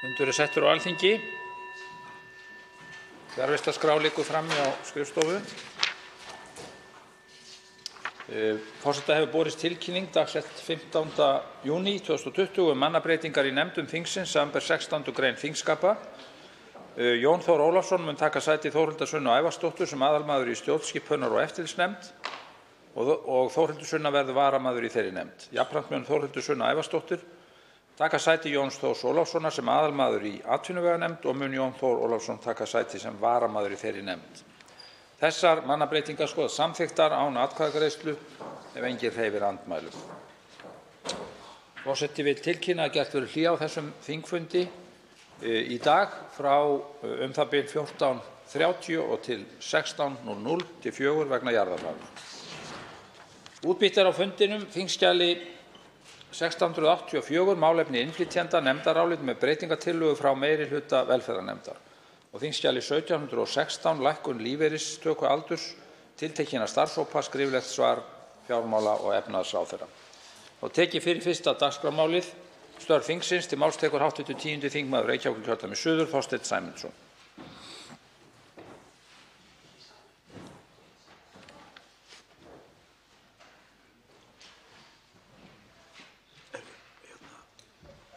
Fundur settur á Alþingi. Fjarvistarskrá liggur frammi á skrifstofu. Forseta hefur borist tilkynning dagsett 15. júní 2020 mannabreytingar í nefndum þingsins, samanber 16. grein þingskapa. Jón Þór Ólafsson mun taka sæti Þórhildar Sunnu Ævarsdóttur sem aðalmaður í stjórnskipunar- og eftirlitsnefnd og Þórhildur Sunna verður varamaður í þeirri nefnd. Jafnframt mun Þórhildur Sunna Ævarsdóttir taka sæti Jóns Þórs Ólafssonar sem aðalmaður í atvinnuveganefnd og mun Jón Þór Ólafsson taka sæti sem varamaður í þeirri nefnd. Þessar mannabreytingar skoðast samþykktar án atkvæðagreiðslu ef enginn hreyfir andmælum. Forseti vill tilkynna að gert verður hlé á þessum þingfundi í dag frá það bil 14:30 og til 16:00 til 4 vegna jarðarfarar. Útbýtt á fundinum þingskjali 1684 málefni innflytjenda nefndarálit með breytingatillögu frá meirihluta velferðarnefndar og þingskjali 1716 lækkun lífeyristökualdurs tiltekinna starfshópa skriflegt svar fjármála- og efnahagsráðherra. Og tekið fyrir fyrsta dagskrármálið störf þingsins. Til máls tekur hv. 10. þingmaður Reykjavíkurkjördæmis suður Þorsteinn Sæmundsson.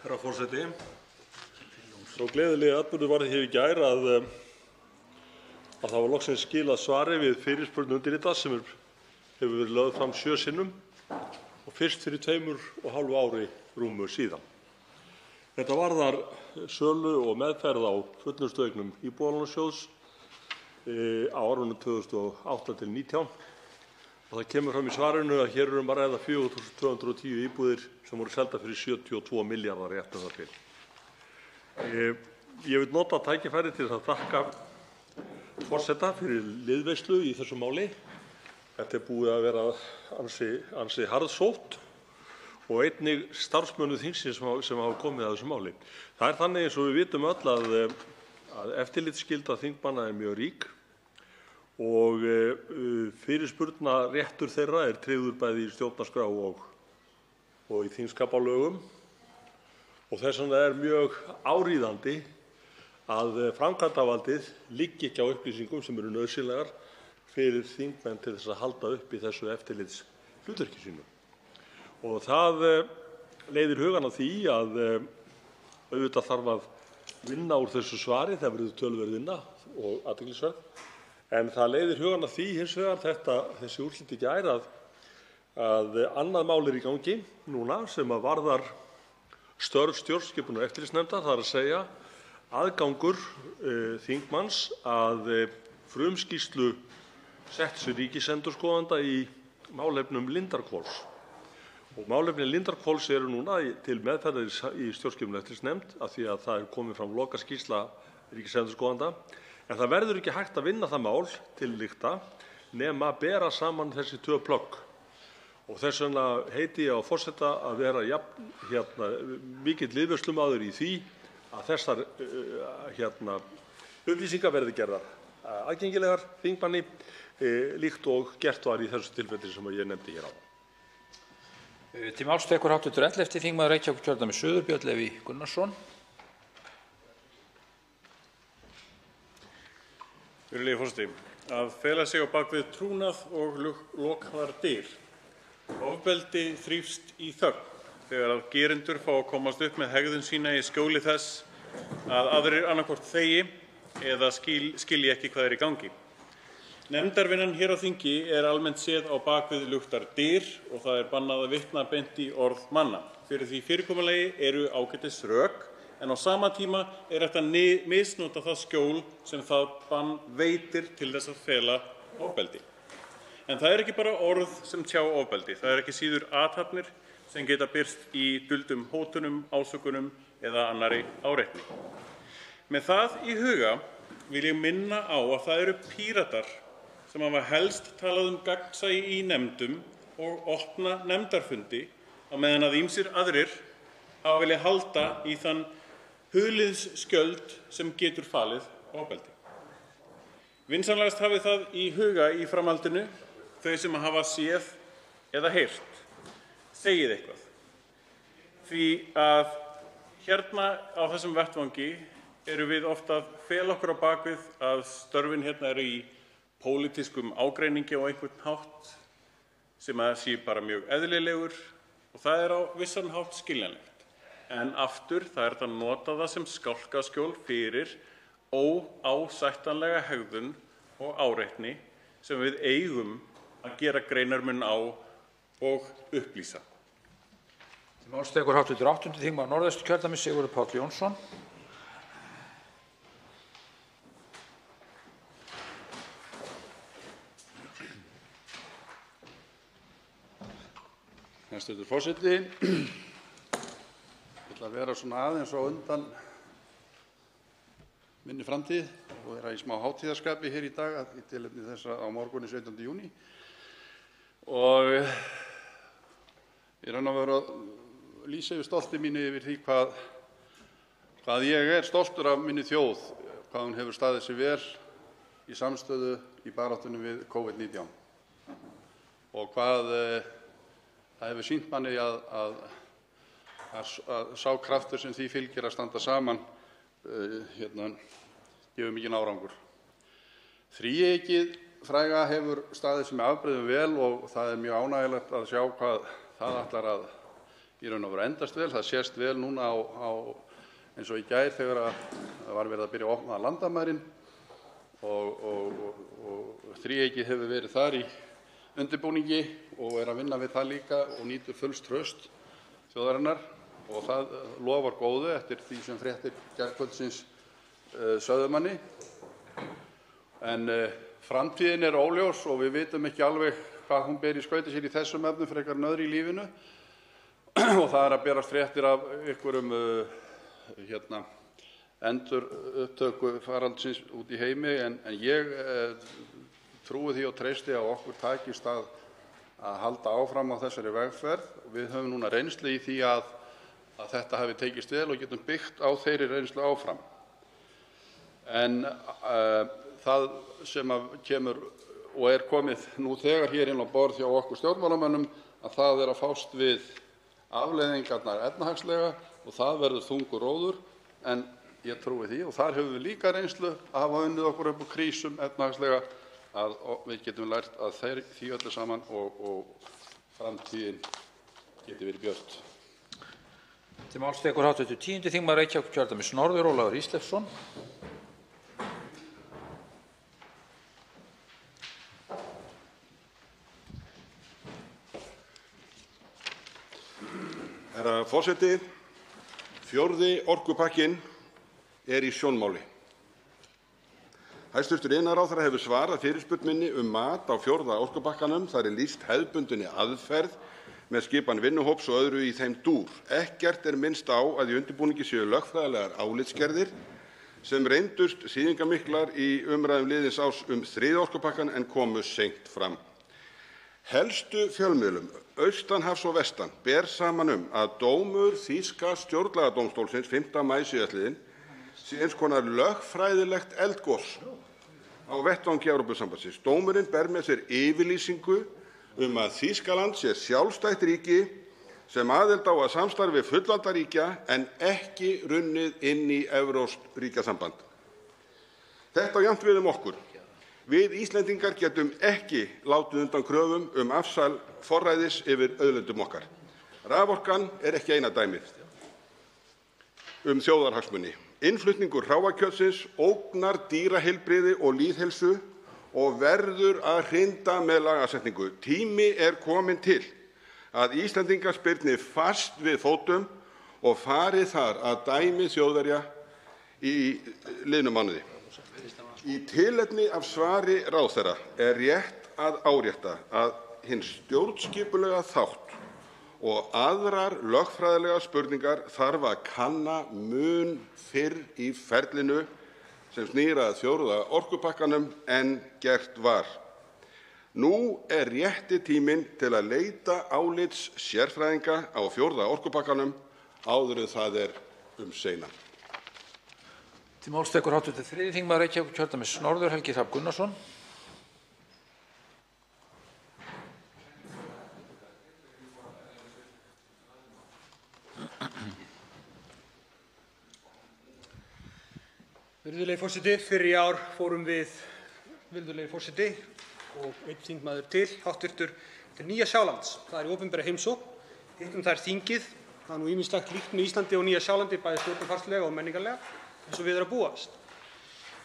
Herra forseti, svo gleðilegi atburður varð hér í gær að það var loksins skilað svari við fyrirspurn undirritað sem hefur verið lögð fram 7 sinnum og fyrst fyrir 2,5 ári rúmu síðan. Þetta varðar sölu og meðferð á fullnustueignum Íbúðalánasjóðs á árunum 2008 til 2019 og það kemur fram í svarinu að hér að ræða 4.210 íbúðir sem voru seldar fyrir 72 milljarða rétt það til. Ég vil nota tækifærið til að þakka forseta fyrir liðveislu í þessu máli. Þetta búið að vera ansi harðsótt og einnig starfsmönnum þingsins sem hafa komið að þessu máli. Það þannig eins og við vitum öll að eftirlitsskylda þingmanna mjög rík og fyrirspurnaréttur þeirra tryggður bæði í stjórnarskrá og í þingskapalögum og þess vegna mjög áríðandi að framkvæmdarvaldið liggi ekki á upplýsingum sem eru nauðsynlegar fyrir þingmenn til þess að halda upp í þessu eftirlitshlutverki sínu. Og það leiðir hugann að því að auðvitað þarf að vinna úr þessu svari, það verður töluverð vinna og athyglisverð, en það leiðir hugann að því hins vegar þessi úrslit í gær að annað mál í gangi núna sem að varðar störf stjórnskipunar- og eftirlitsnefndar, það að segja aðgangur þingmanns að frumskýrslu setts ríkisendurskoðanda í málefnum Lindarhvols. Og málefni Lindarhvols eru núna til meðferðar í stjórnskipunar- og eftirlitsnefnd af því að það komið fram lokaskýrsla ríkisendurskoðanda. En það verður ekki hægt að vinna það mál til lykta nema að bera saman þessi 2 plögg. Og þess vegna heiti ég á forseta að vera mikill liðveislumaður í því að þessar upplýsingar verði gerðar aðgengilegar þingmanni líkt og gert var í þessu tilfelli sem ég nefndi hér á. Til máls tekur hv. 11. þingmaður Reykjavíkurkjördæmis suður Björn Leví Gunnarsson. Virðulegi forseti, að fela sig á bak við trúnað og lokaðar dyr. Ofbeldi þrífst í þögn þegar að gerendur fá að komast upp með hegðun sína í skjóli þess að aðrir annaðhvort þegi eða skilji ekki hvað í gangi. Nefndarvinnan hér á þingi almennt séð á bak við luktar dyr og það bannað að vitna beint í orð manna. Fyrir því fyrirkomulagi eru ágætis rök en á sama tíma hægt að misnota það skjól sem það bann veitir til þess að fela ofbeldi. En það ekki bara orð sem tjá ofbeldi, það ekki síður athafnir sem geta birst í duldum hótunum, ásökunum eða annarri áreitni. Með það í huga vil ég minna á að það eru Píratar sem hafa helst talað gagnsæi í nefndum og opna nefndarfundi á meðan að ýmsir aðrir hafa viljað halda í þann huliðsskjöld sem getur falið ofbeldi. Vinsamlegast hafi það í huga í framhaldinu þau sem hafa séð eða heyrt. Segið eitthvað. Því að Hérna á þessum vettvangi erum við oft að fela okkur á bakvið að störfin hérna eru í pólitískum ágreiningi á einhvern hátt sem að sé bara mjög eðlilegur og það er á vissan hátt skiljanlegt. En aftur það er að nota það sem skálkaskjól fyrir óásættanlega hegðun og áreitni sem við eigum að gera greinarmun á og upplýsa. Til máls tekur hv. 8. þingmaður Norðausturkjördæmis Sigurður Páll Jónsson. Hæstv. forseti. Ég ætla að vera svona aðeins á undan minni framtíð og vera í smá hátíðarskapi hér í dag í tilefni þess að á morgun 17. júní. Og ég raun að vera að lýsa yfir stolti mínu yfir því hvað ég er stoltur af minni þjóð, hvað hún hefur staðið sig vel í samstöðu í baráttunni við COVID-19 og hvað það hefur sýnt manni að sá kraftur sem því fylgir að standa saman gefur mikinn árangur. Þríeykið fræga hefur staðið sig með afbrigðum vel og það er mjög ánægjulegt að sjá hvað það ætlar að í raun og veru endast vel. Það sést vel núna eins og í gær þegar það var verið að byrja að opna landamærin og þríeykið hefur verið þar í undirbúningi og er að vinna við það líka og nýtur fulls traust þjóðarinnar og það lofar góðu eftir því sem fréttir gærkvöldsins sögðu manni. En framtíðin er óljós og við vitum ekki alveg hvað hún ber í skauti sér í þessum efnum frekar en öðru í lífinu og það er að berast fréttir af einhverjum endurupptöku faraldsins út í heimi en ég trúi því og treysti að okkur takist að halda áfram á þessari vegferð. Við höfum núna reynslu í því að þetta hafi tekist vel og getum byggt á þeirri reynslu áfram. En það sem kemur og er komið nú þegar hér inn á borð hjá okkur stjórnmálamönnum að það er að fást við afleiðingarnar efnahagslega og það verður þungur róður en ég trúi því og þar höfum við líka reynslu að hafa unnið okkur upp úr krísum efnahagslega að við getum lært að því öllu saman og framtíðin geti verið björt. Til máls tekur hv. 10. þingmaður Reykjavíkurkjördæmis norður Ólafur Ísleifsson. Herra forseti, 4. orkupakkinn er í sjónmáli. Hæstv. iðnaðarráðherra hefur svarað fyrirspurn minni mat á 4. orkupakkanum. Þar er lýst hefðbundinni aðferð með skipan vinnuhóps og öðru í þeim dúr. Ekkert er minnst á að í undirbúningi séu lögfræðilegar álitsgerðir sem reyndust þýðingarmiklar í umræðum liðins árs 3. orkupakkann en komu seint fram. Helstu fjölmiðlum austan hafs og vestan ber saman að dómur þýska stjórnlagadómstólsins 5. maí síðastliðinn sé eins konar lögfræðilegt eldgos á vettvangi Evrópusambandsins. Dómurinn ber með sér yfirlýsingu að Þýskaland sé sjálfstætt ríki sem aðild á að samstarfi fullvalda ríkja en ekki runnið inn í evrópskt ríkjasamband. Þetta á jafnt við okkur. Við Íslendingar getum ekki látið undan kröfum afsal forræðis yfir auðlindum okkar. Raforkan er ekki eina dæmið þjóðarhagsmuni. Innflutningur hráakjötsins ógnar dýraheilbrigði og lýðheilsu og verður að hrinda með lagasetningu. Tími er kominn til að Íslendingar spyrni fast við fótum og fari þar að dæmi Þjóðverja í liðnum mánuði. Í tilefni af svari ráðherra er rétt að árétta að hinn stjórnskipulega þátt og aðrar lögfræðilegar spurningar þarf að kanna mun fyrr í ferlinu sem snýr að 4. orkupakkanum en gert var. Nú er rétti tíminn til að leita álits sérfræðinga á 4. orkupakkanum áður en það er seinna. Til máls tekur hv. 3. þingmaður Reykjavíkurkjördæmis norður Helgi Hrafn Gunnarsson. Virðulegi forseti, fyrr í ár fórum við, virðulegi forseti, og einn þingmaður til Nýja-Sjálands. Það í opinbera heimsókn. Hittum þar þingið. Það nú ýmislegt líkt með Íslandi og Nýja-Sjálandi, bæði stjórnarfarslega og menningarlega, eins og við að búast.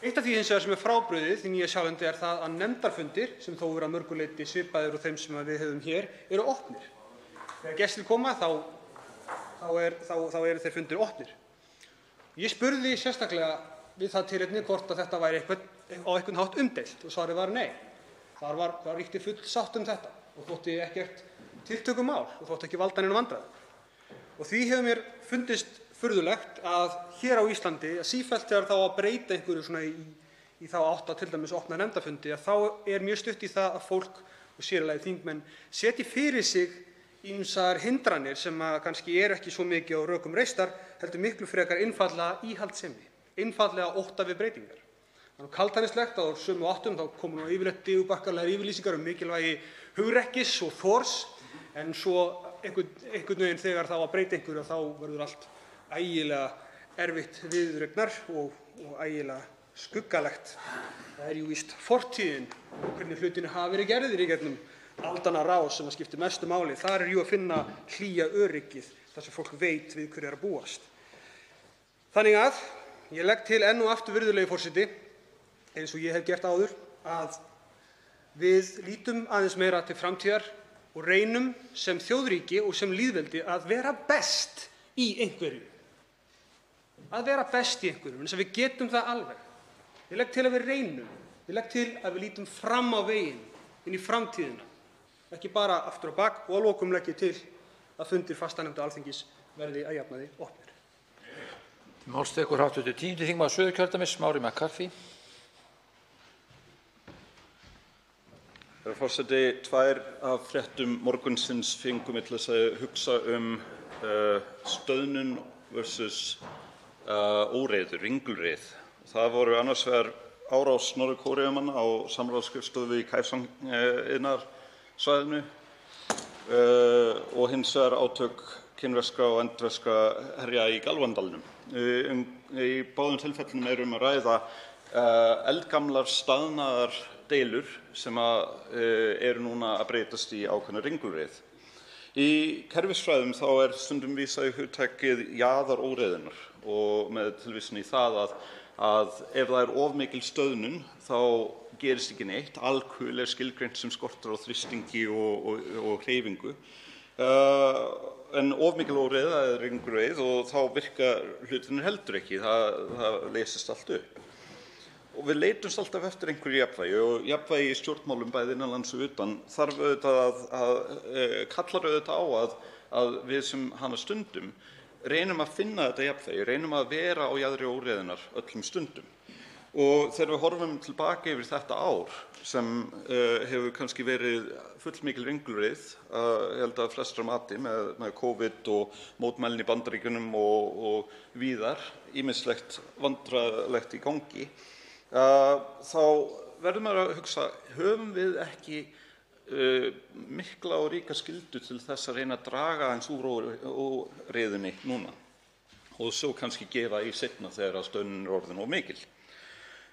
Eitt af því hins vegar sem bragðið í Nýja-Sjálandi það að nefndarfundir, sem þó eru að mörgu leyti svipaðir og þeim sem við höfum hér, eru opnir. Þegar gestir koma þá eru þeir fundir opnir. Ég spurði sérstaklega við það tilefni hvort að þetta væri á einhvern hátt umdeilt og svarið var nei. Það ríkti full sátt þetta og þótti ekkert tiltökumál og þótti ekki valda neinum vandræðum. Og því hefur mér fundist furðulegt að hér á Íslandi að sífellt þegar þá að breyta einhverju svona í þá átt að til dæmis opna nefndarfundi að þá mjög stutt í það að fólk og sér í lagi þingmenn setji fyrir sig ýmsar hindranir sem kannski eru ekki svo mikið á rökum reistar heldur miklu frekar einfaldlega íhaldssemi, einfaldlega ótta við breytingar. Það kaldhæðnislegt að á sömu áttum þá komu nú yfirleitt digurbarkalegar yfirlýsingar mikilvægi hugrekkis og þors en svo einhvern veginn þegar þá að breyta einhverju þá verður allt ægilega erfitt viðuregnar og ægilega skuggalegt. Það jú víst fortíðin og hvernig hlutirnir hafa verið gerðir í gegnum aldanna rás sem skiptir mestu máli. Þar jú að finna hlýja öryggið þar sem fólk veit við hverju að búast. Þannig að ég legg til enn og aftur, virðulegi forseti, eins og ég hef gert áður, að við lítum aðeins meira til framtíðar og reynum sem þjóðríki og sem lýðveldi að vera best í einhverju. Að vera best í einhverju, eins og við getum það alveg. Ég legg til að við reynum. Ég legg til að við lítum fram á veginn, inn í framtíðina. Ekki bara aftur á bak og að lokum legg ég til að fundir fastanefnda Alþingis verði að jafnaði opnir. Til máls tekur hv. 10. þingmaður Suðurkjördæmis, Smári McCarthy. Herra forseti, tvær af fréttum morgunsins fengu mig til þess að hugsa stöðnun versus óreiður, ringulreið. Það voru annars vegar árás Norður-Kóreumanna á samráðsskrifstofu í Kaesong-iðnaðarsvæðinu og hins vegar átök kínverskra og indverskra herja í Galvandalnum. Í báðum tilfellum að ræða eldgamlar staðnaðar deilur sem eru núna að breytast í ákveðna ringulreið. Í kerfisfræðum þá stundum vísað í hugtakið jaðaróreiðunnar og með tilvísun í það að ef það of mikil stöðnun þá gerist ekki neitt, alkul skilgreint sem skortur á þrýstingi og hreyfingu. En of mikil óreiða ringulreið og þá virka hlutirnir heldur ekki, það leysist allt upp. Og við leitumst alltaf eftir einhverju jafnvægi og jafnvægi í stjórnmálum bæði innanlands og utan þarf kallar auðvitað á að við sem hana stundum reynum að finna þetta jafnvægi, reynum að vera á jaðri óreiðunnar öllum stundum. Og þegar við horfum tilbaka yfir þetta ár sem hefur kannski verið fullmikil ringulreið, ég held að flestra mati með COVID og mótmælin í Bandaríkjunum og víðar, ýmislegt vandræðalegt í gangi, þá verður maður að hugsa, höfum við ekki mikla og ríka skyldu til þess að reyna að draga aðeins úr óreiðunni núna og svo kannski gefa í seinna þegar stöðnunin orðin of mikil.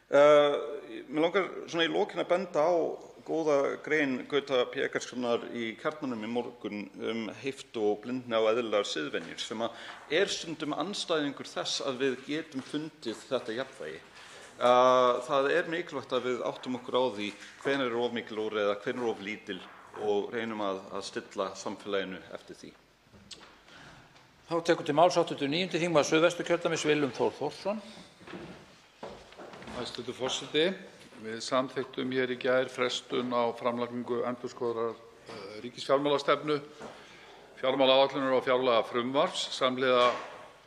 Mig langar svona í lokin að benda á góða grein Gauta P. Eggertssonar í Kjarnanum í morgun heift og blindni á eðlilegar siðvenjur sem stundum andstæðingur þess að við getum fundið þetta jafnvægi. Það mikilvægt að við áttum okkur á því hvenær of mikil óreiða, hvenær of lítil og reynum að stilla samfélaginu eftir því. Þá tekur til máls hv. 9. þingmaður Suðvesturkjördæmis, Willum Þór Þórsson. Hæstv. forseti, við samþykktum hér í gær frestun á framlagningu endurskoðaðrar ríkisfjármálastefnu, fjármálaáætlunar og fjárlagafrumvarps samhliða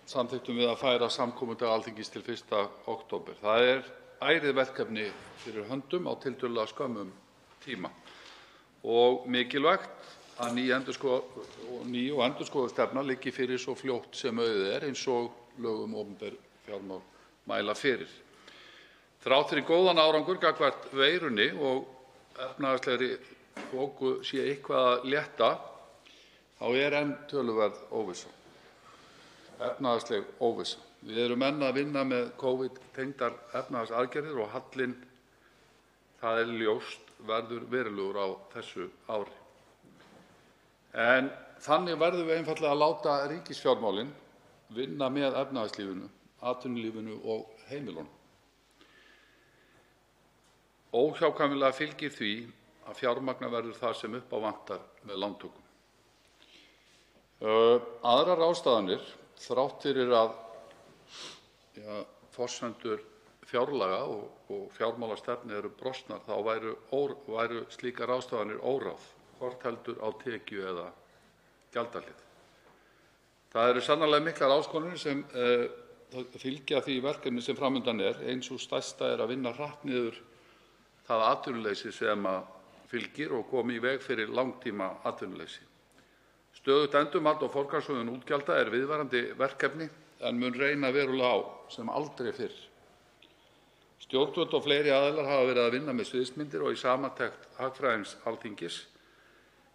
samþykktum við að færa samkomudag Alþingis til 1. október. Það ærið verkefni fyrir höndum á tiltölulega skömmum tíma og mikilvægt að ný og endurskoðuð stefna liggi fyrir svo fljótt sem auðið eins og lög opinber fjármál mæla fyrir. Þrátt fyrir góðan árangur gagnvart veirunni og efnahagslegri þoku sé eitthvað að létta, þá enn töluverð óvissa. Efnahagsleg óvissa. Við erum enn að vinna með COVID-tengdar efnahagsaðgerðir og hallinn, það er ljóst, verður verulegur á þessu ári. En þannig verðum við einfaldlega að láta ríkisfjármálin vinna með efnahagslífinu, atvinnulífinu og heimilunum. Óhjákvæmilega fylgir því að fjármagna verður það sem upp á vantar með lántökum. Aðrar ráðstafanir, þrátt fyrir að forsendur fjárlaga og fjármálastefnu eru brostnar, þá væru slíkar ráðstafanir óráð, hvort heldur á tekju- eða gjaldahlið. Það eru sannarlega miklar áskoranir sem fylgja því verkefni sem fram undan er. Ein sú stærsta er að vinna hratt niður það atvinnuleysi sem fylgir og koma í veg fyrir langtíma atvinnuleysi. Stöðugt endurmat og forgangsröðun útgjalda er viðvarandi verkefni en mun reyna verulega á sem aldrei fyrr. Stjórnvöld og fleiri aðilar hafa verið að vinna með sviðsmyndir og í samantekt Hagfræðings Alþingis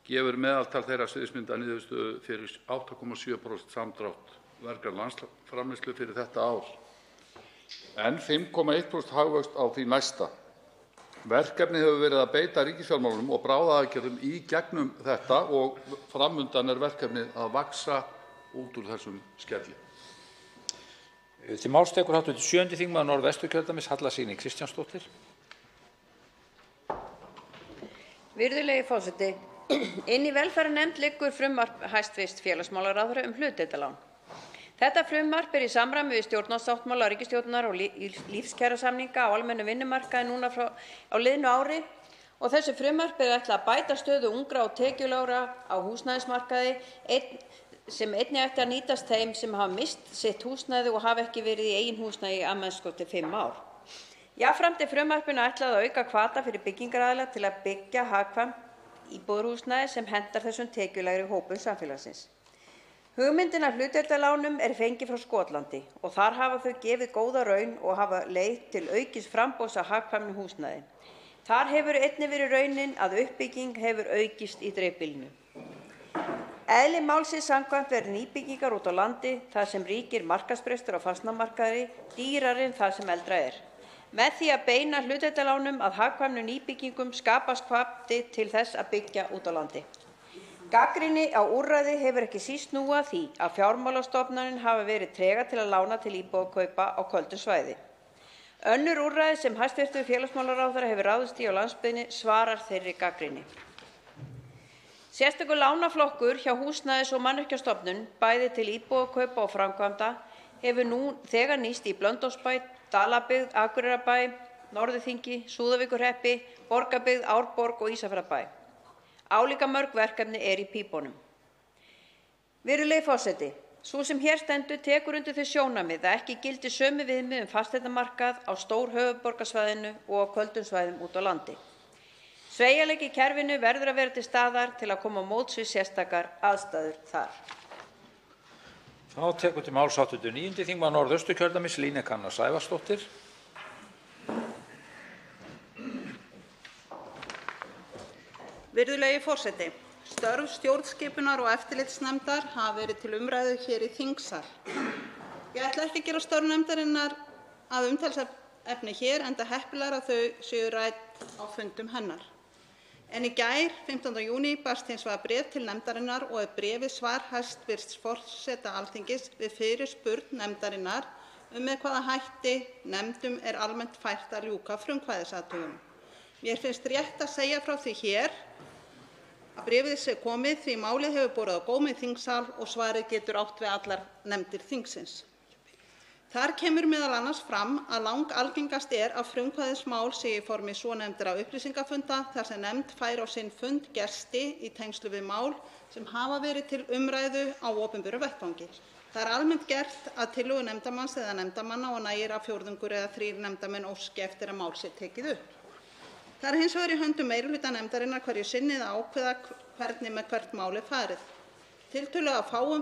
gefur meðaltal þeirra sviðsmynda niðurstöðu fyrir 8,7% samdrátt vergrar landsframleiðslu fyrir þetta ár, en 5,1% hagvöxt á því næsta. Verkefnið hefur verið að beita ríkisfjármálunum og bráðaaðgerðum í gegnum þetta og fram undan er verkefnið að vaxa út úr þessum skelli. Til máls tekur hv. 7. þingmaður Norðvesturkjördæmis, Halla Signý Kristjánsdóttir. Virðulegi forseti. Inn í velferðarnefnd liggur frumvarp hæstv. Félagsmálaráðherra hlutdeildarlán. Þetta frumvarp er í samræmi við stjórnarsáttmála ríkisstjórnar og lífskjarasamninga á almennum vinnumarkaði núna á liðnu ári og þessu frumvarpi er ætlað að bæta stöðu ungra og tekjulágra á húsnæðismarkaði sem einnig ætti að nýtast þeim sem hafa misst sitt húsnæði og hafa ekki verið í eigin húsnæði í að til 5 ár. Jafnframt er frumvarpinu ætlað að auka hvata fyrir byggingaraðila til að byggja hagkvæmt íbúðarhúsnæði sem hentar þessum tekjulægri hópum samfélagsins. Hugmyndin að hlutdeildarlánum er fengin frá Skotlandi og þar hafa þau gefið góða raun og hafa leið til aukins framboðs á hagkvæmu húsnæði. Þar hefur einnig verið raunin að uppbygging hefur aukist í dreifbýlinu. Eðli málsins samkvæmt verði nýbyggingar út á landi þar sem ríkir markaðsbrestur á fasteignamarkaði dýrari en það sem eldra er. Með því að beina hlutdeildarlánum að hagkvæmum nýbyggingum skapast hvati til þess að byggja út á landi. Gagnrýni á úrræði hefur ekki síst snúið að því að fjármálastofnanir hafa verið tregar til að lána til íbúðakaupa á köldum svæði. Önnur úrræði sem hæstv. Félagsmálaráðherra hefur ráðist í á landsbyggðinni svarar þeirri gagnrýni. Sérstakur lánaflokkur hjá Húsnæðis- og mannvirkjastofnun, bæði til íbúðakaupa og framkvæmda, hefur nú þegar nýst í Blönduósbæ, Dalabyggð, Akureyrarbæ, Norðurþingi, Súðavíkurhreppi, Borgarbyggð, Árborg og Ísafjarðarbæ. Álíka mörg verkefni er í pípunum. Virðulegi forseti, sú sem hér stendur tekur undir þau sjónarmið að ekki gildi sömu viðmið fasteignamarkað á stórhöfuðborgarsvæðinu og á köldum svæðum út á landi. Sveigjanleiki í kerfinu verður að vera til staðar til að koma á móts við sérstakar aðstæður þar. Þá tekur til máls hv. 9. þingmaður Norðausturkjördæmis, Líneik Anna Sævarsdóttir. Virðulegi forseti, störf stjórnskipunar- og eftirlitsnefndar hafa verið til umræðu hér í þingsal. Ég ætla ekki að gera störf nefndarinnar að umtalsefni hér enda heppilegra að þau séu rædd á fundum hennar. En í gær, 15. júní, barst hins vegar bréf til nefndarinnar og er bréfið svar hæstv. Forseta Alþingis við fyrirspurn nefndarinnar með hvaða hætti nefndum er almennt fært að ljúka frumkvæðisathugun. Mér finnst rétt að segja frá því hér að bréfið sé komið því málið hefur borið á góma í þingsal og svarið getur átt við allar nefndir þingsins. Þar kemur meðal annars fram að langalgengast er að frumkvæðismál sé í formi svonefndra upplýsingafunda þar sem nefnd fær á sinn fund gesti í tengslu við mál sem hafa verið til umræðu á opinberum vettvangi. Það er almennt gert að tillögu nefndarmanns eða nefndarmanna og nægir að fjórðungur eða 3 nefndarmenn óski eftir að mál sé tekið upp. Það er hins vegar í höndum meirihluta nefndarinnar hverju sinni að ákveða hvernig með hvert mál er farið. Tiltölulega fáum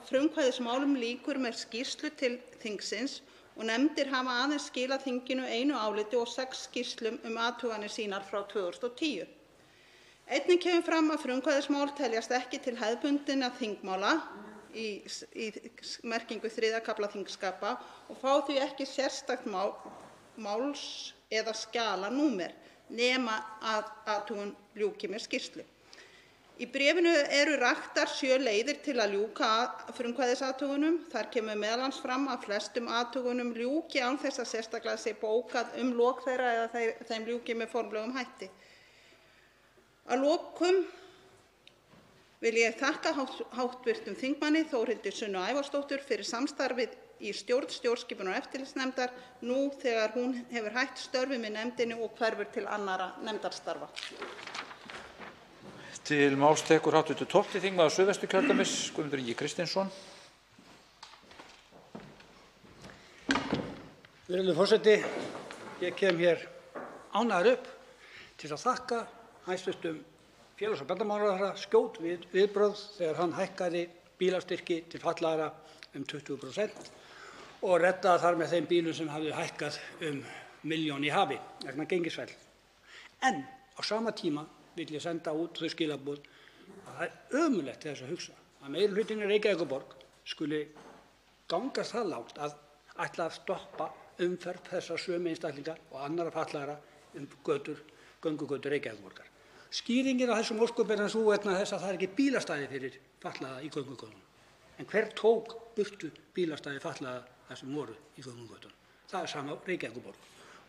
frumkvæðismálum lýkur með skýrslu til þingsins og nefndir hafa aðeins skilað þinginu einu áliti og 6 skýrslum athuganir sínar frá 2010. Einnig kemur fram að frumkvæðismál teljast ekki til hefðbundinna þingmála í merkingu 3. kafla þingskapa og fá því ekki sérstakt máls- eða skjalanúmer nema að athugun ljúki með skýrslu. Í bréfinu eru raktar 7 leiðir til að ljúka frumkvæðisathugunum. Þar kemur meðal annars fram að flestum athugunum ljúki án þess að sérstaklega sé bókað lok þeirra eða þeim ljúki með formlegum hætti. Að lokum vil ég þakka hv. þingmanni Þórhildi Sunnu Ævarsdóttur fyrir samstarfið í stjórn stjórnskipunar- og eftirlitsnefndar nú þegar hún hefur hætt störfum í nefndinni og hverfur til annarra nefndarstarfa. Til máls tekur hv. 12. þingmaður Suðvesturkjördæmis, Guðmundur Ingi Kristinsson. Virðulegur forseti, ég kem hér ánægður upp til að þakka hæstv. félags- og barnamálaráðherra skjót viðbrögð þegar hann hækkaði bílastyrki til fatlaðra 20% og reddaði þar með þeim bílum sem hafði hækkað 1 milljón í hafi vegna gengisfalls. En á sama tíma vil ég senda út þau skilaboð að það ömurlegt til þess að hugsa að meirihlutinn í Reykjavíkurborg skuli ganga það langt að ætla að stoppa umferð þessara sömu einstaklinga og annarra fatlaðra göngugötur Reykjavíkurborgar. Skýringin á þessum ósköpum er sú vegna þess að það er ekki bílastæði fyrir fatlaða í göngugötunum. En hver tók burtu bílastæði fatlaða þar sem voru í göngugötunum? Það er sama Reykjavíkurborg.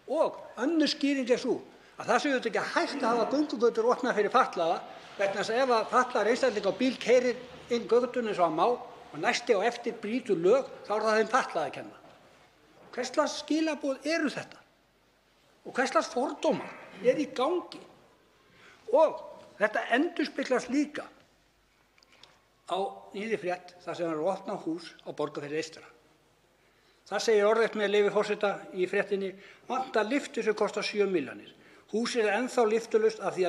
Og önnur skýring er sú að það sé auðvitað ekki hægt að hafa göngugötur opnaðar fyrir fatlaða vegna þess að ef að fatlaður einstaklingur á bíl keyrir inn götuna eins og hann má og næsti á eftir brýtur lög, þá er það þeim fatlaða að kenna. Hvers slags skilaboð eru þetta? Og hvers slags fordómar eru í gangi? Og þetta endurspeglast líka á nýrri frétt þar sem er opnað hús á Borgarfirði eystra. Það segir orðrétt með leyfi forseta í fréttinni: vantar lyftu sem kostar 7 milljónir. Húsið er ennþá lyftulaust af því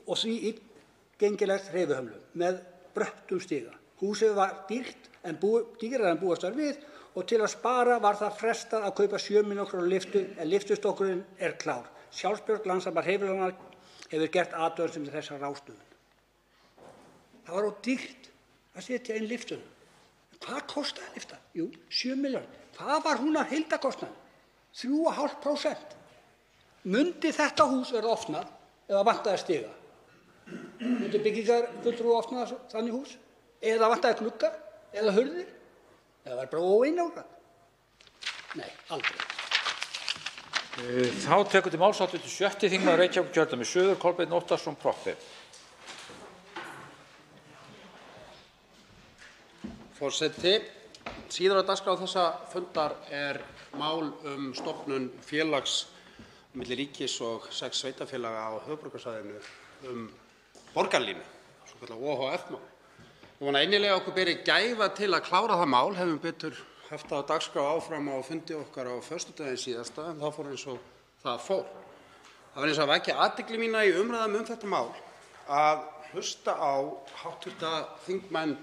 því illgengilegt hreyfihömlum með bröttum stiga. Húsið var dýrara en búast var við og til að spara var það frestað að kaupa 7 milljóna króna lyftu en lyftustokkurinn er klár. Sjálfsbjörg Landssambands heimilanna hefur gert athugasemd við þessa ráðstöfun. Það var dýrt að setja inn lyftuna. Hvað kostaði lyfta? Jú, 7 milljónir. Hvað var hún að heildarkostnaði? 3,5%. Mundi þetta hús verða opnað eða vantaði stiga? Mundi byggingarfulltrúi opna þannig hús? Eða vantaði gluggar? Eða hurðir? Eða var bara óeinangrað? Nei, aldrei. Þá tekur til máls hv. 6. þingmaður Reykjavíkurkjördæmis suður, Kolbeinn Óttarsson Proppé. Forseti, síðar á dagskrá þessa fundar er mál stofnun félags milli ríkis og 6 sveitarfélaga á höfuðborgarsvæðinu borgarlínu, svokallað OHF-mál. Ég vona innilega að okkur beri gæfa til að klára það mál, hefum betur haft það á dagskrá áfram á fundi okkar á föstudaginn síðasta, en það fór eins og það fór. Það var eins og að vekja athygli mína í umræðum þetta mál að hlusta á hv. þingmenn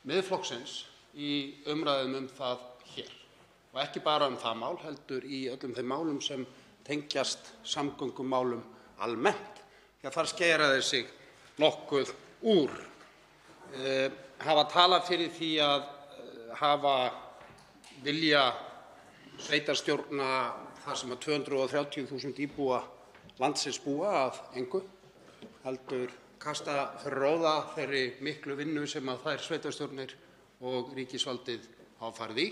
Miðflokksins í umræðum það hér. Og ekki bara það mál, heldur í öllum þeim málum sem tengjast samgöngumálum almennt. Því að þar skeraði sig nokkuð úr. Hafa talað fyrir því að hafa vilja sveitarstjórna þar sem að 230.000 íbúa landsins búa að engu, heldur kasta fyrir róða þeirri miklu vinnu sem að þær sveitarstjórnir og ríkisvaldið hafa farið í.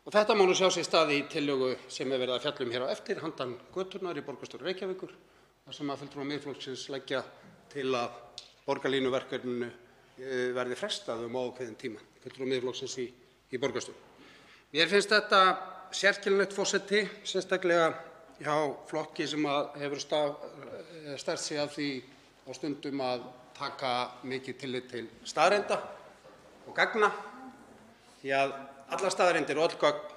Og þetta má nú sjá sér stað í tillögu sem er verið að fjalla hér á eftir, handan göturnar í borgarstjóra Reykjavíkur, þar sem að fulltrúar Miðflokksins leggja til að borgarlínuverkefninu verði frestað óákveðinn tíma, fulltrúar Miðflokksins í borgarstjórn. Mér finnst þetta sérkennilegt, forseti, sérstaklega hjá flokki sem hefur stært sig af því á stundum að taka mikið tillit til staðreynda og gagna, því að allar staðreyndir og öll gögn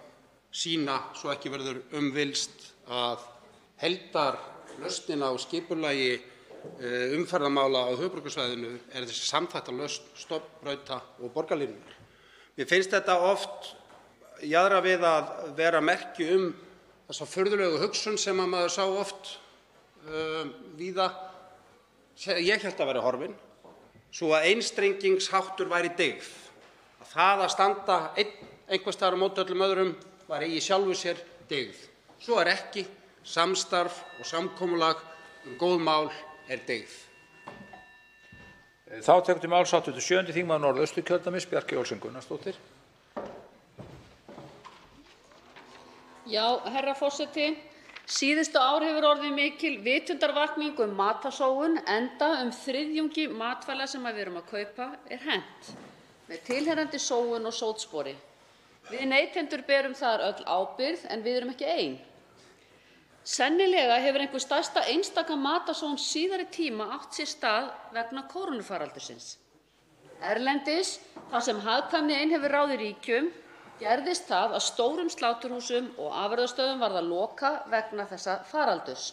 sýna, svo ekki verður villst, að heildarlausnin á skipulagi umferðarmála á höfuðborgarsvæðinu er þessi samþætta lausn stofnbrauta og borgarlínunar. Mér finnst þetta oft jaðra við að vera merki þessa furðulegu hugsun sem að maður sá oft víða. Ég hélt að vera horfin, svo að einstrengingsháttur væri dyggð. að það að standa einhvers staðar á móti öllum öðrum var í sjálfu sér dyggð. Svo er ekki. Samstarf og samkomulag góð mál dyggð. Þá tekur til máls hv. 7. þingmaður Norðausturkjördæmis, Bjarkey Olsen Gunnarsdóttir. Já, herra forseti. Síðustu ár hefur orðið mikil vitundarvakning matarsóun, enda þriðjungi matvæla sem við erum að kaupa hent, með tilheyrandi sóun og sótspori. Við neytendur berum þar öll ábyrgð, en við erum ekki ein. Sennilega hefur einhver stærsta einstaka matarsóun síðari tíma átt sér stað vegna kórónuveirufaraldursins. Erlendis, þar sem hagkvæmni ein hefur ráðið ríkjum, gerðist það að stórum sláturhúsum og afurðastöðvum varð að loka vegna þessa faraldurs.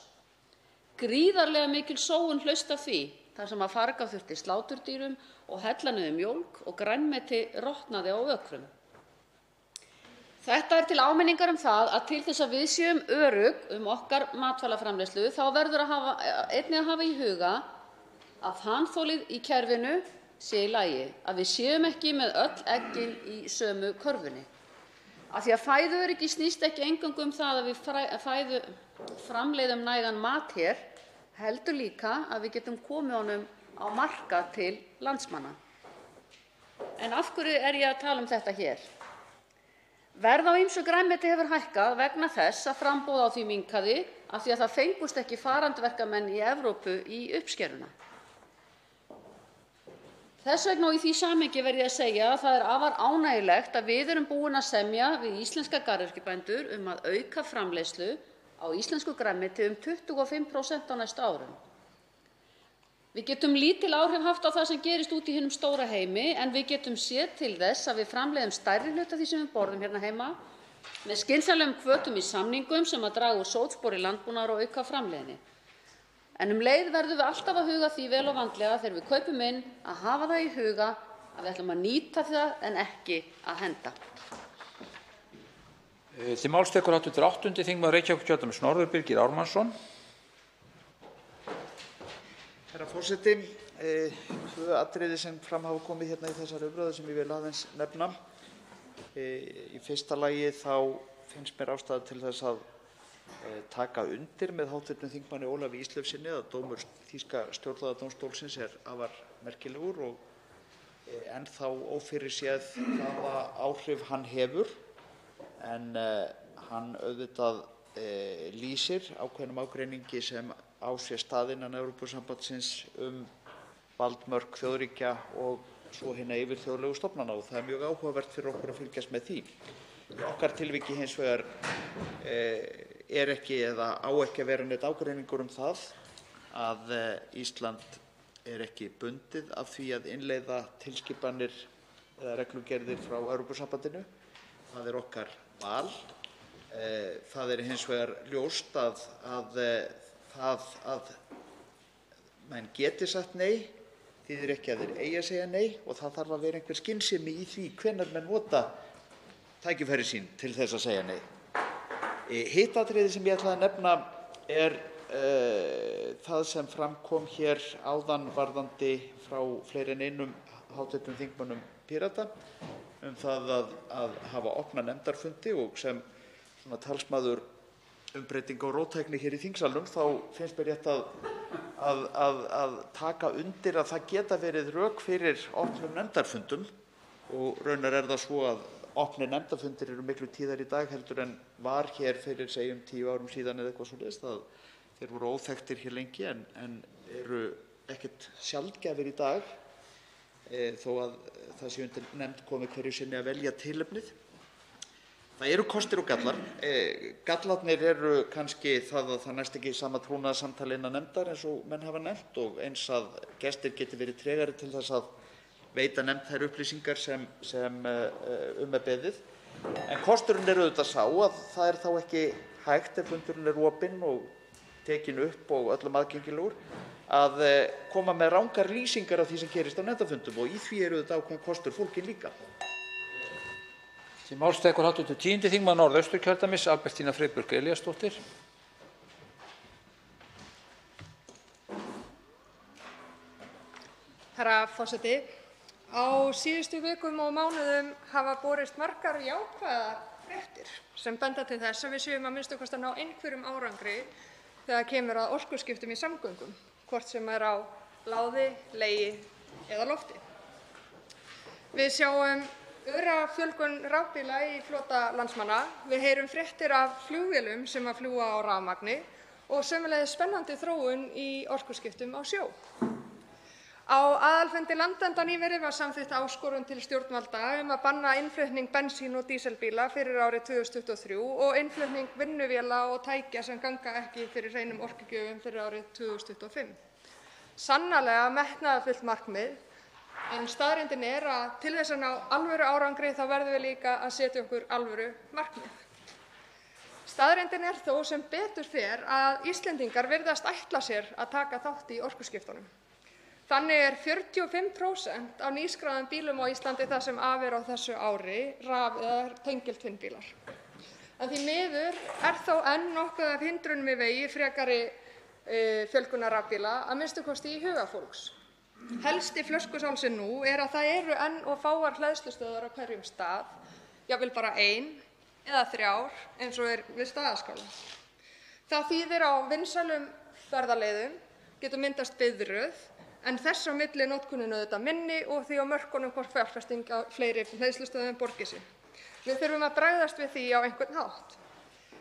Gríðarlega mikil sóun hlaust af því, þar sem að farga þurfti sláturdýrum og hella niður mjólk og grænmeti rotnaði á ökrum. Þetta til áminningar það að til þess að við séum örugg okkar matvælaframleiðslu þá verður einnig að hafa í huga að þanþolið í kerfinu sé í lagi, að við séum ekki með öll eggin í sömu körfunni. Af því að fæðuöryggi snýst ekki eingöngu það að við framleiðum nægan mat hér, heldur líka að við getum komið honum á markað til landsmanna. En af hverju ég að tala þetta hér? Verð á ýmsu grænmeti hefur hækkað vegna þess að framboð á því minnkaði af því að það fengust ekki farandverkamenn í Evrópu í uppskeruna. Þess vegna og í því samhengi verð ég að segja að það afar ánægjulegt að við erum búin að semja við íslenska garðyrkjubændur að auka framleiðslu á íslensku grænmeti 25% á næstu árum. Við getum lítil áhrif haft á það sem gerist úti í hinum stóra heimi, en við getum séð til þess að við framleiðum stærri hluta því sem við borðum hérna heima með skynsamlegum hvötum í samningum sem að draga úr sótspori landbúnaðar og auka framleiðni. En leið verðum við alltaf að huga því vel og vandlega þegar við kaupum inn að hafa það í huga að við ætlum að nýta það en ekki að henda. Til máls tekur hv. 8. þingmaður Reykjavíkurkjördæmis norður, Birgir Ármannsson. Herra forseti, tvö atriði sem fram hafa komið hérna í þessari umræðu sem ég vil aðeins nefna. Í fyrsta lagi þá finnst mér ástæða til þess að taka undir með hv. þingmanni Ólafi Ísleifssyni að dómur þýska stjórnlagadómstólsins afar merkilegur og ennþá ófyrirséð hvaða áhrif hann hefur, en hann auðvitað lýsir ákveðnum ágreiningi sem á sér stað innan Evrópusambandsins valdmörk þjóðríkja og svo hinna yfirþjóðlegu stofnana, og það mjög áhugavert fyrir okkur að fylgjast með því. Í okkar tilviki hins vegar ekki eða á ekki að vera neitt ágreiningur það að Ísland ekki bundið af því að innleiða tilskipanir eða reglugerðir frá Evrópusambandinu. Það okkar val. Það hins vegar ljóst að það að menn geti sagt nei þýðir ekki að þeir eigi að segja nei, og það þarf að vera einhver skynsemi í því hvenær menn nota tækifæri sín til þess að segja nei. Hitt atriði sem ég ætla að nefna það sem fram kom hér áðan varðandi frá fleiri en einum hv. þingmönnum Pírata það að hafa opna nefndarfundi, og sem talsmaður breytinga og róttækni hér í þingsalnum þá finnst mér rétt að taka undir að það geta verið rök fyrir opnum nefndarfundum, og raunar það svo að opnir nefndarfundir eru miklu tíðar í dag heldur en var hér fyrir segjum 10 árum síðan eða eitthvað svoleiðis. Þeir voru óþekktir hér lengi en eru ekkert sjaldgæfir í dag, þó að það sé undir nefnd komið hverju sinni að velja tilefnið. Það eru kostir og gallar. Gallarnir eru kannski það að það næst ekki sama trúnaðarsamtal innan nefndar eins og menn hafa nefnt, og eins að gestir geti verið tregari til þess að veita nefnd þær upplýsingar sem beðið. En kosturinn auðvitað sá að það þá ekki hægt ef fundurinn opinn og tekinn upp og öllum aðgengilegur að koma með rangar lýsingar af því sem gerist á nefndarfundum, og í því auðvitað ákveðinn kostur fólginn líka. Til máls tekur hv. 10. þingmaður Norðausturkjördæmis, Albertína Friðbjörg Elíasdóttir. Herra forseti, Á síðustu vikum og mánuðum hafa borist margar jákvæðar fréttir sem benda til þess að við séum að minnsta kosti að ná einhverjum árangri þegar kemur að orkuskiptum í samgöngum, hvort sem er á láði, legi eða lofti. Við sjáum öra fjölgun rafbíla í flota landsmanna, við heyrum fréttir af flugvélum sem að fljúga á rafmagni og sömuleiðis spennandi þróun í orkuskiptum á sjó. Á aðalfundi Landverndar nýverið var samþykkt áskorun til stjórnvalda að banna innflutning bensín- og díselbíla fyrir árið 2023 og innflutning vinnuvéla og tækja sem ganga ekki fyrir hreinum orkugjöfum fyrir árið 2025. Sannarlega metnaðarfullt markmið, en staðreyndin er að til þess að ná alvöru árangri þá verðum við líka að setja okkur alvöru markmið. Staðreyndin er þó sem betur fer að Íslendingar virðast ætla sér að taka þátt í orkuskiptunum. Þannig er 45% af nýskráðum bílum á Íslandi það sem af er á þessu ári raf- eða tengiltvinnbílar. En því miður er þó enn nokkuð af hindrunum í vegi frekari fjölgunar rafbíla, að minnsta kosti í huga fólks. Helsti flöskusálsinn nú er að það eru enn og fáar hleðslustöðvar á hverjum stað, jafnvel bara 1 eða 3 eins og er við Staðarskála. Það þýðir á vinsælum ferðaleiðum getur myndast biðröð, en þess á milli er notkunin auðvitað minni og því á mörkunum hvort fjárfesting á fleiri hleðslustöðvum borgi sig. Við þurfum að bregðast við því á einhvern hátt.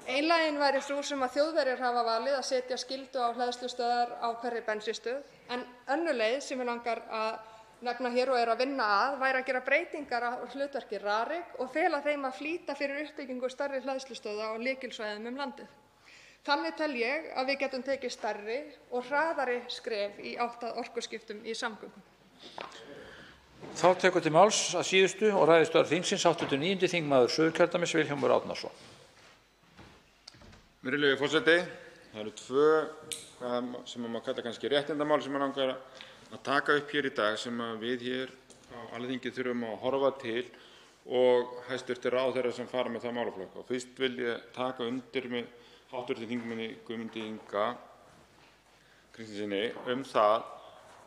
Ein leiðin væri sú sem að Þjóðverjar hafa valið að setja skyldu á hleðslustöðvar á hverri bensínstöð, en önnur leið sem mig langar að nefna hér og er að vinna að væri að gera breytingar á hlutverki RARIK og fela þeim að flýta fyrir uppbyggingu stærri hleðslustöðva á lykilsvæðum landið. Þannig tel ég að við getum tekið stærri og hraðari skref í átt að orkuskiptum í samgöngum. Þá tekur til máls að síðustu og ræðir störf þingsins 89. þingmaður Suðurkjördæmis Vilhjálmur Árnason. Virðulegi forseti, það eru 2 sem má kalla kannski réttindamál sem langar að taka upp hér í dag sem við hér á Alþingi þurfum að horfa til og hæstv. Ráðherra sem fara með það málaflokk. Og fyrst vil ég taka undir með hv. þingmanni Guðmundi Inga Kristinssyni það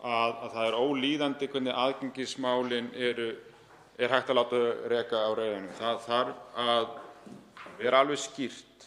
að það er ólíðandi hvernig aðgengismálin er hægt að láta reka á reiðanum. Það þarf að vera alveg skýrt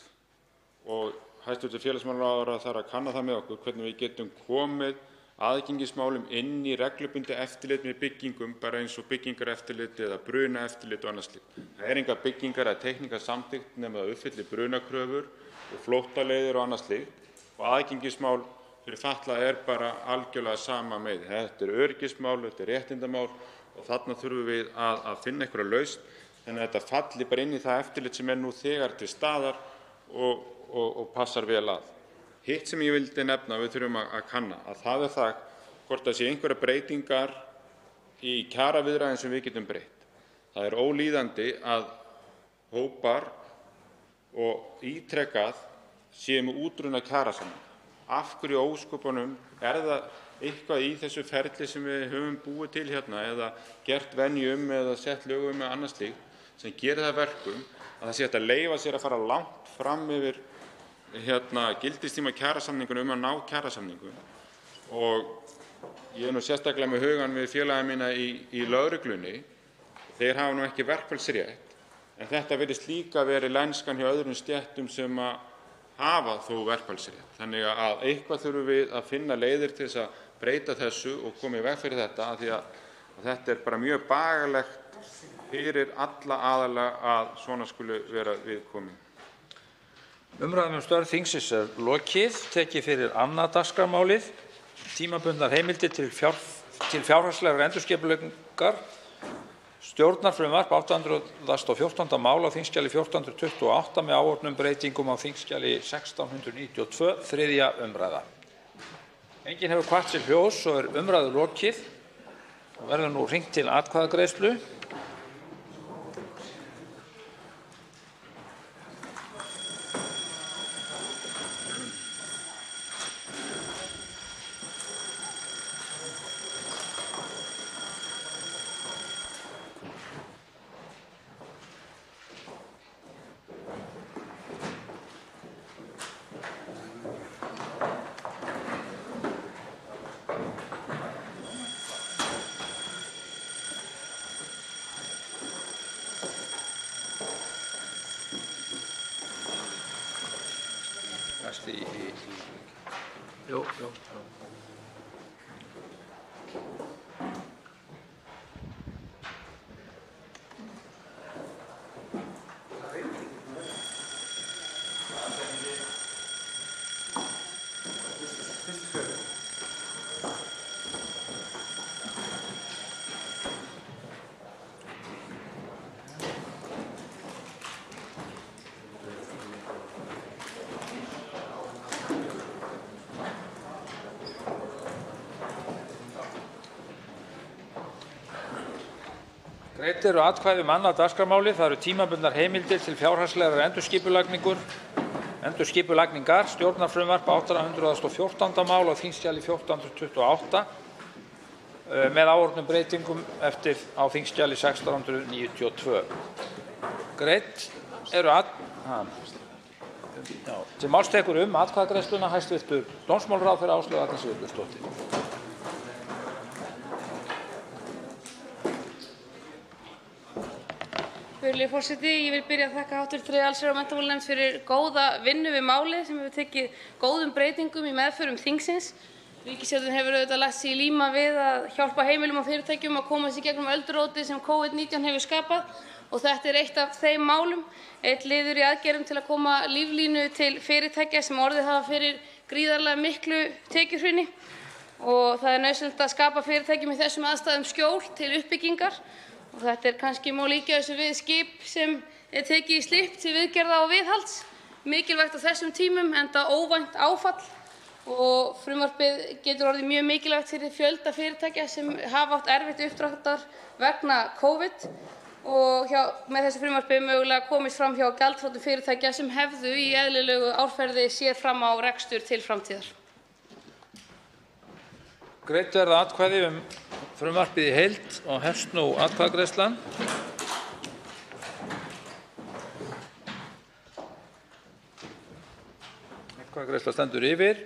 og hæstv. félagsmálaráðherra þarf að kanna það með okkur hvernig við getum komið aðgengismálum inn í reglubundið eftirlit með byggingum, bara eins og byggingareftirlit eða brunaeftirlit og annað slíkt. Það er engar byggingar eða teikningasamþykkt nema það uppfylli brunakröfur og flóttaleiðir og annað slíkt og aðgengismál fyrir fatlaða er bara algjörlega sama með. Þetta er öryggismál, þetta er réttindamál og þarna þurfum við að finna einhverja lausn þannig að þetta falli bara inn í það eftirlit sem er nú þegar til staðar og passar vel að. Hitt sem ég vildi nefna við þurfum að kanna það er það hvort það sé einhverjar breytingar í kjaraviðræðum sem við getum breytt. Það er ólíðandi að hópar og ítrekað séu með útrunna kjarasamninga. Af hverju í ósköpunum er það eitthvað í þessu ferli sem við höfum búið til hérna eða gert venju eða sett lög eða annað slíkt sem gerir það verkum að það sé hægt að leyfa sér að fara langt fram yfir gildistíma kjarasamningunum að ná kjarasamningum. Og ég er nú sérstaklega með hugann við félaga mína í lögreglunni. Þeir hafa nú ekki verkfallsrétt, en þetta virðist líka verið lenskan hjá öðrum stéttum sem hafa þó verkfallsrétt. Þannig að eitthvað þurfum við að finna leiðir til þess að breyta þessu og koma í veg fyrir þetta af því að þetta er bara mjög bagalegt fyrir alla aðila að svona skuli vera viðkomin. Umræðum störf þingsins er lokið. Tekið fyrir annað dagskrármálið. Tímabundnar heimildir til fjárhagslegrar endurskipulagningar. Stjórnarfrumvarp 814. mál á þingskjali 1428 með áorðnum breytingum á þingskjali 1692, 3. umræða. Enginn hefur hvatt til hljóðs og er umræðu lokið. Verður nú hringt til atkvæðagreiðslu. næst Jú. Greidd eru atkvæði annað dagskrármálið. Það eru tímabundnar heimildir til fjárhagslegrar endurskipulagningar stjórnarfrumvarp 814. mál á þingskjali 1428 með áorðnum breytingum á þingskjali 1692. Greidd eru til máls tekur atkvæðagreiðsluna hæstv. Dómsmálaráðherra Áslaug Arna Sigurbjörnsdóttir. Virðulegi forseti, ég vil byrja að þakka hv. allsherjar- og menntamálanefnd fyrir góða vinnu við málið sem hefur tekið góðum breytingum í meðförum þingsins. Ríkisstjórnin hefur auðvitað lagt sig í líma við að hjálpa heimilum og fyrirtækjum að koma sér í gegnum öldurótið sem Covid-19 hefur skapað og þetta er eitt af þeim málum, einn liður í aðgerðum til að koma líflínu til fyrirtækja sem orðið hafa fyrir gríðarlega miklu tekjuhruni og það er nauðsynlegt að skapa fyrirtækjum í þessum aðstæðum skjól til uppbyggingar. Og þetta er kannski má líkja þessu við skip sem er tekið í slipp til viðgerða og viðhalds. Mikilvægt á þessum tímum enda óvænt áfall og frumvarpið getur orðið mjög mikilvægt fyrir fjölda fyrirtækja sem hafa átt erfitt uppdráttar vegna COVID og með þessu frumvarpi mögulega komist fram hjá gjaldþrotum fyrirtækja sem hefðu í eðlilegu árferði séð fram á rekstur til framtíðar. Greidd verða atkvæði frumvarpið í heild og hefst nú atkvæðagreiðslan. Atkvæðagreiðsla stendur yfir.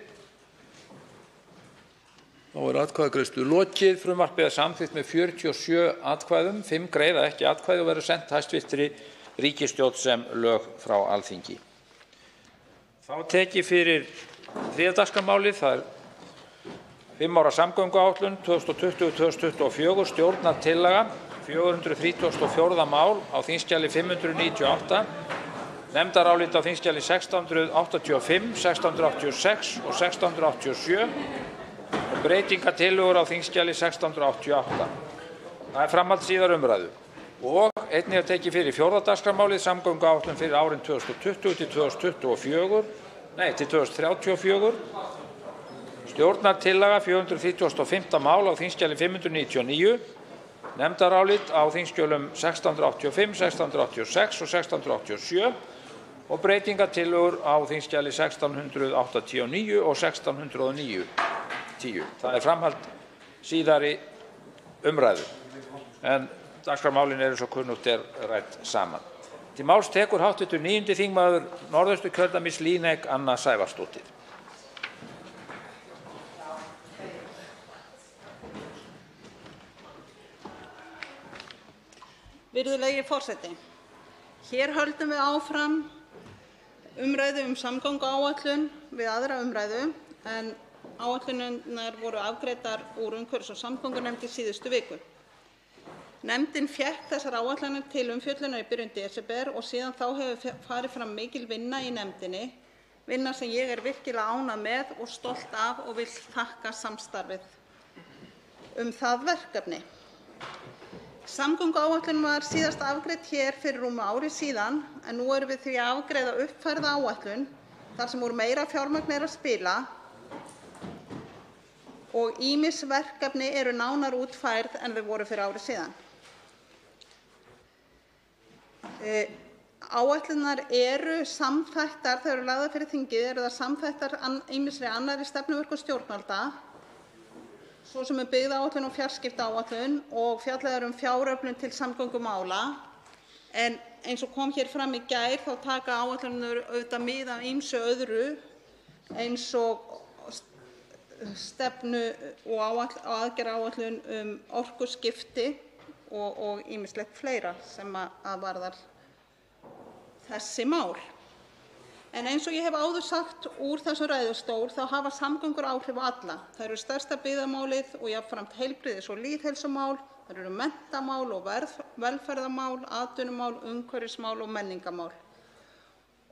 Þá er atkvæðagreiðslu lokið. Frumvarpið er samþykkt með 47 atkvæðum, 5 greiða ekki atkvæði og verður sent hæstvirtri ríkisstjórn sem lög frá Alþingi. Þá tek ég fyrir þriðja dagskrármálið, það er 5 ára samgönguáætlun 2020–2024, stjórnartillaga 434. mál á þingskjali 598, nefndarálit á þingskjali 1685, 1686 og 1687 og breytingartillögur á þingskjali 1688. Það er framhald síðar umræðu. Og einnig er tekið fyrir 4. dagskrármálið samgönguáætlun fyrir árin 2020–2034. Stjórnartillaga 435. mál á þingskjali 599, nefndarálit á þingskjölum 1685, 1686 og 1687 og breytingartillögur á þingskjali 1689 og 1610. Það er framhald síðari umræðu, en dagskrármálin eru svo kunnugt rædd saman. Til máls tekur hv. 9. þingmaður Norðausturkjördæmis Líneik Anna Sævarsdóttir. Virðulegi forseti. Hér höldum við áfram umræðu samgönguáætlun við aðra umræðu en áætlunirnar voru afgreiddar úr umhverfis- og samgöngunefnd í síðustu viku. Nefndin fékk þessar áætlanir til umfjöllunar í byrjun desember og síðan þá hefur farið fram mikil vinna í nefndinni, vinna sem ég er virkilega ánægð með og stolt af og vil þakka samstarfið það verkefni. Samgönguáætlun var síðast afgreidd hér fyrir rúmu ári síðan en nú erum við því að afgreiða uppfærða áætlun þar sem úr meira fjármagn að spila og ýmis verkefni eru nánar útfærð en þau voru fyrir ári síðan. Áætlunnar eru samþættar, þegar eru lagðar fyrir þingið, eru það samþættar ýmisri annarri stefnumörkun stjórnvalda, svo sem byggðaáætlun og fjarskiptaáætlun og fjallað fjáröflun til samgöngumála. En eins og kom hér fram í gær þá taka áætlunir auðvitað mið af ýmsu öðru eins og stefnu og aðgerðaáætlun orkuskipti og ýmislegt fleira sem að varðar þessi mál. En eins og ég hef áður sagt úr þessum ræðustól þá hafa samgöngur áhrif á alla. Það eru stærsta byggðamálið og jafnframt heilbrigðis- og lýðheilsumál, það eru menntamál og velferðarmál, atvinnumál, umhverfismál og menningarmál.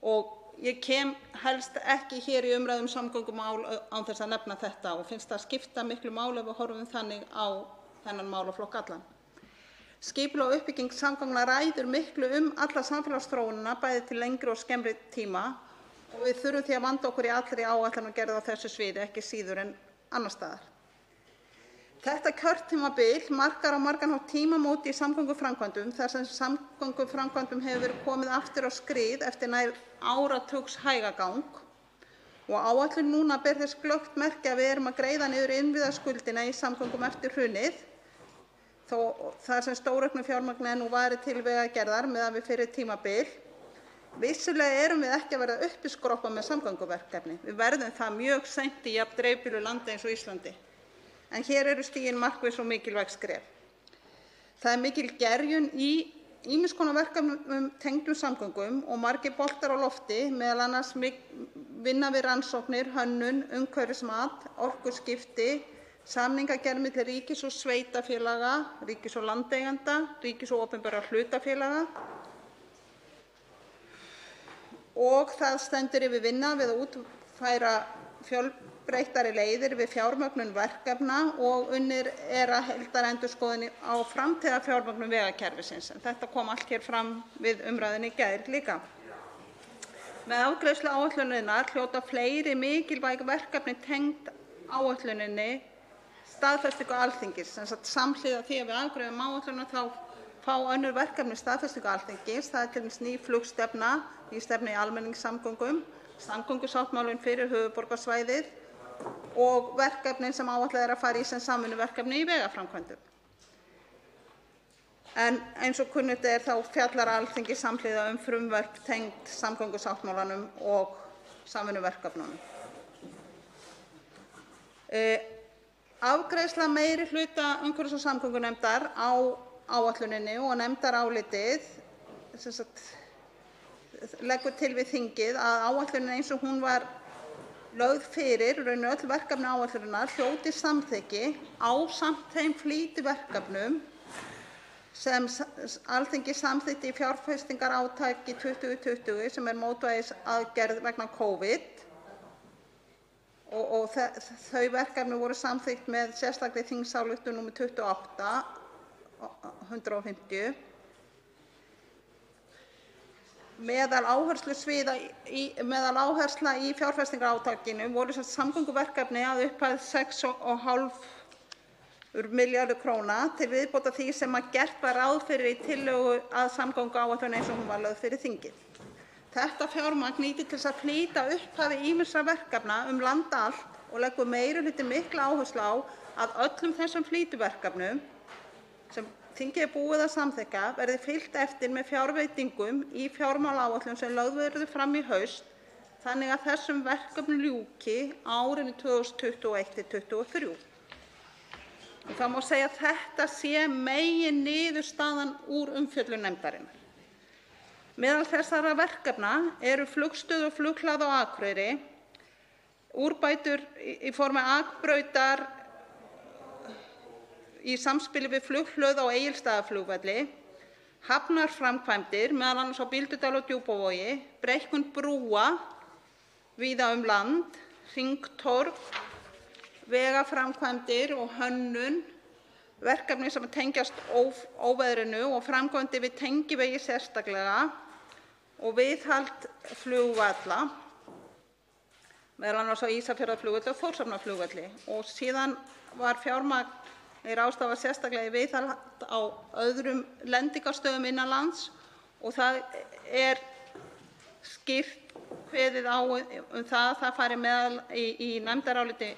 Og ég kem helst ekki hér í umræðum samgöngumál án þess að nefna þetta og finnst það skipta miklu máli ef við horfum þannig á þennan málaflokk allan. Skipulag og uppbygging samgangna ræður miklu alla samfélagsþróunina bæði til lengri og skemmri tíma og við þurfum því að vanda okkur í allri áætlanagerð á þessu sviði, ekki síður en annars staðar. Þetta kjörtímabil markar á margan hátt tímamót í samgönguframkvæmdum þar sem samgönguframkvæmdum hefur verið komið aftur á skrið eftir nær áratugs hægagang og áætlun núna ber þess glöggt merki að við erum að greiða niður innviðaskuldina í samgöngum eftir hrunið þó þar sem stórauknu fjármagni nú varið til vegagerðar miðað við fyrri tímabil. Vissulega erum við ekki að verða uppiskroppa með samgönguverkefni. Við verðum það mjög seint í jafn dreifbýlu landi eins og Íslandi. En hér eru stigin markviss og mikilvæg skref. Það er mikil gerjun í ýmiss konar verkefnum tengdum samgöngum og margir boltar á lofti, meðal annars vinna við rannsóknir, hönnun, umhverfismat, orkuskipti, samningagerð milli ríkis og sveitarfélaga, ríkis og landeigenda, ríkis og opinberra hlutafélaga. Og það stendur yfir vinna við að útfæra fjölbreyttari leiðir við fjármögnun verkefna og unnið að heildarendurskoðun á framtíðarfjármögnun vegakerfisins. En þetta kom allt hér fram við umræðuna í gær líka. Með afgreiðslu áætlunarinnar hljóta fleiri mikilvæg verkefni tengd áætluninni staðfestingu Alþingis. Samhliða því að við afgreiðum áætlunina þá fá önnur verkefni staðfestingu Alþingis. Það er til dæmis ný flugstefna, ný stefna í almenningssamgöngum, samgöngusáttmálinn fyrir höfuðborgarsvæðið og verkefnin sem áætlað að fara í sem samvinnuverkefni í vegaframkvæmdum. En eins og kunnugt þá fjallar Alþingi samhliða frumvörp tengd samgöngusáttmálanum og samvinnuverkefnunum. Afgreiðsla meirihluta umhverfis- og samgöngunefndar á áætluninni og nefndarálitið leggur til við þingið að áætlunin eins og hún var lögð fyrir, raun öll verkefni áætlunarinnar, hljóti samþykki ásamt þeim flýtiverkefnum sem Alþingi samþykkti í fjárfestingarátaki 2020 sem er mótvægisaðgerð vegna Covid og þau verkefni voru samþykkt með sérstakri þingsályktun nr. 28/150. Meðal áhersla í fjárfestingarátakinu voru samgönguverkefni að upphæð 6,5 milljarðar króna til viðbótar því sem gert var ráð fyrir í tillögu að samgönguáætlun eins og hún var lögð fyrir þingið. Þetta fjármagn nýtist til að flýta upphafi ýmissa verkefna land allt og leggur meirihluti mikla áherslu á að öllum þessum flýtiverkefnum sem þingið er búið að samþykkja verði fylgt eftir með fjárveitingum í fjármálaáætlun sem lögð verður fram í haust þannig að þessum verkefnum ljúki á árinu 2021–2023. Það má segja að þetta sé meginniðurstaðan úr umfjöllun nefndarinnar. Meðal þessara verkefna eru flugstöð og flughlað á Akureyri, úrbætur í formi akbrautar í samspili við flughlöð á Egilsstaðaflugvelli, hafnarframkvæmdir, meðal annars á Bíldudal og Djúpavogi, breikkun brúa víða land, hringtorg, vegaframkvæmdir og hönnun, verkefni sem tengjast óveðrinu og framkvæmdir við tengivegi sérstaklega og viðhald flugvalla, meðal annars á Ísafjarðarflugvelli og Þórshafnarflugvelli. Og síðan var fjármagn ráðstafað sérstaklega í viðhald á öðrum lendingarstöðum innan lands og það er skýrt kveðið á það að það fari meðal í nefndaráliti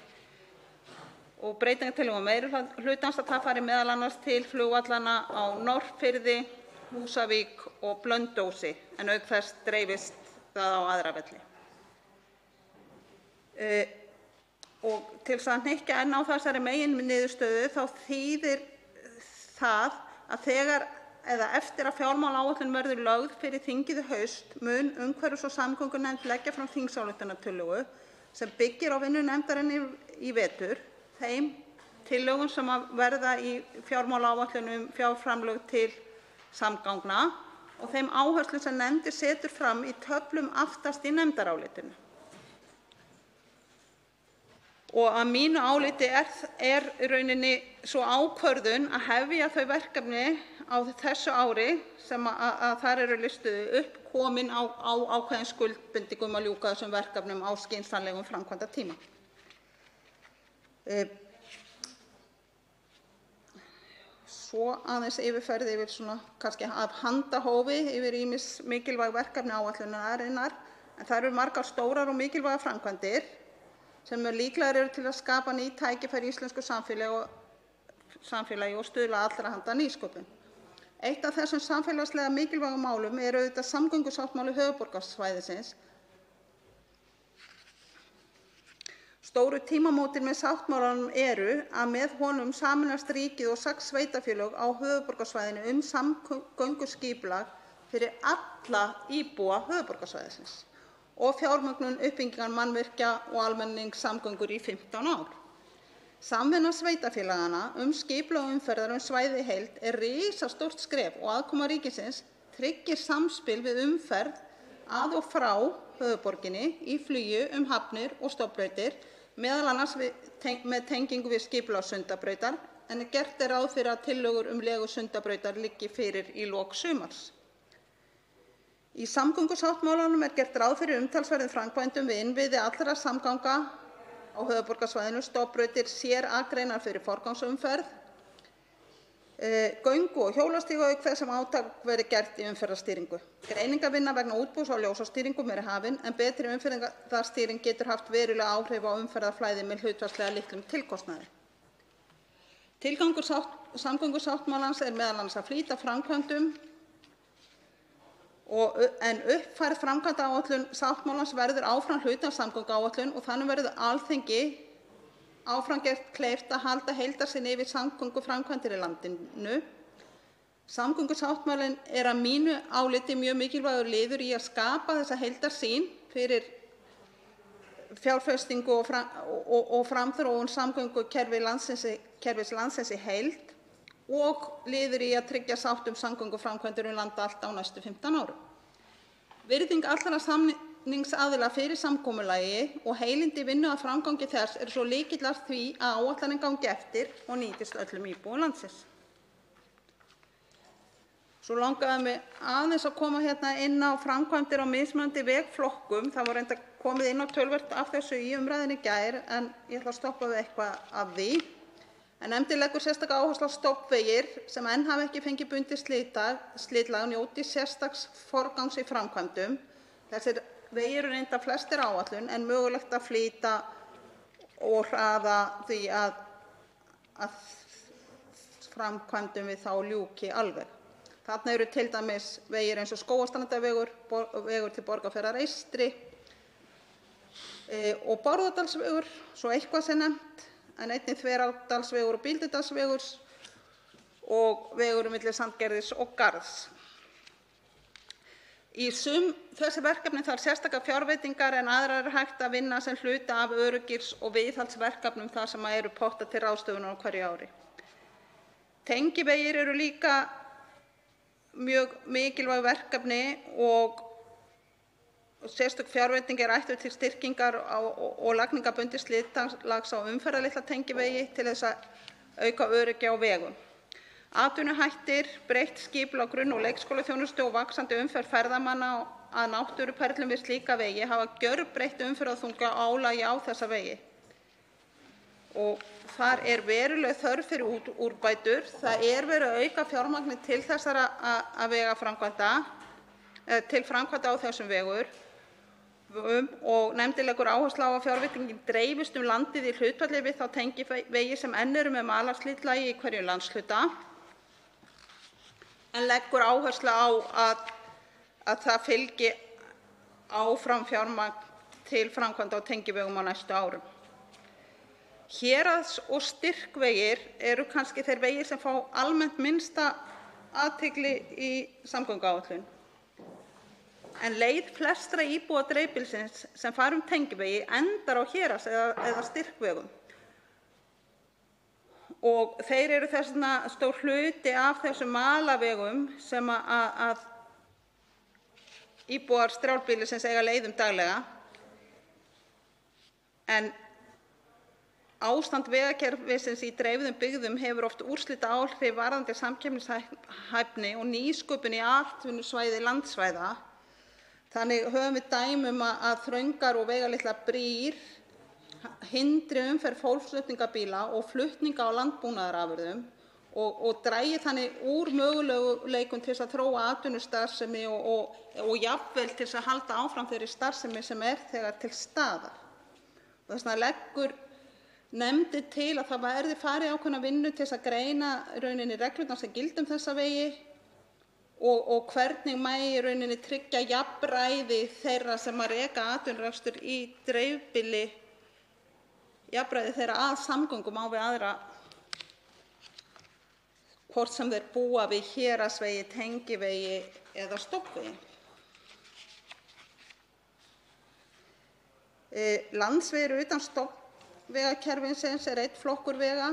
og breytingartillögum meirihlutans að það fari meðal annars til flugvallanna á Norðfirði, Húsavík og Blönduósi en auk þess dreifist það á aðra velli. Og til að hnykkja enn á þessari meginniðurstöðu þá þýðir það að þegar eða eftir að fjármálaáætlun verður lögð fyrir þingið í haust mun umhverfis- og samgöngunefnd leggja fram þingsályktunartillögu sem byggir á vinnu nefndarinnar í vetur, þeim tillögum sem verða í fjármálaáætlun fjárframlög til samgangna og þeim áherslum sem nefndin setur fram í töflum aftast í nefndarálitinu. Og að mínu áliti er í rauninni sú ákvörðun að hefja þau verkefni á þessu ári sem að þar eru listuð upp komin á ákveðin skuldbindingum að ljúka þessum verkefnum á skynsamlegum framkvæmdatíma. Svo aðeins yfirferð yfir svona kannski af handahófi yfir ýmis mikilvæg verkefni áætlunarinnar, en það eru margar stórar og mikilvægar framkvæmdir sem líklegar eru til að skapa ný tækifæri í íslensku samfélagi og stuðla að allra handa nýsköpun. Eitt af þessum samfélagslega mikilvægum málum er auðvitað samgöngusáttmáli höfuðborgarsvæðisins. Stóru tímamótin með sáttmálanum eru að með honum sameinast ríkið og 6 sveitarfélög á höfuðborgarsvæðinu samgönguskipulag fyrir alla íbúa höfuðborgarsvæðisins og fjármögnun uppbyggingar mannvirkja og almenningssamgöngur í 15 ár. Samvinna sveitarfélaganna skipulag umferðar svæðið í heild er risastórt skref og aðkoma ríkisins tryggir samspil við umferð að og frá höfuðborginni í flugi hafnir og stofnbrautir, meðal annars með tengingu við skipulag Sundabrautar, en gert er ráð fyrir að tillögur legu Sundabrautar liggi fyrir í lok sumars. Í samgöngusáttmálanum er gert ráð fyrir umtalsverðum framkvæmdum við innviði allra samgangna á höfuðborgarsvæðinu, stofnbrautir, sérakreinar fyrir forgangsumferð, göngu- og hjólastíga auk þess sem átak verði gert í umferðarstýringu. Greiningarvinna vegna útboðs á ljósastýringum er hafin, en betri umferðarstýring getur haft veruleg áhrif á umferðarflæði með hlutfallslega litlum tilkostnaði. Tilgangur samgöngusáttmálans er meðal annars að flýta framkvæmdum en uppfærð framkvæmdaáætlun sáttmálans verður áfram hluti af samgönguáætlun og þannig verður Alþingi áfram gert kleift að halda heildarsýn yfir samgönguframkvæmdir í landinu. Samgöngusáttmálinn er að mínu áliti mjög mikilvægur liður í að skapa þessa heildarsýn fyrir fjárfestingu og framþróun samgöngukerfis landsins í heild og liður í að tryggja sátt samgönguframkvæmdir land allt á næstu 15 árum. Virðing allra samningsaðila fyrir samkomulagi og heilindi vinnu að framgangi þess er svo lykill að því að áætlanir gangi eftir og nýtist öllum íbúum landsins. Svo langaði mig aðeins að koma inn á framkvæmdir á mismunandi vegflokkum. Það var reyndar komið inn á töluvert af þessu í umræðunni í gær, en ég ætla að stoppa við eitthvað af því. En nefndin leggur sérstaka áherslu á stofnvegir sem enn hafa ekki fengið bundið slitlag njóti sérstaks forgangs í framkvæmdum. Þessir vegir eru reyndar flestir áætlun en mögulegt að flýta og hraða því að framkvæmdum við þá ljúki alveg. Þarna eru til dæmis vegir eins og Skógarstrandarvegur, vegur til Borgarfjarðar eystri og Bárðardalsvegur, svo eitthvað sé nefnt, en einnig Þverárdalsvegur og Bíldudalsvegur og vegur milli Sandgerðis og Garðs. Í sum þessi verkefni þarf sérstaka fjárveitingar en aðrar er hægt að vinna sem hluta af öryggis- og viðhaldsverkefnum þar sem eru pottað til ráðstöfunar á hverju ári. Tengivegir eru líka mjög mikilvæg verkefni og sérstök fjárveiting er ætluð til styrkingar og lagningar bundins slitlags á umferðarlitla tengivegi til þess að auka öryggi á vegum. Atvinnuhættir, breytt skipulag grunn- og leikskólaþjónustu og vaxandi umferð ferðamanna að náttúruperlum við slíka vegi hafa gjörbreytt umferðarþunga og álagi á þessa vegi. Og þar er veruleg þörf fyrir úrbætur. Það er verið að auka fjármagni til þessara vegaframkvæmda, til framkvæmda á þessum vegum og nefndin leggur áherslu á að fjárveitingin dreifist landið í hlutfalli við þá tengivegi sem enn eru með malarslítlagi í hverjum landshluta, en leggur áherslu á að það fylgi áfram fjármagn til framkvæmda á tengivegum á næstu árum. Héraðs- og styrkvegir eru kannski þeir vegir sem fá almennt minnsta athygli í samgönguáætlun. En leið flestra íbúa dreifbýlisins sem fara tengivegi endar á héraðs- eða styrkvegum. Og þeir eru þess vegna stór hluti af þessum malarvegum sem að íbúar strjálbýlisins eiga leið daglega. En ástand vegakerfisins í dreifðum byggðum hefur oft úrslitaáhrif varðandi samkeppnishæfni og nýsköpun í atvinnusvæði landsvæða. Þannig höfum við dæmi að þröngar og veigalitlar brýr hindri umferð fólksflutningabíla og flutninga á landbúnaðarafurðum og dragi þannig úr möguleikum til að þróa atvinnustarfsemi og jafnvel til að halda áfram þeirri starfsemi sem þegar til staðar. Þess vegna leggur nefndin til að það verði farið ákveðna vinnu til að greina rauninni reglurnar sem gilda þessa vegi og hvernig megi rauninni tryggja jafnræði þeirra sem reka atvinnurekstur í dreifbýli, jafnræði þeirra að samgöngum á við aðra, hvort sem þeir búa við héraðsvegi, tengivegi eða stofnvegi. Landsvegir utan stofnvegakerfisins er einn flokkur vega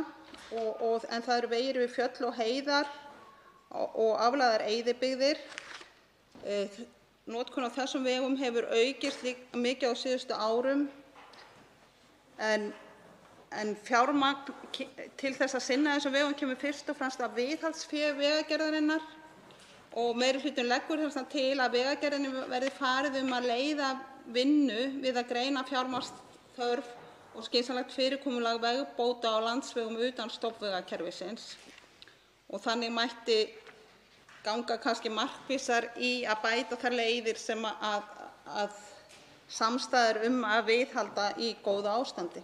en það eru vegir við fjöll og heiðar og aflagðar eyðibyggðir. Notkun á þessum vegum hefur aukist mikið á síðustu árum en fjármagn til þess að sinna þessum vegum kemur fyrst og fremst af viðhaldsfé Vegagerðarinnar og meirihlutinn leggur þess vegna til að Vegagerðinni verði farið að leiða vinnu við að greina fjármagnsþörf og skynsamlegt fyrirkomulag vegbóta á landsvegum utan stofnvegakerfisins og þannig mætti ganga kannski markvissar í að bæta þær leiðir sem að samstaða er að viðhalda í góðu ástandi.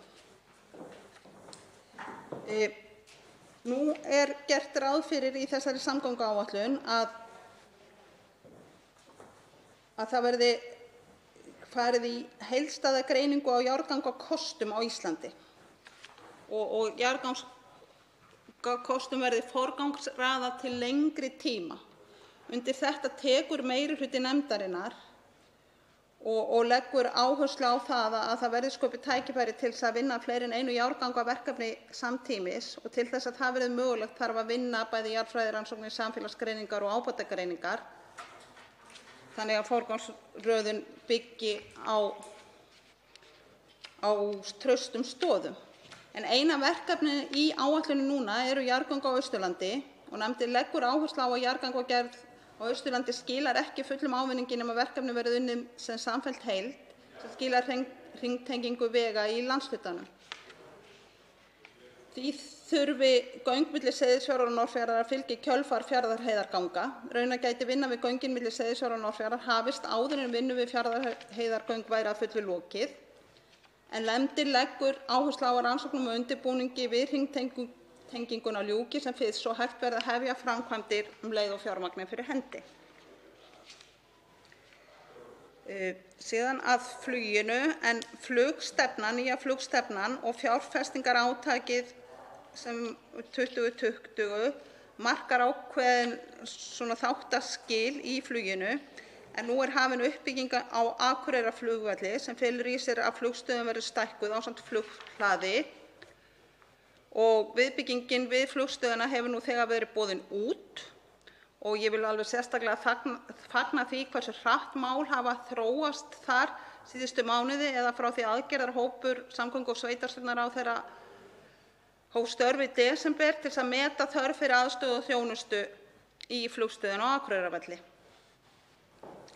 Nú er gert ráð fyrir í þessari samgönguáætlun að það verði farið í heildstæða greiningu á jarðgangakostum á Íslandi og jarðgangakostum verði forgangsraðað til lengri tíma. Undir þetta tekur meirihluti nefndarinnar og leggur áherslu á það að það verði sköpuð tækifæri til að vinna fleiri en einu jarðgangaverkefni samtímis og til þess að það verði mögulegt þarf að vinna bæði jarðfræðirannsóknir, samfélagsgreiningar og ábatagreiningar. Þannig að forgangsröðun byggi á traustum stoðum. En eina verkefnið í áætluninni núna eru jarðgöng á Austurlandi og nefndin leggur áherslu á að jarðgangagerð á Austurlandi skilar ekki fullum ávinningi nema verkefnið verði unnið sem samfelld heild sem skilar hringtengingu vega í landshlutanum. Því þurfi göng milli Seyðisfjarðar og Norðfjarðar að fylgja í kjölfar Fjarðarheiðarganga. Raunar gæti vinna við göngin milli Seyðisfjarðar og Norðfjarðar hafist áður en vinnu við Fjarðarheiðargöng væri að fullu lokið. En nefndin leggur áherslu á að rannsóknum og undirbúningi við hringtenginguna ljúki sem fyrst svo hægt verði að hefja framkvæmdir leið og fjármagni fyrir hendi. Síðan að fluginu, en nýja flugstefnan og fjárfestingarátakið sem 2020 markar ákveðin þáttaskil í fluginu en nú er hafin uppbygging á Akureyrarflugvelli sem felur í sér að flugstöðin verður stækkuð ásamt flughlaði og viðbyggingin við flugstöðina hefur nú þegar verið boðin út og ég vil alveg sérstaklega fagna því hversu hratt mál hafa þróast þar síðustu mánuði eða frá því aðgerðarhópur samgöngu- og sveitarstjórnarráðherra hóf störf í desember til að meta þörf fyrir aðstöðu og þjónustu í flugstöðinni á Akureyrarvelli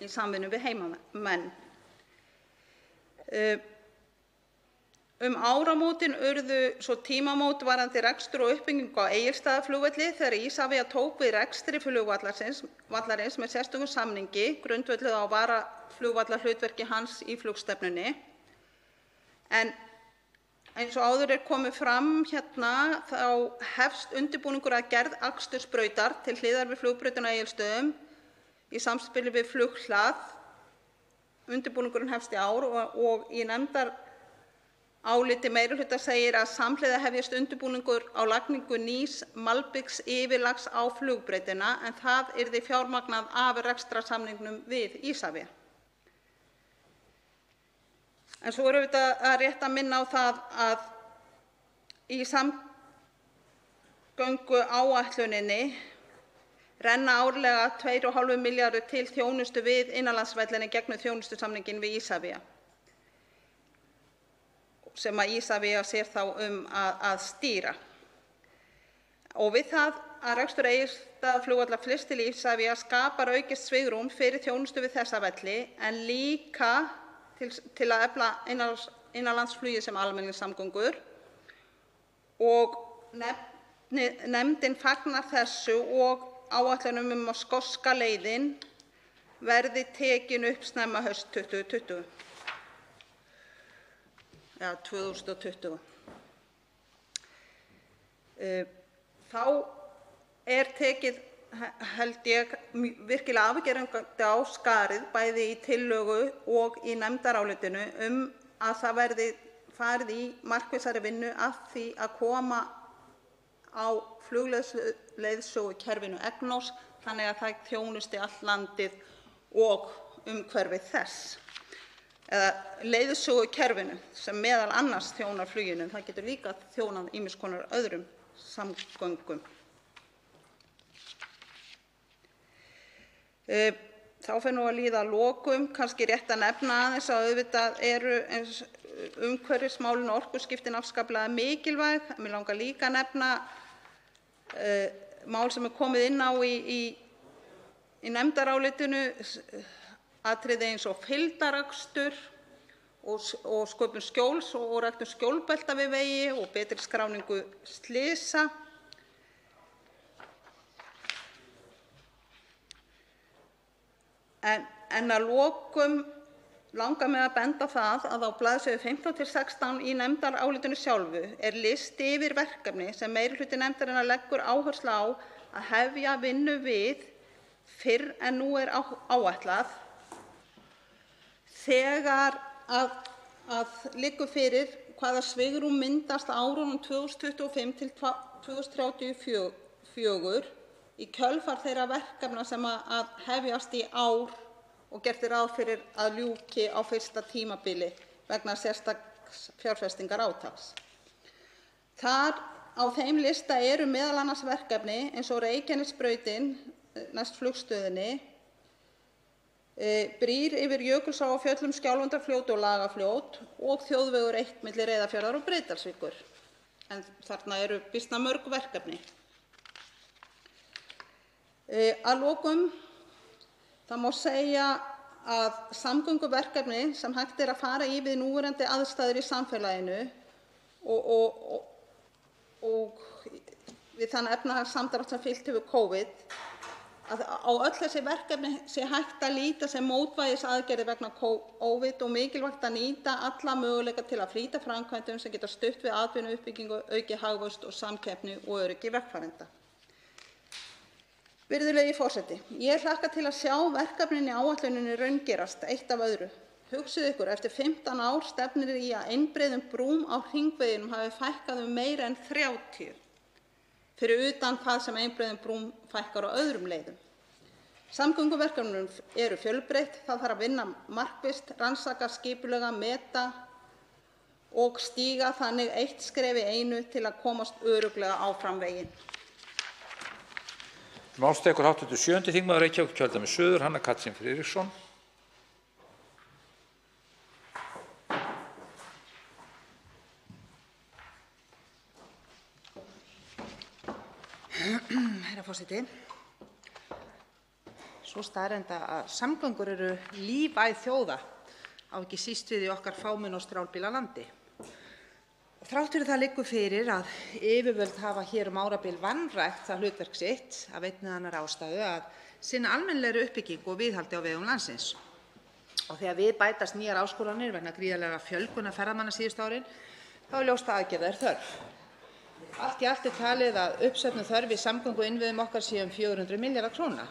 í samvinnu við heimamenn. Áramótin urðu svo tímamót varðandi rekstur og uppbyggingu á Egilsstaðaflugvelli þegar Isavia tók við rekstri flugvallarins með sérstökum samningi grundvölluð á varaflugvallarhlutverki hans í flugstefnunni. En eins og áður er komið fram þá hefst undirbúningur að gerð akstursbrautar til hliðar við flugbrautina á Egilsstöðum í samspili við flughlað. Undirbúningurinn hefst í ár og í áliti meirihluta segir að samhliða hefjist undirbúningur á lagningu nýs malbiksyfirlags á flugbrautina en það yrði fjármagnað af rekstrarsamningnum við Isavia. En svo er auðvitað rétt að minna á það að í samgönguáætluninni renna árlega 2,5 milljarðar til þjónustu við innanlandsvellinum gegnum þjónustusamninginn við Isavia, sem að Isavia sér þá að stýra. Og við það að rekstur Egilsstaðaflugvallar flyst til Isavia skapar aukið svigrúm fyrir þjónustu við þessa velli en líka til að efla innanlandsflugið sem almenningssamgöngur og nefndin fagnar þessu og áætlunum að skoska leiðin verði tekin upp snemma haust 2020. Ja, 2020. Þá tekið, held ég, virkilega afgerandi á skarið bæði í tillögu og í nefndarálitinu að það verði farið í markvissari vinnu að því að koma á flugleiðsögukerfinu EGNOS þannig að það þjónusti allt landið og umhverfi þess. Eða leiðsögukerfinu sem meðal annars þjónar fluginu. Það getur líka þjónað ýmiss konar öðrum samgöngum. Þá fer nú að líða að lokum, kannski rétt að nefna aðeins að auðvitað eru umhverfismálin og orkuskiptin afskaplega mikilvæg. Mig langar líka að nefna mál sem komið inn á í nefndarálitinu, atriði eins og fylgdarakstur og sköpun skjóls og ræktun skjólbelta við vegi og betri skráningu slysa. En að lokum langar mig að benda á það að á blaðsíðu 15–16 í nefndarálitinu sjálfu er listi yfir verkefni sem meirihluti nefndarinnar leggur áherslu á að hefja vinnu við fyrr en nú er áætlað þegar að liggur fyrir hvaða svigrúm myndast á árunum 2025 til 2034 í kjölfar þeirra verkefna sem að hefjast í ár og gert ráð fyrir að ljúki á fyrsta tímabili vegna sérstaks fjárfestingarátaks. Þar á þeim lista eru meðal annars verkefni eins og Reykjanesbrautin næst flugstöðinni, brýr yfir Jökulsá á fjöllum Skjálfandafljót og Lagarfljót og þjóðvegur 1 milli Reyðarfjarðar og Breiðdalsvíkur. En þarna eru býsna mörg verkefni. Að lokum það má segja að samgönguverkefni sem hægt er að fara í við núverandi aðstæður í samfélaginu og við þann efnahagssamdrátt sem fylgt hefur COVID, að á öll þessi verkefni sé hægt að líta sem mótvægisaðgerðir vegna COVID og mikilvægt að nýta alla möguleika til að flýta framkvæmdum sem geta stutt við atvinnuuppbyggingu, aukið hagvöxt og samkeppni og öryggi vegfarenda. Virðulegi forseti, ég hlakka til að sjá verkefnin í áætluninni raungerast eitt af öðru. Hugsið ykkur, eftir 15 ár stefnir í að einbreiðum brúm á hringveginum hafi fækkað meira en 30, fyrir utan hvað sem einbreiðum brúm fækkar á öðrum leiðum. Samgönguverkefnum eru fjölbreytt, það þarf að vinna markvisst, rannsaka, skipulega, meta og stíga þannig eitt skref í einu til að komast örugglega áfram veginn. Máls tekur hv. 7. þingmaður Reykjavíkurkjördæmis suður, Hanna Katrín Friðriksson. Herra forseti. Svo staðreynd að samgöngur eru lífæð þjóða á ekki síst við í okkar fámenna og strjálbýla landi. Þrátt fyrir það liggur fyrir að yfirvöld hafa hér árabil vanrækt það hlutverk sitt af einni eða annarri ástæðu að sinna almennilegri uppbyggingu og viðhaldi á vegum landsins. Og þegar við bætast nýjar áskoranir vegna gríðarlegra fjölgunar ferðamanna síðustu árin, þá er ljóst að aðgerða er þörf. Allt í allt er talið að uppsöfnuð þörf í samgönguinnviðum okkar sé 400 milljarðar króna.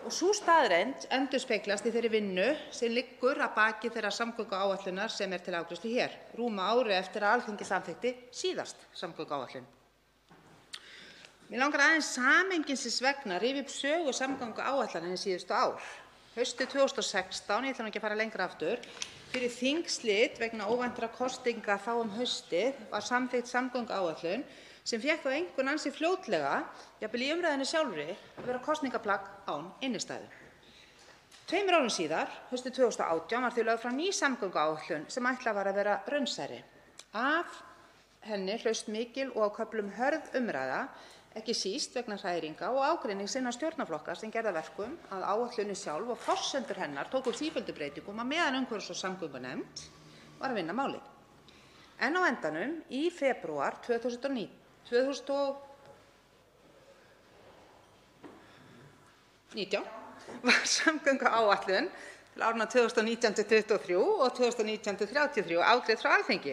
og sú staðreynd endurspeglast í þeirri vinnu sem liggur að baki þeirrar samgönguáætlunar sem til afgreiðslu hér, rúmu ári eftir að Alþingi samþykkti síðast samgönguáætlun. Mig langar aðeins samhengisins vegna að rifja upp sögu samgönguáætlana síðustu ár. Haustið 2016, ég ætla ekki að fara lengra aftur, fyrir þingslit vegna óvæntra kosninga þá haustið var samþykkt samgönguáætlun sem fékk þá einkunn ansi fljótlega, jafnvel í umræðunni sjálfri, að vera kosningaplagg án innistæðu. 2 árum síðar, haustið 2018, var því lögð fram ný samgönguáætlun sem ætlað var að vera raunsærri. Af henni hlaust mikil og á köflum hörð umræða, ekki síst vegna hræringa og ágreinings innan stjórnarflokka sem gerði að verkum að áætlunin sjálf og forsendur hennar tóku sífelldum breytingum á meðan umhverfis- og samgöngunefnd var að vinna málið. En á endanum, í febrúar 2019 var samgönguáætlun til áranna 2019–23 og 2019–33 afgreidd frá Alþingi,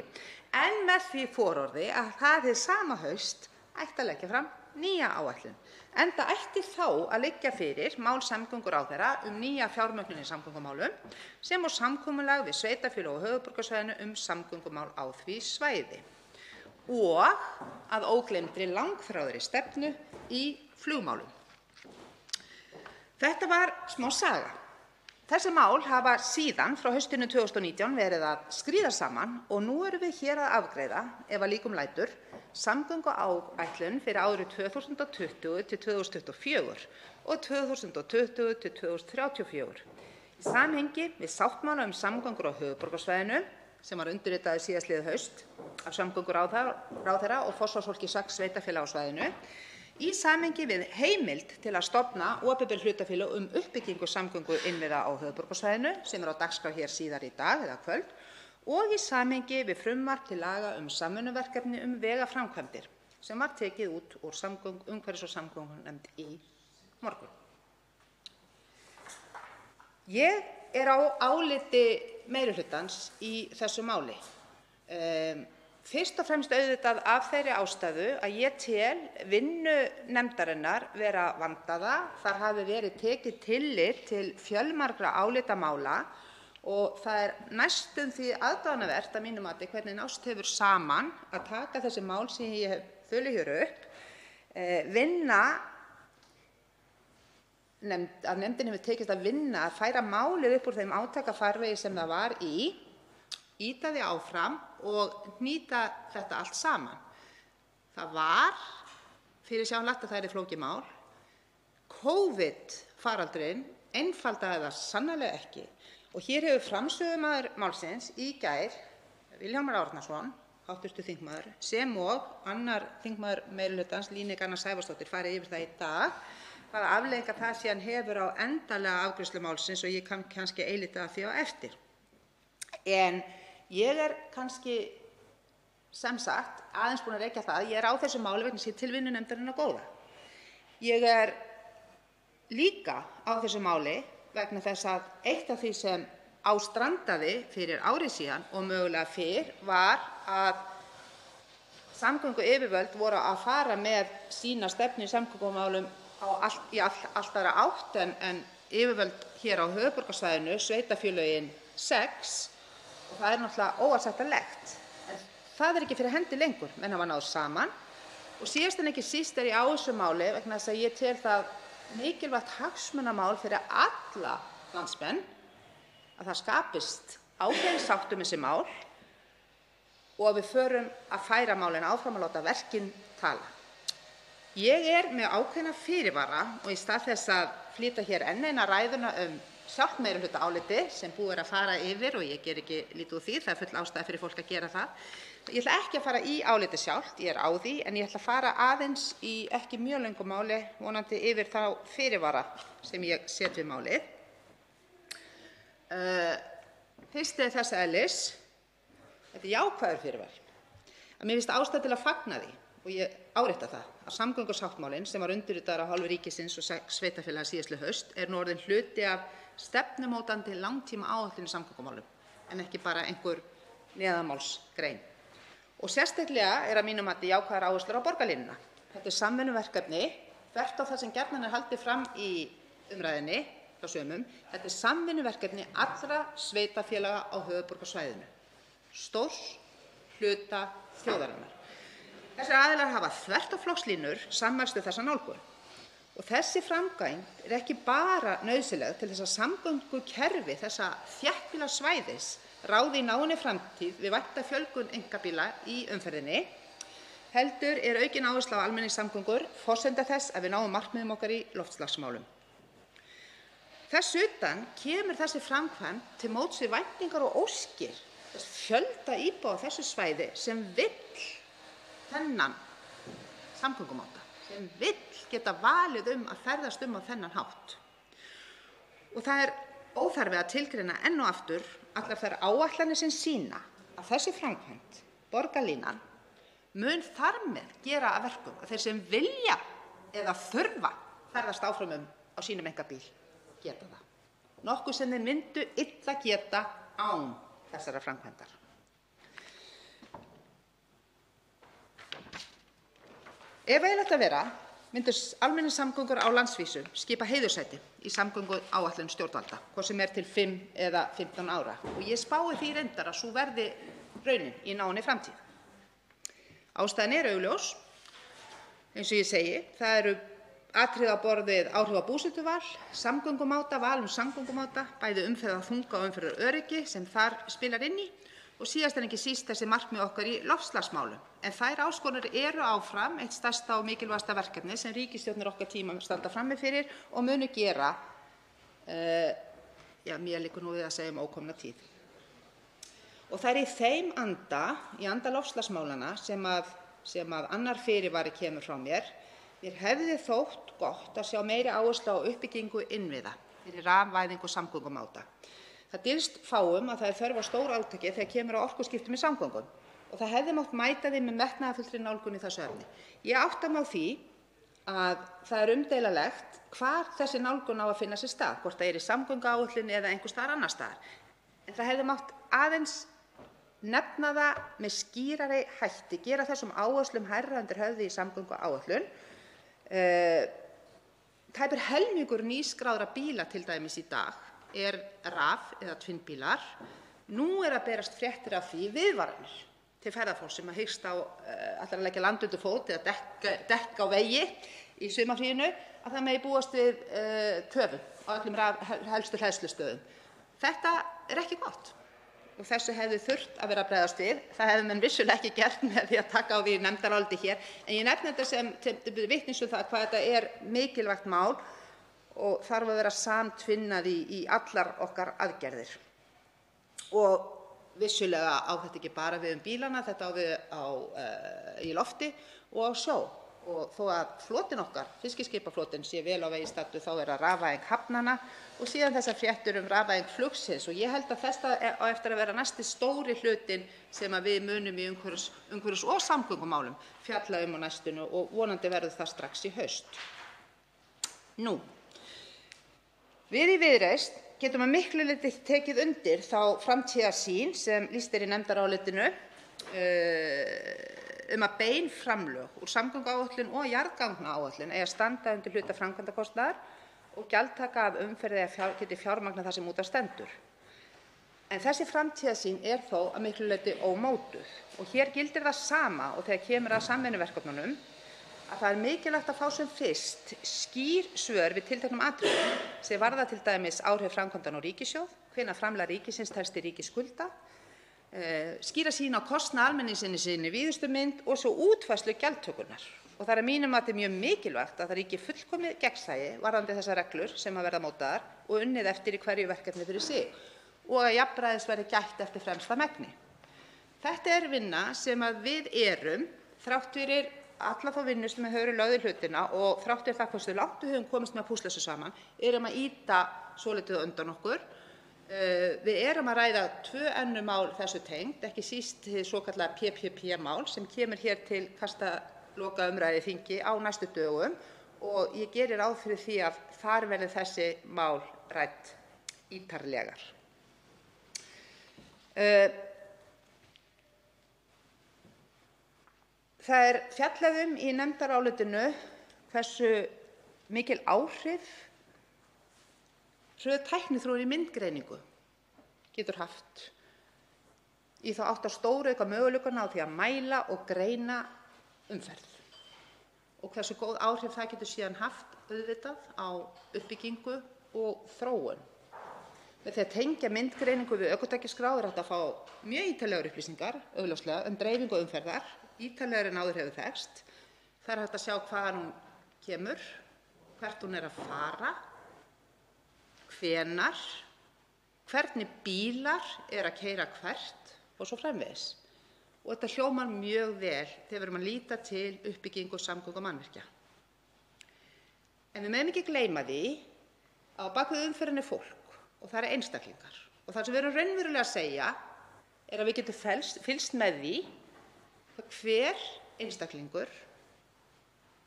en með því fororði að það hið sama haust ætti að leggja fram nýja áætlun, enda ætti þá að liggja fyrir mál samgönguráðherra nýja fjármögnun í samgöngumálum sem og samkomulag við sveitarfélög á höfuðborgarsvæðinu samgöngumál á því svæði og að ógleymdri langþráðri stefnu í flugmálum. Þetta var smá saga. Þessi mál hafa síðan frá haustinu 2019 verið að skríða saman og nú erum við hér að afgreiða, ef að líkum lætur, samgönguáætlun fyrir árið 2020–2024 og 2020–2034 í samhengi við sáttmála samgöngur á höfuðborgarsvæðinu sem var undirritaður síðastliðið haust af samgönguráðherra og forsvarsfólki 6 sveitarfélaga á svæðinu, í samhengi við heimild til að stofna opinber hlutafélög uppbyggingu samgönguinnviða á höfuðborgarsvæðinu sem á dagskrá hér síðar í dag eða kvöld og í samhengi við frumvarp til laga samvinnuverkefni vegaframkvæmdir sem var tekið út úr umhverfis- og samgöngunefnd í morgun. Ég er á áliti meirihlutans í þessu máli. Fyrst og fremst auðvitað af þeirri ástæðu að ég tel vinnu nefndarinnar vera vandaða. Þar hafi verið tekið tillit til fjölmargra álitamála og það næstum því aðdáunarvert að mínu mati hvernig nást hefur saman að taka þessi mál sem ég hef þulið hér upp, að nefndin hefur tekist að vinna að færa málið upp úr þeim átakafarvegi sem það var í, ýta því áfram og hnýta þetta allt saman. Það var fyrirsjáanlegt að það yrði flókið mál. COVID-faraldurinn einfaldaði það sannarlega ekki og hér hefur framsögumaður málsins í gær, Vilhjálmur Árnason, hv. þingmaður, sem og annar þingmaður meirihlutans, Líneik Anna Sævarsdóttir, farið yfir það í dag, hvaða afleiðingar það síðan hefur á endanlega afgreiðslu málsins og ég kann kannski eilítið af því á eftir. En ég er kannski sem sagt aðeins búin að rekja það að ég er á þessu máli vegna þess til vinnu nefndarinnar góða. Ég er líka á þessu máli vegna þess að eitt af því sem strandaði fyrir ári síðan og mögulega fyrr var að samgönguyfirvöld voru að fara með sína stefnu í samgöngumálum í allt aðra átt en yfirvöld hér á höfuðborgarsvæðinu, sveitarfélögin 6, og það er náttúrulega óásættanlegt. En það er ekki fyrir hendi lengur, menn hafa náð saman og síðast en ekki síst er ég á þessu máli vegna þess að ég tel það mikilvægt hagsmunamál fyrir alla landsmenn að það skapist ákveðin sátt þessi mál og að við förum að færa málin áfram að láta verkin tala. Ég er með ákveðna fyrirvara og í stað þess að flytja hér enn eina ræðuna sjálft meirihlutaáliti sem búið er að fara yfir og ég ger ekki lítið úr því, það er full ástæða fyrir fólk að gera það. Ég ætla ekki að fara í álitið sjálft, ég er á því, en ég ætla að fara aðeins í ekki mjög löngu máli vonandi yfir þá fyrirvara sem ég set við málið. Fyrst er þess eðlis, þetta er jákvæður fyrirvari, að mér finnst ástæða til að fagna því og ég árétta það að samgöngusáttmálinn sem var undirritaður af hálfu ríkisins og sveitarfélaga síðastliðið haust er nú orðinn hluti af stefnumótandi langtímaáætlun í samgöngumálum en ekki bara einhver neðanmálsgrein. Og sérstaklega er að mínu mati jákvæðar áherslur á borgarlínuna. Þetta er samvinnuverkefni þvert á það sem gjarnan er haldið fram í umræðunni hjá sumum. Þetta er samvinnuverkefni allra sveitarfélaga á höfuðborgarsvæðinu, stórs hluta þjóðarinnar. Þessir aðilar hafa þvert á flokkslínur sammælst um þessa nálgun. Og þessi framkvæmd er ekki bara nauðsynleg til þess að samgöngukerfi þessa þéttbýlasvæðis ráði í náinni framtíð við vænta fjölgun einkabíla í umferðinni, heldur er aukin áhersla á almenningssamgöngur forsenda þess að við náum markmiðum okkar í loftslagsmálum. Þess utan kemur þessi framkvæmd til móts við væntingar og óskir þess fjölda íbúa á þessu svæði sem vill þennan samgöngumáta, sem vill geta valið að ferðast á þennan hátt. Og það er óþarfi að tilgreina enn og aftur allar þær áætlanir sem sýna að þessi framkvæmd, borgarlínan, mun þar með gera að verkum að þeir sem vilja eða þurfa ferðast áfram á sínum einkabíl geta það. Nokkuð sem þeir myndu illa geta án þessara framkvæmdar. Ef vel ætti að vera, myndu almenningssamgöngur á landsvísu skipa heiðursæti í samgönguáætlun stjórnvalda, hvort sem er til 5 eða 15 ára. Og ég spái því reyndar að sú verði raunin í náinni framtíð. Ástæðan er augljós, eins og ég segi, það eru atriði á borð við áhrif á búsetuval, samgöngumáta, val samgöngumáta, bæði umferðarþunga og umferðaröryggi sem þar spilar inn í, og síðast en ekki síst þessi markmið okkar í loftslagsmálum. En þær áskoranir eru áfram eitt stærsta og mikilvægasta verkefni sem ríkisstjórnir okkar tíma standa frammi fyrir og munu gera, mér liggur nú við að segja ókomna tíð. Og það er í þeim anda, í anda loftslagsmálanna, sem að annar fyrirvari kemur frá mér. Mér hefði þótt gott að sjá meiri áherslu á uppbyggingu innviða fyrir rafvæðingu samgöngumáta. Það dylst fáum að það er þörf á stórátaki þegar kemur á orkuskiptum í samgöngum og það hefði mátt mæta því með metnaðarfullri nálgun í þessu efni. Ég átta mig á því að það er umdeilanlegt hvar þessi nálgun á að finna sér stað, hvort það er í samgönguáætlun eða einhvers staðar annars staðar. En það hefði mátt aðeins nefna það með skýrari hætti, gera þessum áherslum hærra undir höfði í samgönguáætlun. Tæpur helmingur nýskráðra bíla til dæmis í dag er raf- eða tvinnbílar. Nú er að berast fréttir af því viðvaranir til ferðafólks sem hyggst ætlar að leggja land undir fót eða dekk á vegi í sumarfríinu, að það megi búast við töfum á öllum helstu hleðslustöðum. Þetta er ekki gott og þessu hefði þurft að vera að bregðast við. Það hefði menn vissulega ekki gert með því að taka á því nefndaráliti hér, en ég nefni þetta sem vitnis um það hvað þetta er mikilvægt mál og þarf að vera samtvinnað í allar okkar aðgerðir. Og vissulega á þetta ekki bara við bílana, þetta á við í lofti og á sjó. Og þó að flotinn okkar, fiskiskipaflotinn, sé vel á vegi staddur, þá er það rafvæðing hafnanna og síðan þessar fréttir rafvæðing flugsins. Og ég held að þetta á eftir að vera næsti stóri hlutinn sem að við munum í umhverfis- og samgöngumálum fjalla á næstunni og vonandi verður það strax í haust. Nú, við í Viðreisn getum að miklu leyti tekið undir þá framtíðarsýn sem lýst er í nefndarálitinu að bein framlög úr samgönguáætlun og jarðgangaáætlun eigi að standa undir hluta framkvæmdakostnaðar og gjaldtaka af umferð geti fjármagnað það sem út af stendur. En þessi framtíðarsýn er þó að miklu leyti ómótuð og hér gildir það sama og þegar kemur að samvinnuverkefnunum að það er mikilvægt að fá sem fyrst skýr svör við tilteknum atriðum sem varða til dæmis áhrif framkvæmdanna á ríkissjóð, hvenær framlag ríkisins telst til ríkisskulda, skýra sýn á kostnað almennings í víðustu mynd og svo útfærslu gjaldtökunnar. Og það er að mínu mati mjög mikilvægt að það ríki fullkomið gegnsæi varðandi þessar reglur sem að verða mótaðar og unnið eftir í hverju verkefni fyrir sig og að jafnræðis verði gætt eftir fremsta megni. Þetta er vinna sem að við þrátt fyrir alla þá vinnu sem við höfum lögð í hlutina og þrátt fyrir það hversu langt við höfum komist með að púsla þessu saman, að ýta svolítið undan okkur. Við að ræða 2 önnur mál þessu tengd, ekki síst hið svokallaða PPP-mál sem kemur hér til kastalokaumræðu í þingi á næstu dögum og ég geri ráð fyrir því að þar verði þessi mál rædd ítarlegar. Það er fjallað í nefndarálitinu hversu mikil áhrif Hröð tækniþróun í myndgreiningu getur haft í þá átt að stórauka möguleikana á því að mæla og greina umferð og hversu góð áhrif það getur síðan haft auðvitað á uppbyggingu og þróun. Með því að tengja myndgreiningu við ökutækjaskrá er hægt að fá mjög ítarlegar upplýsingar augljóslega dreifingu umferðar, ítarlegri en áður hefur þekkst. Það er hægt að sjá hvaðan hún kemur, hvert hún að fara, hvenær, hvernig bílar að keyra hvert og svo framvegis. Og þetta hljómar mjög vel þegar við erum að líta til uppbyggingu samgöngumannvirkja. En við megum ekki gleyma því að á bak við umferðinni er fólk og það eru einstaklingar. Og það sem við erum raunverulega að segja er að við getum fylgst með því hver einstaklingur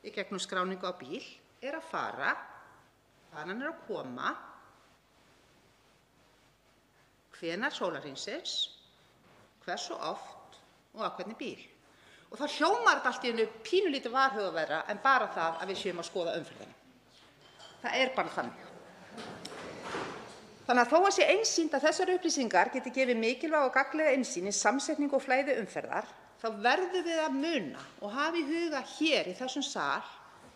í gegnum skráningu á bíl að fara, hvaðan hann að koma, hvenær sólarhringsins, hversu oft og á hvernig bíl. Og þá hljómar þetta allt í einu pínulítið varhugaverra en bara það að við séum að skoða umferðina. Það er bara þannig. Þannig að þó að sé einsýnt að þessar upplýsingar geti gefið mikilvæga og gagnlega innsýn í samsetningu og flæði umferðar, þá verðum við að muna og hafa í huga hér í þessum sal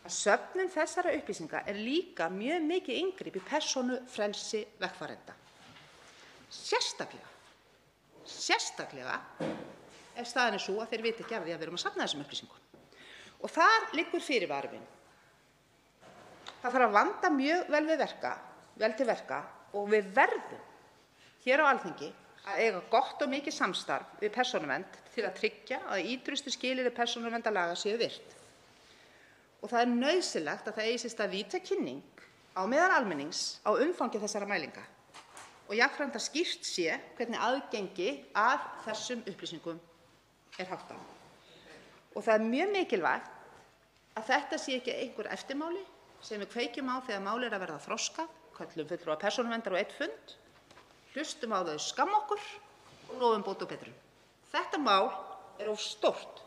að söfnun þessara upplýsinga er líka mjög mikið inngrip í persónufrelsi vegfarenda. Sérstaklega ef staðan er sú að þeir vita ekki af því að við erum að safna þessum upplýsingum. Og þar liggur fyrirvari minn. Það þarf að vanda mjög vel til verka og við verðum hér á Alþingi að eiga gott og mikið samstarf við Persónuvernd til að tryggja að ýtrustu skilyrði persónuverndarlaga séu virt. Og það er nauðsynlegt að það eigi sér stað víðtæk kynning á meðal almennings á umfangi þessara mælinga og jafnframt að skýrt sé hvernig aðgengi að þessum upplýsingum er háttað. Og það er mjög mikilvægt að þetta sé ekki einhver eftirmáli sem við kveikjum á þegar mál er að verða þroskað, köllum fulltrúa Persónuverndar á einn fund, hlustum á þau, skamm okkur og lofum bót og betrun. Þetta mál er of stórt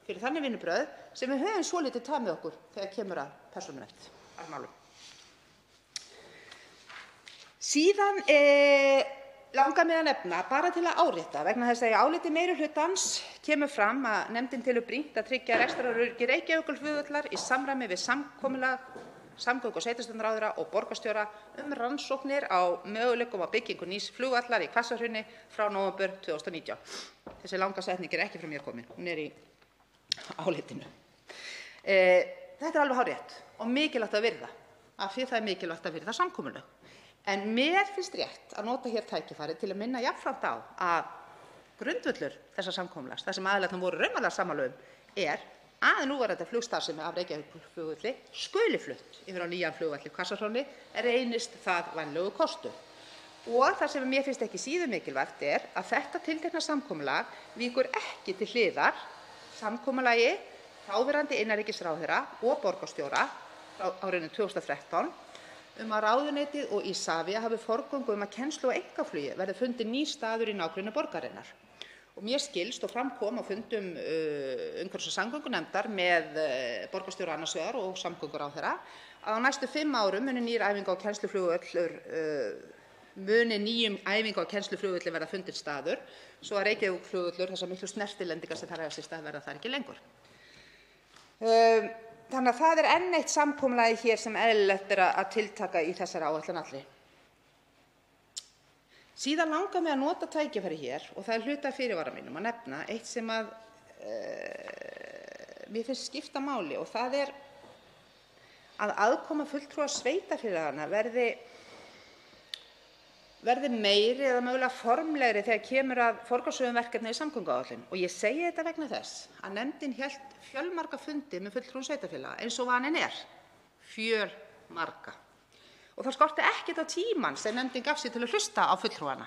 fyrir þannig vinnubrögð sem við höfum svolítið tamið okkur þegar kemur að persónuvernd. Síðan langar mig að nefna, bara til að árétta, vegna þess að í áliti meirihlutans kemur fram að nefndin telur brýnt að tryggja rekstraröryggi Reykjavíkurflugvallar í samræmi við samkomulag samgöngu- og sveitarstjórnarráðherra og borgarstjóra rannsóknir á möguleikum á byggingu nýs flugvallar í Hvassahrauni frá nóvember 2019. Þessi langa setning ekki frá mér komin, hún í álitinu. Þetta alveg hárrétt og mikilvægt að virða, af því það er mikilvægt að virða samkomulag. En mér finnst rétt að nota hér tækifærið til að minna jafnframt á að grundvöllur þessa samkomulags, það sem aðilarnir voru raunverulega sammála að núverandi flugstarfsemi af Reykjavíkurflugvelli skuli flutt yfir á nýjan flugvöll í Hvassahrauni reynist það vænlegur kostur. Og það sem mér finnst ekki síður mikilvægt að þetta tiltekna samkomulag víkur ekki til hliðar samkomulagi þáverandi innanríkisráðherra og borgarstjóra frá árinu 2013 að ráðuneytið og Isavia hafi forgöngu að kennslu og einkaflugi verði fundinn nýr staður í nágrenni borgarinnar. Og mér skilst og fram kom á fundum umhverfis- og samgöngunefndar með borgarstjóra annars vegar og samgönguráðherra að á næstu 5 árum muni nýjum æfinga- og kennsluflugvöllur verða fundinn staður, svo að Reykjavíkurflugvöllur, þessar miklu snertilendingar sem þar eiga sér stað, verða þar ekki lengur. Þannig að það er enn eitt samkomulagi hér sem eðlilegt að tiltaka í þessari áætlun allri. Síðan langar mig að nota tækifæri hér, og það er hluti af fyrirvara mínum, að nefna eitt sem að mér finnst skipta máli, og það er að aðkoma fulltrúa sveitarfélaganna verði meiri eða mögulega formlegri þegar kemur að forgangsröðun verkefna í samgönguáætlun. Og ég segi þetta vegna þess að nefndin hélt fjölmarga fundi með fulltrúum sveitarfélaga eins og vaninn fjölmarga. Og það skorti ekkert á tímann sem nefndin gaf sér til að hlusta á fulltrúana.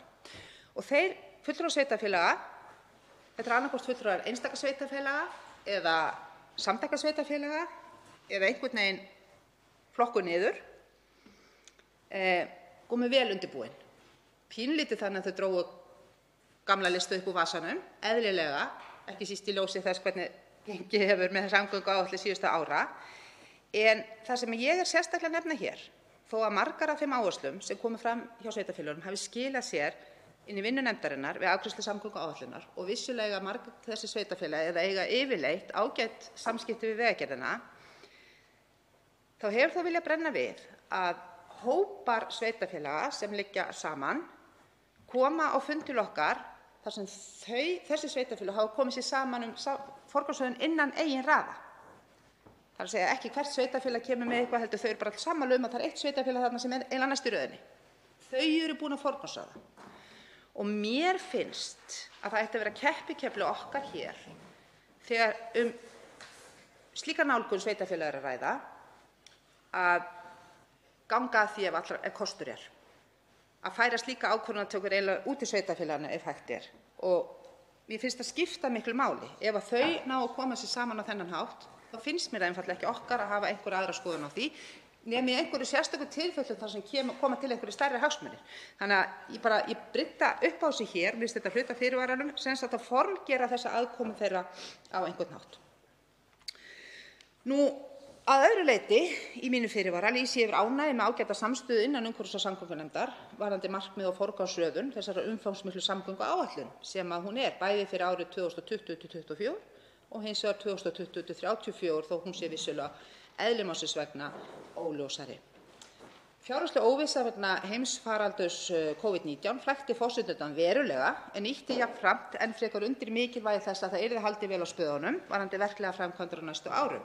Og þeir fulltrúar sveitarfélaga, þetta annaðhvort fulltrúar einstaka sveitarfélaga eða samtaka sveitarfélaga eða einhvern veginn flokkuð niður, komu vel undirbúin. Pínlítið þannig að þau drógu gamla listu upp úr vasanum, eðlilega, ekki síst í ljósi þess hvernig gengið hefur með samgönguáætlun síðustu ára. En það sem ég sérstaklega nefna hér, þó að margar af þeim áherslum sem komu fram hjá sveitarfélögunum hafi skilað sér inn í vinnu nefndarinnar við afgreiðslu samgönguáætlunar og vissulega margar þessi sveitarfélagi eiga yfirleitt ágæt samskipti við Vegagerðina, þá hefur það viljað brenna við að hópar sveitarfélaga sem liggja saman koma á fund til okkar þar sem þessi sveitarfélög hafa komið sér saman forgangsröðun innan eigin raða. Það er að segja ekki hvert sveitarfélag kemur með eitthvað heldur þau eru bara alls sammála um að það er eitt sveitarfélag þarna sem er eiginlega næst í röðinni. Þau eru búin að forgangsraða. Og mér finnst að það ætti að vera keppikefli okkar hér þegar slíka nálgun sveitarfélaga er að ræða að ganga að því ef kostur er. Að færa slíka ákvörðunartökur eiginlega út í sveitarfélaginu ef hægt er. Og mér finnst það skipta miklu máli. Ef að þau ná að koma sér saman á þennan hátt, þá finnst mér einfaldlega ekki okkar að hafa einhverja aðra skoðun á því, nema í einhverju sérstöku tilfellum þar sem koma til einhverju stærri hagsmunir. Þannig að ég brydda upp á sig hér, mér finnst þetta hluta fyrirvaranum, sem sagt að formgera þessa aðkomu þeirra á einhvern hátt. Að öðru leyti í mínu fyrirvara lýsi ég yfir ánægju með ágæta samstöðu innan umhverfis- og samgöngunefndar varðandi markmið og forgangsröðun þessarar umfangsmiklu samgönguáætlun sem að hún er bæði fyrir árið 2020–2024 og hins vegar 2020–2034 þó hún sé vissulega eðli málsins vegna óljósari. Fjárhagsleg óvissa vegna heimsfaraldurs COVID-19 flækti forsendur verulega en ýtti jafnframt enn frekar undir mikilvægi þess að það yrði haldið vel á spöðunum varðandi verklegar framkvæmdir á næstu árum.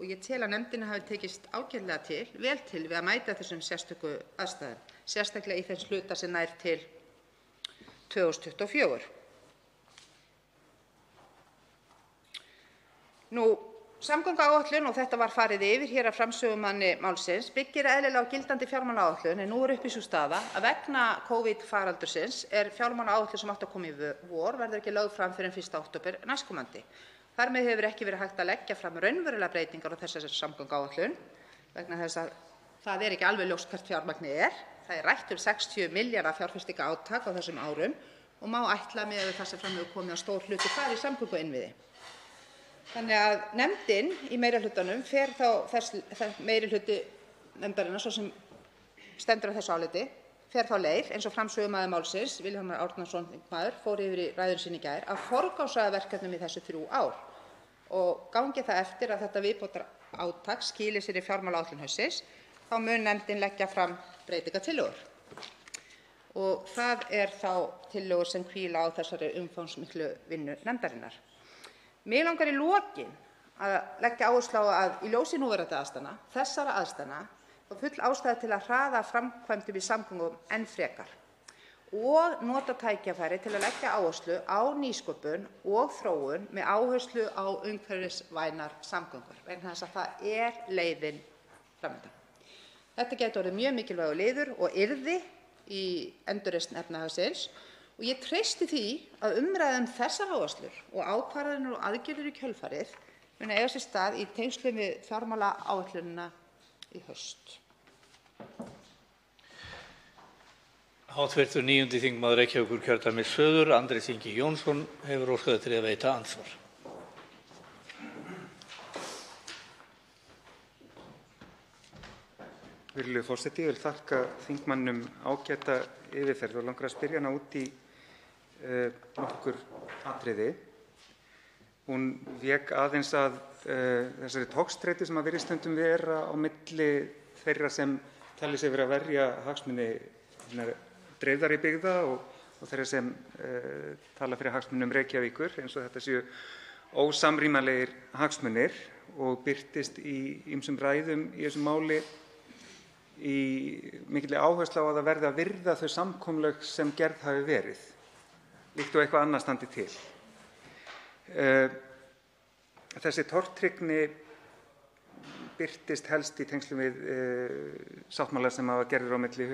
Og ég tel að nefndinni hafi tekist ágætlega vel til við að mæta þessum sérstöku aðstæðum, sérstaklega í þeim hluta sem nær til 2024. Samgönguáætlun, og þetta var farið yfir hér af framsögumanni málsins, byggir eðlilega á gildandi fjármálaáætlun en nú er uppi sú staða að vegna COVID-faraldursins er fjármálaáætlun sem átti að koma í vor verður ekki lögð fram fyrr en 1. október næstkomandi. Þar með hefur ekki verið hægt að leggja fram raunverulegar breytingar á þessari samgönguáætlun vegna þess að það er ekki alveg ljóst hvert fjármagnið er. Það er rætt 60 milljarða fjárfestingarátak á þessum árum og má ætla miðað við það sem fram hefur komið að stór hluti fari í samgönguinnviði. Þannig að nefndin í meirihlutanum meirihluti nefndarinnar svo sem stendur á þessu áliti fer þá leið eins og framsögumaður málsins, Vilhjálmur Árnason þingmaður, fór yfir í ræðu sinni í gær, að forgangsraða verkefnum í þessi 3 ár. Og gangi það eftir að þetta viðbótarátak skili sér í fjármálaáætlun haustsins, þá mun nefndin leggja fram breytingartillögur. Og það er þá tillögur sem hvíla á þessari umfangsmiklu vinnu nefndarinnar. Mig langar í lokin að leggja áherslu á að í ljósi núverandi aðstæðna, þessara aðstæðna, þá full ástæða til að hraða framkvæmdum í samgöngum enn frekar og nota tækifæri til að leggja áherslu á nýsköpun og þróun með áherslu á umhverfisvænar samgöngur vegna þess að það er leiðin fram undan. Þetta gæti orðið mjög mikilvægur liður og yrði í endurreisn efnahagsins og ég treysti því að umræða þessar áherslur og ákvarðanir og aðgerðir í kjölfarið muni eiga sér stað í tengslum við fjármálaáætlunina í haust. Hv. 9. þingmaður Reykjavíkurkjördæmis suður, Andrés Ingi Jónsson, hefur óskað eftir að veita andsvar. Virðulegur forseti, ég vil þakka þingmanninum ágæta yfirferð og langar að spyrja hana út í nokkur atriði. Hún vék aðeins að þessari togstreitu sem virðist stundum vera á milli þeirra sem telja sig vera að verja hagsmuni dreifðari byggða og þeirra sem tala fyrir hagsmunum Reykjavíkur, eins og þetta séu ósamrýmanlegir hagsmunir og birtist í ýmsum ræðum í þessu máli í mikilli áherslu á að það verði að virða þau samkomulag sem gerð hafi verið, líkt og eitthvað annað standi til. Þessi tortryggni birtist helst í tengslum við sáttmála sem hafa gerðir á milli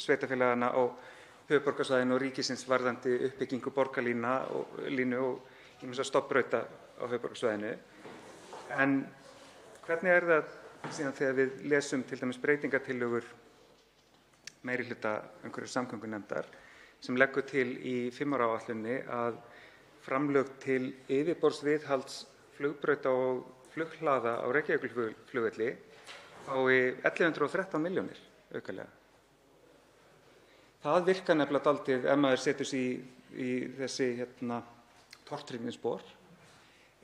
sveitarfélaganna á höfuðborgarsvæðinu og ríkisins varðandi uppbyggingu borgarlínu og ýmissa stofnbrauta á höfuðborgarsvæðinu. En hvernig er það síðan þegar við lesum til dæmis breytingartillögur meirihluta umhverfis- og samgöngunefndar sem leggur til í 5 ára áætluninni að framlög til yfirborðsviðhalds flugbrauta og flughlaða á Reykjavíkurflugvelli fái 1.113 milljónir aukalega. Það virkar nefnilega dálítið ef maður setur sig í þessi tortryggnisspor,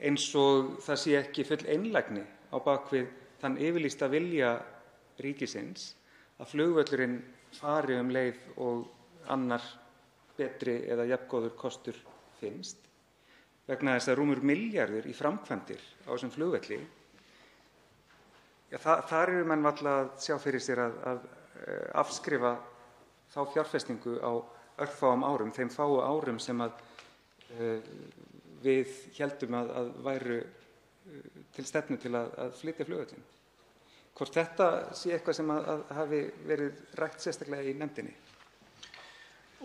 eins og það sé ekki full einlægni á bak við þann yfirlýsta vilja ríkisins að flugvöllurinn fari um leið og annar betri eða jafngóður kostur finnst, vegna þess að rúmur milljarður í framkvæmdir á þessum flugvelli. Þar eru menn varla að sjá fyrir sér að afskrifa þá fjárfestingu á örfáum árum, þeim fáu árum sem við héldum að væru til stefnu til að flytja flugvöllinn. Hvort þetta sé eitthvað sem hafi verið rætt sérstaklega í nefndinni?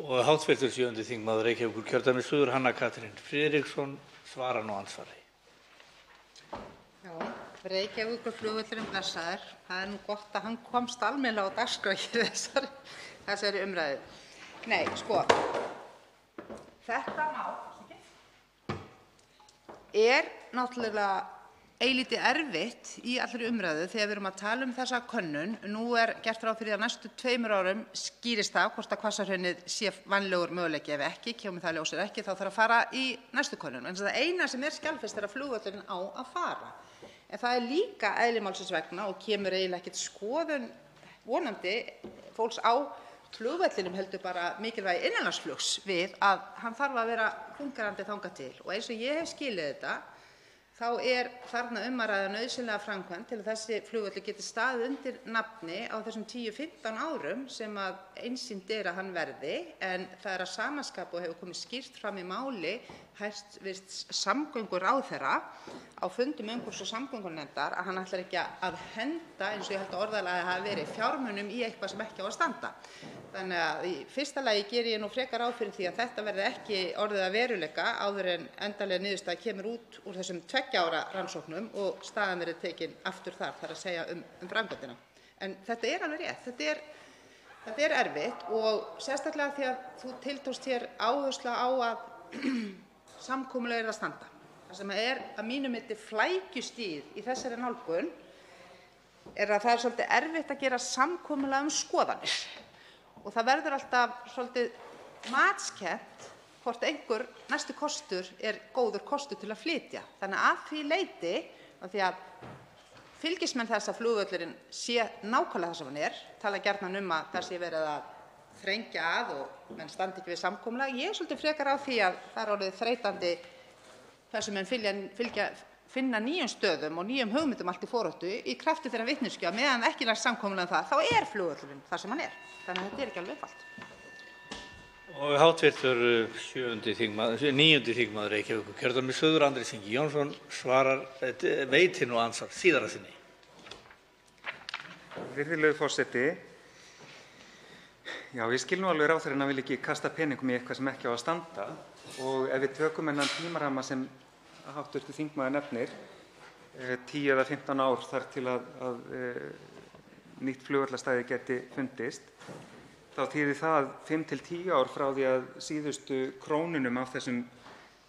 Og hv. 7. þingmaður Reykjavíkurkjördæmis suður, Hanna Katrín Friðriksson, svarar nú andsvari. Já, Reykjavíkurflugvöllurinn blessaður. Það nú gott að hann komst almennilega á dagskrá í þessari umræðu. Nei, sko, þetta mál náttúrulega eilítið erfitt í allri umræðu þegar við erum að tala þessa könnun. Nú gert ráð fyrir að næstu 2 árum skýrist það hvort að Hvassahraunið sé vænlegur möguleiki. Ef ekki, kemur það ljósir ekki, þá þarf að fara í næstu könnun. En það eina sem skjalfest að flugvöllurinn á að fara. En það líka eðli málsins vegna og kemur eiginlega ekkert skoðun vonandi fólks á flugvellinum, heldur bara mikilvægi innanlandsflugs við að hann þarf að vera fungerandi þangað til. Og eins og ég hef skilið þetta, þá þarna að ræða nauðsynlega framkvæmd til að þessi flugvöllur geti staðið undir nafni á þessum 10-15 árum sem einsýnt að hann verði, en það að sama skapi og hefur komið skýrt fram í máli hæstv. Samgönguráðherra á fundum umhverfis- og samgöngunefndar að hann ætlar ekki að henda, eins og ég held að orðalagið hafi verið, fjármunum í eitthvað sem ekki á að standa. Þannig að í fyrsta lagi geri ég nú frekar ráð fyrir því að þetta verði ekki orðið að veruleika áður en endanleg niðurstaða kemur út úr þessum 2 ára rannsóknum og staðan verði tekin aftur þar að segja framkvæmdina. En þetta alveg rétt, þetta erfitt og sérstaklega því að þú tiltókst hér áherslu á að samkomulag að standa. Það sem að mínu mati flækjustigið í þessari nálgun að það svolítið erfitt að gera samkomulag skoðanir. Og það verður alltaf svolítið matskennt hvort einhver næsti kostur góður kostur til að flytja. Þannig að því leyti, af því að fylgismenn þess að flugvöllurinn sé nákvæmlega það sem hann tala gjarnan að það sé verið að þrengja að og menn standi ekki við samkomulag. Ég svolítið frekar á því að það orðið þreytandi þessum menn finna nýjum stöðum og nýjum hugmyndum allt í foráttu í krafti þeirra vitneskju að meðan ekki næst samkomulag það, þá flugvöllurinn það sem hann Þannig að þetta ekki alveg einfalt. Og hv. 9. þingmaður Reykjavíkurkjördæmis suður, Andrés Ingi Jónsson, veitir nú andsvar síðara sinni. Virðulegur forseti, já, ég skil nú alveg ráðherrann að vilja ekki kasta peningum í eitthvað sem ekki á að standa og ef við tökum þennan tímaramma sem hv. þingmaður nefnir, 10 eða 15 ár þar til að nýtt flugvallarstæði geti fundist, þá þýðir það 5-10 ár frá því að síðustu krónunum af þessum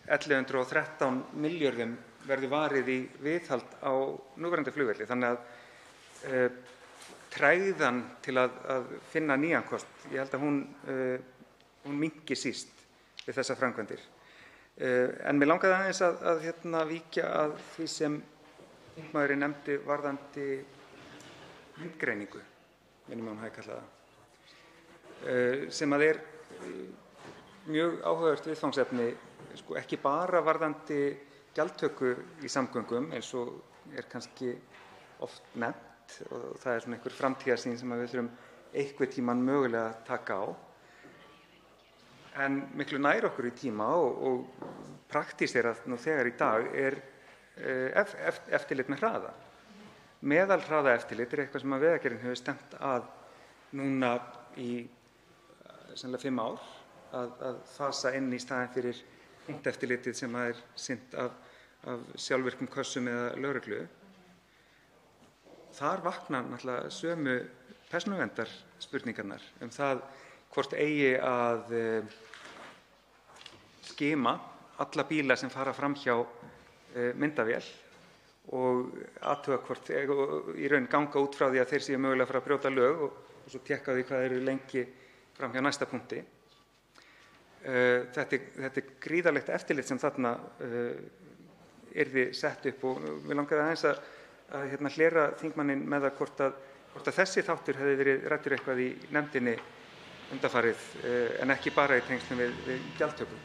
1113 milljörðum verði varið í viðhald á núverandi flugvelli. Þannig að tregðan til að finna nýjan kost, ég held að hún minnki síst við þessar framkvæmdir. En mig langaði aðeins að víkja að því sem þingmaðurinn nefndi varðandi myndgreiningu, minnum að hún hafi kallað það, sem mjög áhugavert viðfangsefni, ekki bara varðandi gjaldtöku í samgöngum eins og kannski oft nefnt og það svona einhver framtíðarsýn sem við þurfum einhvern tímann mögulega að taka á, en miklu nær okkur í tíma og praktíserað nú þegar í dag eftirlit með hraða. Meðalhraðaeftirlit eitthvað sem Vegagerðin hefur stefnt að núna í sennilega 5 ár að fasa inn í staðinn fyrir punkteftirlitið sem sinnt af sjálfvirkum kössum eða lögreglu. Þar vakna náttúrulega sömu persónuverndarspurningarnar það hvort eigi að skima alla bíla sem fara fram hjá myndavél og athuga hvort í raun ganga út frá því að þeir séu mögulega að fara að brjóta lög og svo tékka á því hvað þeir eru lengi fram hjá næsta punkti. Þetta er gríðarlegt eftirlit sem þarna yrði sett upp og mig langaði aðeins að hlera þingmanninn með það hvort að þessi þáttur hefði verið ræddur eitthvað í nefndinni undanfarið en ekki bara í tengslum við gjaldtöku.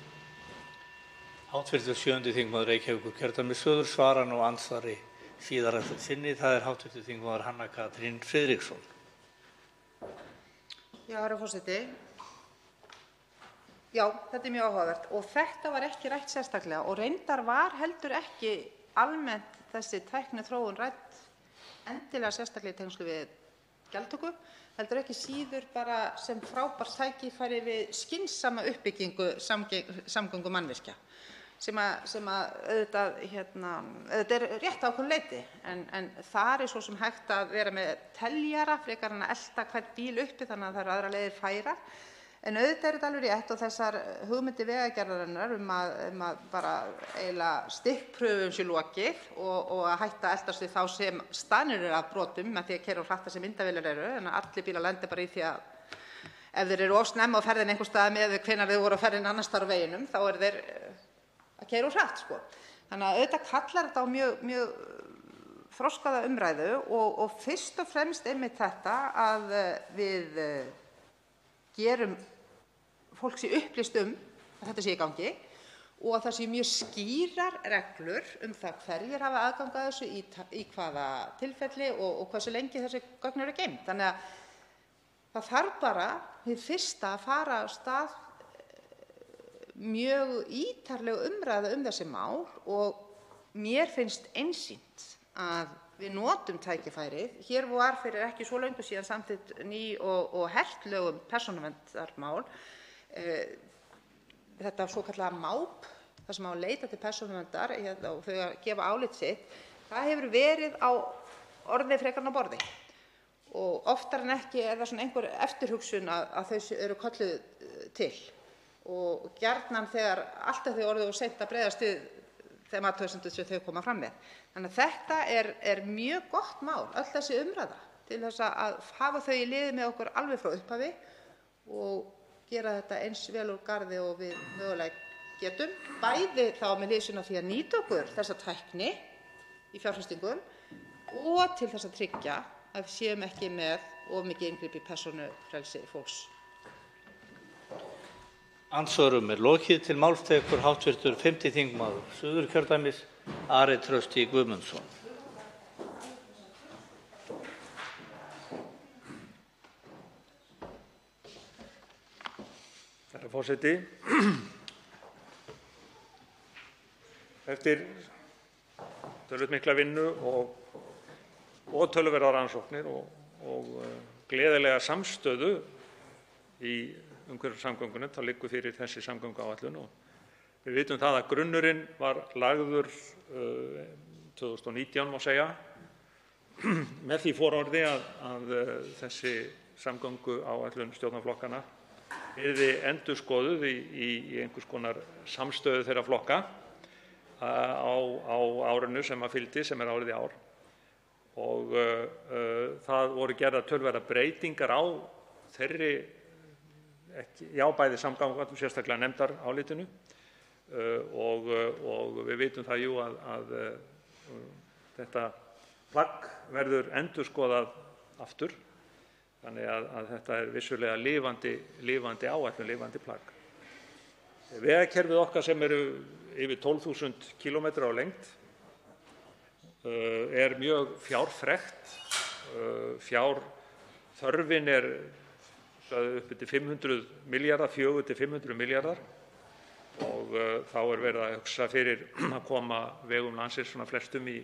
Hv. 7. þingmaður Reykjavíkurkjördæmis suður svarar nú andsvari síðar eftir sinni. Það er hv. þingmaður Hanna Katrín Friðriksson. Já, herra forseti. Já, þetta er mjög áhugavert og þetta var ekki rætt sérstaklega og reyndar var heldur ekki almennt þessi tækniþróun rædd endilega sérstaklega í tengslum við gjaldtöku, heldur ekki síður bara sem frábært tækifæri við skynsamma uppbyggingu samgöngumannvirkja sem auðvitað er rétt á ákveðnu leyti en þar er svo sem hægt að vera með teljara frekar en að elta hvern bíl uppi þannig að það eru aðrar leiðir færar. En auðvitað er þetta alveg rétt og þessar hugmyndir Vegagerðarinnar að bara eiginlega stikkprufum sé lokið og að hætta að eltast við þá sem staðnir eru af brotum með því að keyra of hratt sem myndavélar eru, en að allir bílar lendi bara í því að ef þeir eru of snemma á ferðinni einhvers staðar miðað við hvenær þeir voru á ferðinni annars staðar á veginum, þá eru þeir að keyra of hratt, sko. Þannig að auðvitað kallar þetta á mjög þroskaða umræðu og fyrst og fremst einmitt þetta að við gerum fólk sé upplýst að þetta sé í gangi og að það sé mjög skýrar reglur það hverjir hafa aðgang að þessu í hvaða tilfelli og hversu lengi þessi gögn eru geymd. Þannig að það þarf bara hið fyrsta að fara af stað mjög ítarleg umræða þessi mál og mér finnst einsýnt að við notum tækifærið. Hér var fyrir ekki svo löngu síðan samþykkt ný og hert lög persónuverndarmál. Þetta svokallaða MÁP, það sem á að leita til persónuverndar og þau að gefa álit sitt, það hefur verið á orði frekar en á borði. Og oftar en ekki er það svona einhver eftirhugsun að þau eru kölluð til. Og gjarnan þegar alltaf þau orðið og seint að bregðast við þeim athugasemdum sem þau koma fram með. Þannig að þetta er mjög gott mál, öll þessi umræða, til þess að hafa þau í liði með okkur alveg frá upphafi og gera þetta eins vel úr garði og við mögulega getum, bæði þá með hliðsjón af því að nýta okkur þessa tækni í fjárfestingum og til þess að tryggja að við séum ekki með of mikið inngrip í persónufrelsi fólks. Andsvörum er lokið. Til máls tekur hv. 5. þingmaður Suðurkjördæmis Ari Trausti Guðmundsson. Herra forseti. Eftir töluvert mikla vinnu og töluverðar rannsóknir og gleðilega samstöðu í umhverfissamgöngunum, þá liggur fyrir þessi samgönguáætlun og við vitum það að grunnurinn var lagður 2019 má segja með því fororði að þessi samgönguáætlun stjórnarflokkanna yrði endurskoðuð í einhvers konar samstöðu þeirra flokka á árinu sem að fylgdi, sem er árið í ár og það voru gerðar töluverðar breytingar á þeirri bæði samgönguáætlun, sérstaklega nefndarálitinu og við vitum það jú að þetta plagg verður endurskoðað aftur, þannig að þetta er vissulega lifandi áætlun, lifandi plagg. Vegakerfið okkar sem eru yfir 12.000 kílómetrar á lengd er mjög fjárfrekt, fjárþörfin er upp til 500 milljarðar, 400 til 500 milljarðar og þá er verið að hugsa fyrir að koma vegum landsins svona flestum í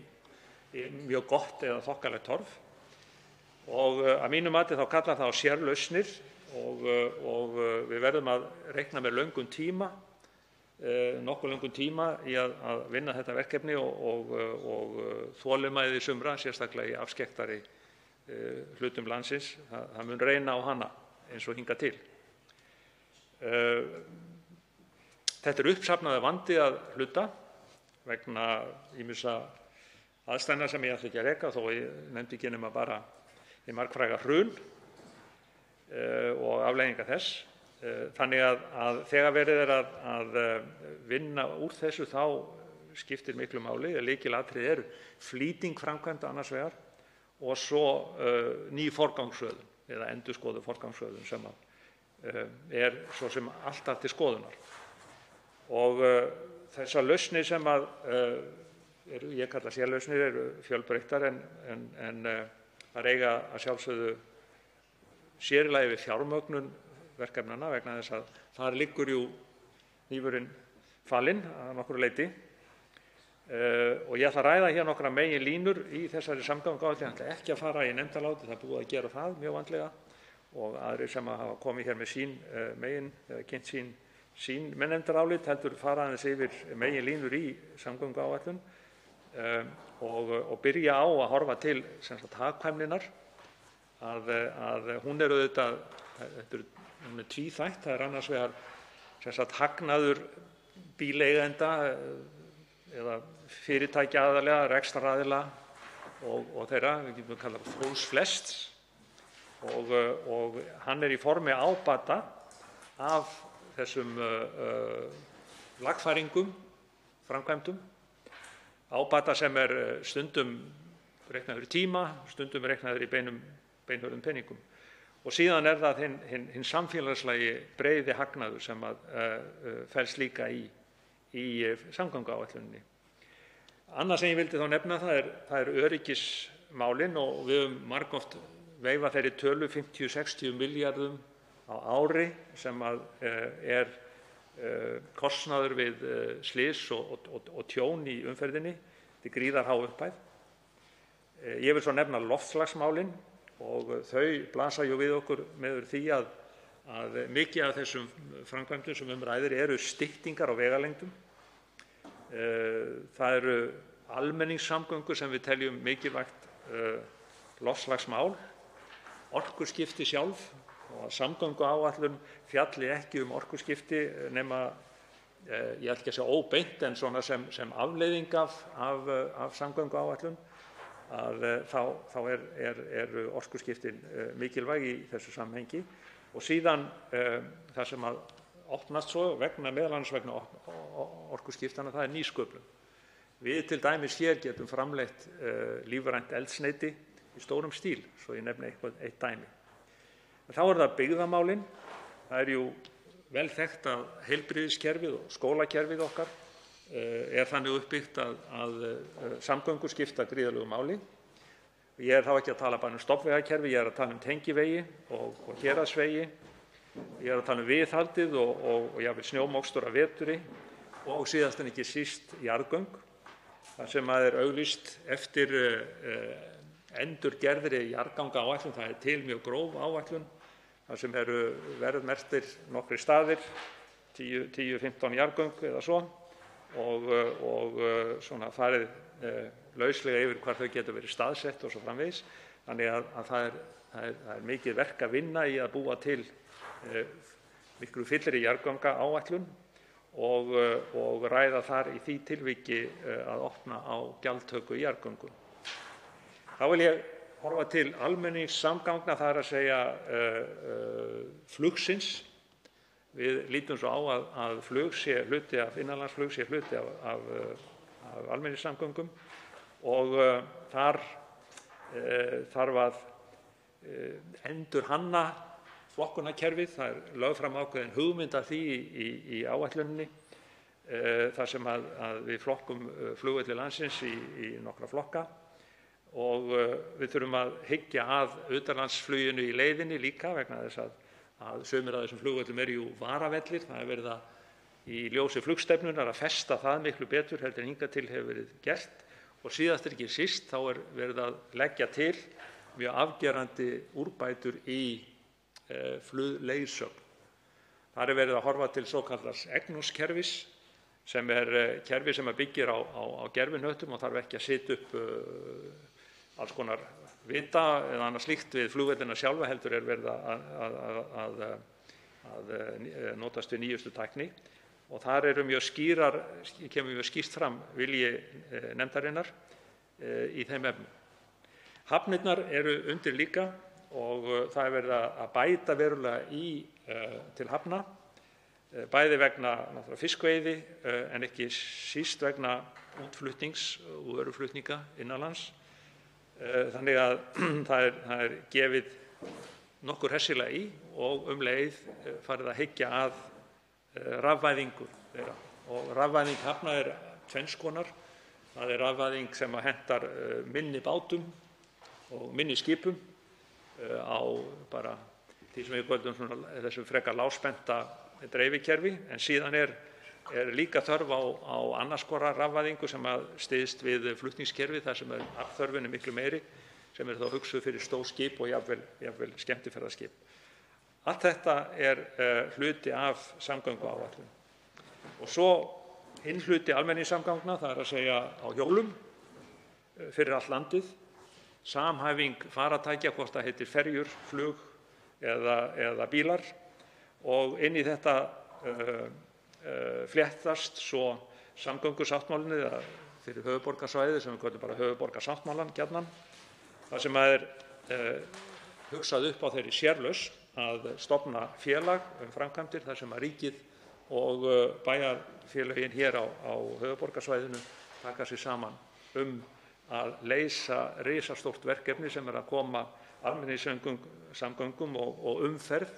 mjög gott eða þokkalegt horf og að mínu mati þá kallar það á sérlausnir og við verðum að reikna með löngum tíma, nokkuð löngum tíma í að vinna þetta verkefni og þolinmæði sumra, sérstaklega í afskekktari hlutum landsins, það mun reyna á hana eins og hingað til. Þetta er uppsafnaður vandi að hluta vegna ýmissa aðstæðna sem ég ætla ekki að reka þó ég nefndi ekki nema bara í margfræga hrun og afleiðingar þess. Þannig að þegar verið er að vinna úr þessu þá skiptir miklu máli. Lykilatriði eru flýting framkvæmda annars vegar og svo ný forgangsröðun eða endurskoðuð forgangsröðun sem er svo sem alltaf til skoðunar. Og þessar lausnir sem ég kalla sérlausnir eru fjölbreyttar en þær eiga að sjálfsögðu sér í lagi við fjármögnun verkefnanna vegna þess að þar liggur jú hnífurinn falinn að nokkru leyti. Og ég ætla að ræða hér nokkra meginlínur í þessari samgönguáætlun. Ég ætla ekki að fara í nefndarálitið, það er búið að gera það mjög vandlega og aðrir sem hafa komið hér með sín kynnt sín með nefndarálit heldur fara aðeins yfir meginlínur í samgönguáætlun og byrja á að horfa til hagkvæmninnar að hún er auðvitað, hún er tvíþætt. Það er annars vegar hagnaður bíleigenda eða fyrirtækja aðalega, rekstraraðila og þeirra, við getum kallað fólks flests og hann er í formi ábata af þessum lagfæringum, framkvæmdum, ábata sem er stundum reiknaður í tíma, stundum reiknaður í beinhörðum peningum. Og síðan er það hinn samfélagslegi breiði hagnaður sem felst líka í samgönguáætluninni. Annað sem ég vildi þá nefna það er öryggismálin og við höfum margoft veifað þeirri tölu 50-60 milljörðum á ári sem er kostnaður við slys og tjón í umferðinni. Þetta er gríðarhá upphæð. Ég vil svo nefna loftslagsmálin og þau blasa jú við okkur með því að mikið af þessum framkvæmdum sem ræðir eru styttingar á vegalengdum. Það eru almenningssamgöngur sem við teljum mikilvægt loftslagsmál, orkuskipti sjálf og samgönguáætlun fjalli ekki orkuskipti nema, ég ætla ekki að segja óbeint, en svona sem afleiðing af samgönguáætlun, þá eru orkuskiptin mikilvæg í þessu samhengi. Og síðan það sem opnast svo meðal annars vegna orkuskiptanna, það er nýsköpun. Við til dæmis hér getum framleitt lífrænt eldsneyti í stórum stíl, svo ég nefni eitt dæmi. Þá er það byggðamálin. Það er jú vel þekkt að heilbrigðiskerfið og skólakerfið okkar er þannig uppbyggt að samgöngur skipta gríðarlegu máli. Ég er þá ekki að tala bara stofnvegakerfi, ég er að tala tengivegi og héraðsvegi. Ég er að tala viðhaldið og jafnvel snjómokstur að vetri og síðast en ekki síst jarðgöng, þar sem er auglýst eftir endurgerðri jarðgangaáætlun. Það er til mjög gróf áætlun, þar sem eru verðmerktir nokkrir staðir, 10-15 jarðgöng eða svo, og svona farið lauslega yfir hvar þau getur verið staðsett og svo framvegis. Þannig að það er mikið verk að vinna í að búa til miklu fyllri jarðgangaáætlun og ræða þar í því tilviki að opna á gjaldtöku í jarðgöngum. Þá vil ég horfa til almenningssamgangna, það er að segja flugsins. Við lítum svo á að flug sé hluti af innanlandsflug, sé hluti af almenningssamgöngum og þar þarf að endurhanna flokkunarkerfið. Það er lögð fram ákveðin hugmynd af því í áætluninni, þar sem að við flokkum flugvelli landsins í nokkra flokka og við þurfum að hyggja að utanlandsfluginu í leiðinni líka vegna þess að sumir af þessum flugvöllum eru jú varavellir. Það er verið að í ljósi flugstefnunar að festa það miklu betur heldur en hingað til hefur verið gert. Og síðast ekki síst þá er verið að leggja til mjög afgerandi úrbætur í flugleiðsögn. Þar er verið að horfa til svokallars EGNOS-kerfis sem er kerfi sem byggir á gervihnöttum og þarf ekki að setja upp alls konar vita eða annað slíkt við flugvellina sjálfa, heldur er verið að notast við nýjustu tækni. Og þar eru kemur mjög skýrt fram vilji nefndarinnar í þeim efnum. Hafnirnar eru undir líka og það er verið að bæta verulega til hafna, bæði vegna fiskveiði en ekki síst vegna útflutnings og vöruflutninga innanlands. Þannig að það er gefið nokkur hressilega í og leið farið að hyggja að rafvæðingu þeirra. Og rafvæðing hafna er tvenns konar. Það er rafvæðing sem hentar minni bátum og minni skipum á bara því sem við köllum þessu frekar lágspennta dreifikerfi, en síðan er líka þörf á annars konar rafvæðingu sem styðst við flutningskerfi þar sem afþörfin miklu meiri, sem þá hugsuð fyrir stór skip og jafnvel skemmtiferðaskip. Allt þetta er hluti af samgönguáætlun. Og svo hinn hluti almenningssamgangna, það er að segja á hjólum fyrir allt landið, samhæfing farartækja, hvort það heitir ferjur, flug eða bílar, og inn í þetta fléttast svo samgöngusáttmálinn fyrir höfuðborgarsvæðið sem við köllum bara höfuðborgarsáttmálann gjarnan, þar sem hugsað upp á þeirri sérlausn að stofna félag framkvæmdir þar sem ríkið og bæjarfélögin hér á höfuðborgarsvæðinu taka sig saman að leysa risastórt verkefni sem að koma almenningssamgöngum og umferð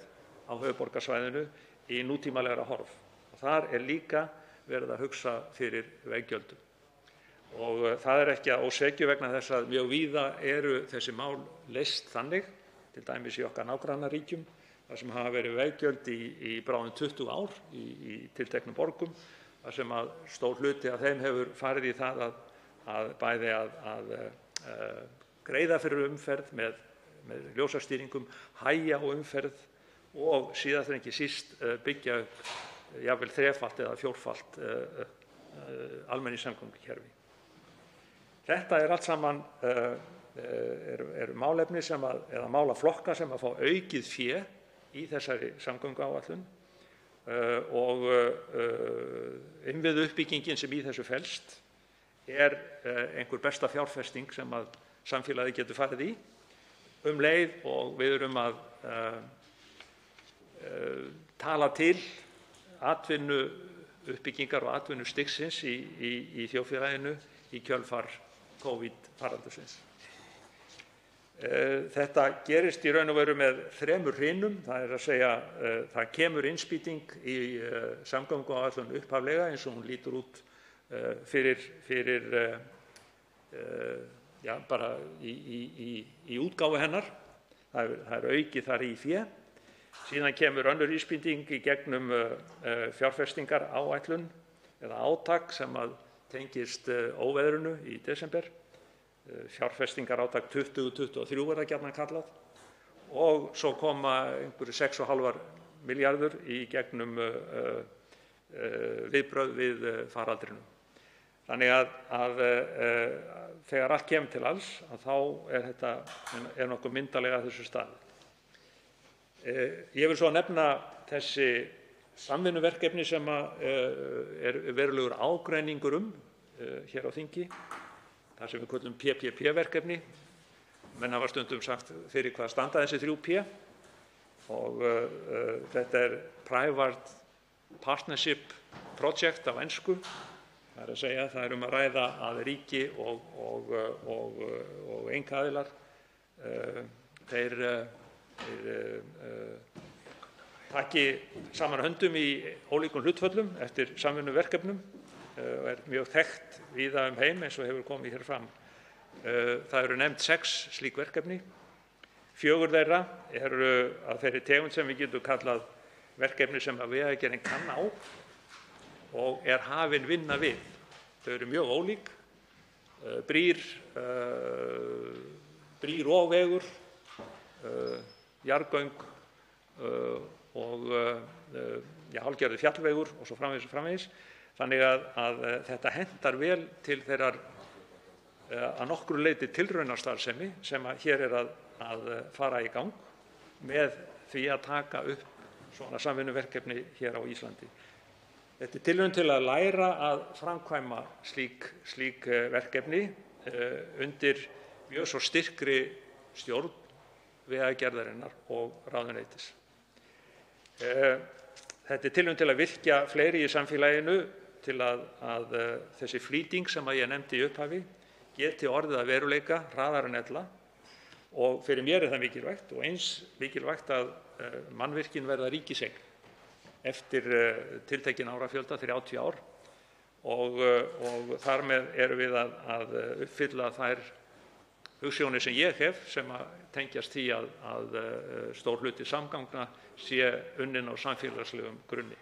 á höfuðborgarsvæðinu í nútímalegra horf. Og þar er líka verið að hugsa fyrir veggjöldum. Og það er ekki að ósekju vegna þess að mjög víða eru þessi mál leyst þannig, til dæmis í okkar nágrannaríkjum, þar sem hafa verið veggjöld í bráðum 20 ár í tilteknum borgum, þar sem að stór hluti af þeim hefur farið í það að bæði að greiða fyrir umferð með ljósastýringum, hægja á umferð og síðast en ekki síst byggja upp jafnvel þrefalt eða fjórfalt almenningssamgöngukerfi. Þetta er allt saman eru málefni eða málaflokkar sem að fá aukið fé í þessari samgönguáætlun og innviðauppbyggingin sem í þessu felst er einhver besta fjárfesting sem að samfélagið getur farið í leið og við erum að tala til atvinnuuppbyggingar og atvinnustigsins í þjóðfélaginu í kjölfar COVID-faraldursins. Þetta gerist í raun og veru með 3 hrinum, það er að segja það kemur innspýting í samgönguáætlun upphaflega eins og hún lítur út fyrir bara í útgáfu hennar. Það er aukið þar í fé. Síðan kemur önnur innspýting í gegnum fjárfestingaráætlun eða átak sem að tengist óveðrinu í desember. Fjárfestingarátak 2023 er það gjarnan kallað, og svo koma einhverju 6,5 milljarður í gegnum viðbrögð við faraldrinum. Þannig að þegar allt kemur til alls þá er þetta nokkuð myndarlega að þessu staði. Ég vil svo nefna þessi samvinnuverkefni sem er verulegur ágreiningur hér á þingi, það sem við köllum PPP-verkefni. Menn hafa stundum sagt fyrir hvað standa þessi 3P, og þetta er Private Partnership Project á ensku. Það er að segja, það er að ræða að ríki og einkaaðilar þeir taki saman höndum í ólíkum hlutföllum eftir samvinnuverkefnum og mjög þekkt víða heim eins og hefur komið hér fram. Það eru nefnd 6 slík verkefni. 4 þeirra eru af þeirri tegund sem við getum kallað verkefni sem að Vegagerðin kann á og er hafin vinna við. Þau eru mjög ólík, brýr og vegur, jarðgöng og hálfgerður fjallvegur og svo framvegis. Þannig að þetta hentar vel til þeirrar að nokkru leyti tilraunastarfsemi sem hér er að fara í gang með því að taka upp svona samvinnuverkefni hér á Íslandi. Þetta er tilraun til að læra að framkvæma slík verkefni undir mjög svo styrkri stjórn Vegagerðarinnar og ráðuneytis. Þetta er tilraun til að virkja fleiri í samfélaginu til að þessi flýting sem ég nefndi í upphafi geti orðið að veruleika hraðar en ella, og fyrir mér er það mikilvægt, og eins mikilvægt að mannvirkin verða ríkiseign eftir tiltekinn árafjölda, 30 ár, og þar með erum við að uppfylla þær hugsjónir sem ég hef sem að tengjast því að stór hluti samgangna sé unnin á samfélagslegum grunni.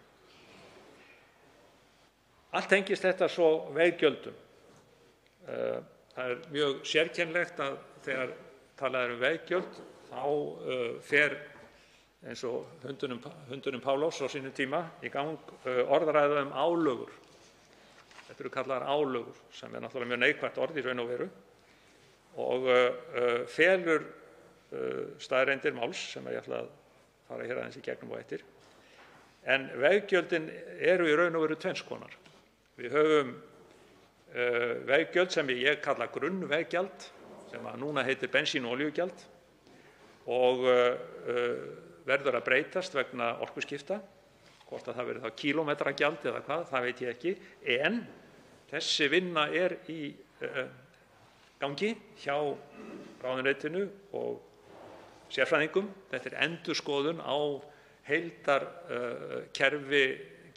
Allt tengist þetta svo veggjöldum. Það er mjög sérkennilegt að þegar talað er veggjöld þá fer, eins og hundunum Pálós á sínum tíma, í gang orðræða álögur. Þetta eru kallaðar álögur, sem er náttúrulega mjög neikvætt orð í raun og veru, og felur staðreyndir máls sem ég ætla að fara hér aðeins í gegnum á eftir. En veggjöldin eru í raun og veru tvenns konar. Við höfum veggjöld sem ég kalla grunnveggjald, sem að núna heitir bensín- og olíugjald, og verður að breytast vegna orkuskipta. Hvort að það verður þá kílómetragjald eða hvað, það veit ég ekki, en þessi vinna er í gangi hjá ráðuneytinu og sérfræðingum. Þetta er endurskoðun á heildarkerfi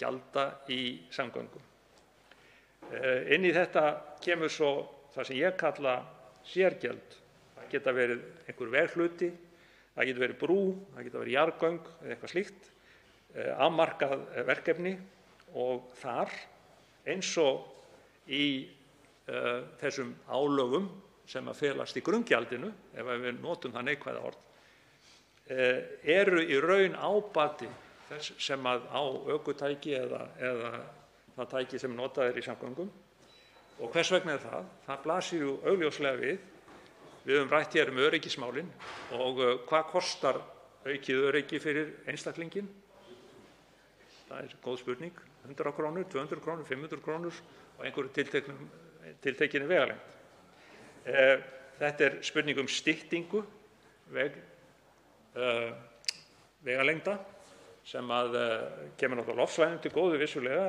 gjalda í samgöngum. Inn í þetta kemur svo það sem ég kalla sérgjöld. Það geta verið einhver veghluti, það getur verið brú, það geta verið jarðgöng eða eitthvað slíkt, afmarkað verkefni, og þar, eins og í þessum álögum sem að felast í grunngjaldinu, ef við notum það neikvæða orð, eru í raun ábati þess sem að á ökutæki eða það tæki sem notað er í samgöngum. Og hvers vegna er það? Það blasir jú augljóslega við. Við höfum rætt hér öryggismálin, og hvað kostar aukið öryggi fyrir einstaklinginn? Það er góð spurning. 100 krónur, 200 krónur, 500 krónur og einhverju tiltekinni vegalengd. Þetta er spurning styttingu vegalengda sem að kemur náttúrulega loftsvæðum til góðu vissulega,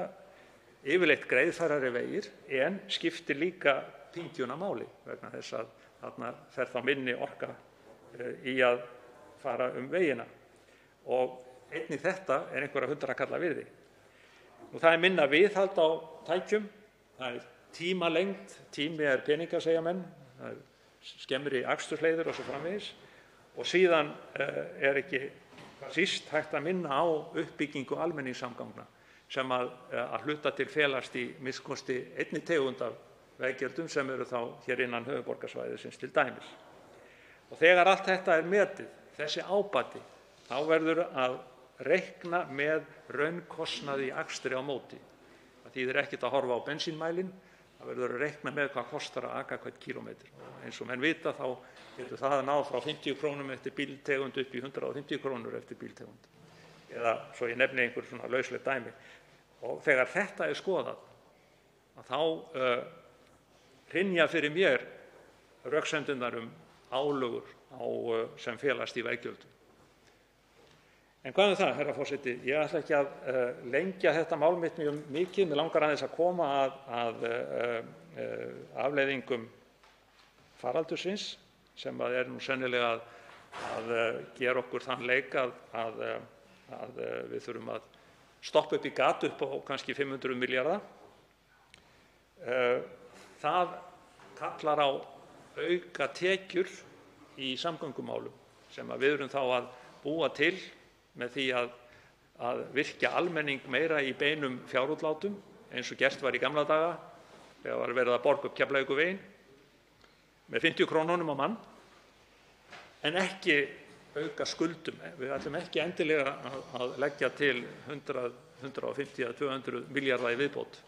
yfirleitt greiðfærari vegir, en skiptir líka pyngjuna máli vegna þess að þarna fer þá minni orka í að fara vegina. Og einnig þetta er einhverja hundrakalla virði. Það er minna viðhald á tækjum, það er tímalengd, tími er peningar segja menn, það er skemmri akstursleiðir og svo framvegis, og síðan er ekki síst hægt að minna á uppbyggingu almenningssamgangna sem að hluta til felast í minnst einni tegund af veggjöldum sem eru þá hér innan höfuðborgarsvæðisins til dæmis. Og þegar allt þetta er metið, þessi ábati, þá verður að reikna með raunkostnaði í akstri á móti. Það þýðir ekkert að horfa á bensínmælinn, það verður að reikna með hvað kostar að aka hvern kílómetr. Og eins og menn vita þá getur það náð frá 50 krónum eftir bíltegund upp í 150 krónur eftir bíltegund. Eða svo ég nefni einhver svona lausleg dæmi. Og þegar þetta er skoðað, þá hrynja fyrir mér röksemdirnar álögur sem felast í veggjöldum. En hvað það, herra forseti? Ég ætla ekki að lengja þetta mál mitt mjög mikið. Mig langar aðeins að koma að afleiðingum faraldursins, sem er nú sennilega að gera okkur þann leik að við þurfum að stoppa upp í gat upp á kannski 500 milljarða. Það kallar á auka tekjur í samgöngumálum sem við erum þá að búa til með því að virkja almenning meira í beinum fjárútlátum eins og gert var í gamla daga þegar var verið að borga upp Keflavíkurveginn með 50 krónunum á mann, en ekki auka skuldum. Við ætlum ekki endilega að leggja til 100, 150 eða 200 milljarða í viðbót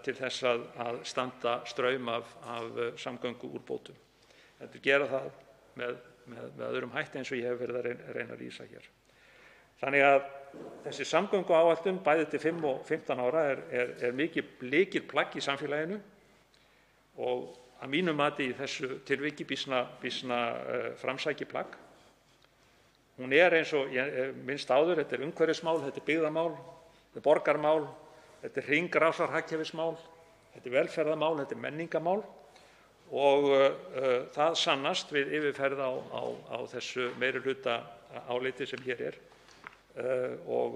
til þess að standa straum af samgönguúrbótum. Þetta gera það með öðrum hætti eins og ég hef verið að reyna að lýsa hér. Þannig að þessi samgönguáætlun bæði til 5 og 15 ára er mikið lykilplagg í samfélaginu og að mínu mati í þessu tilviki býsna framsækið plagg. Hún er eins og ég minnst áður, þetta er umhverfismál, þetta er byggðamál, þetta er borgarmál, þetta er hringrásarhagkerfismál, þetta er velferðarmál, þetta er menningarmál og það sannast við yfirferð á þessu meirihluta áliti sem hér er og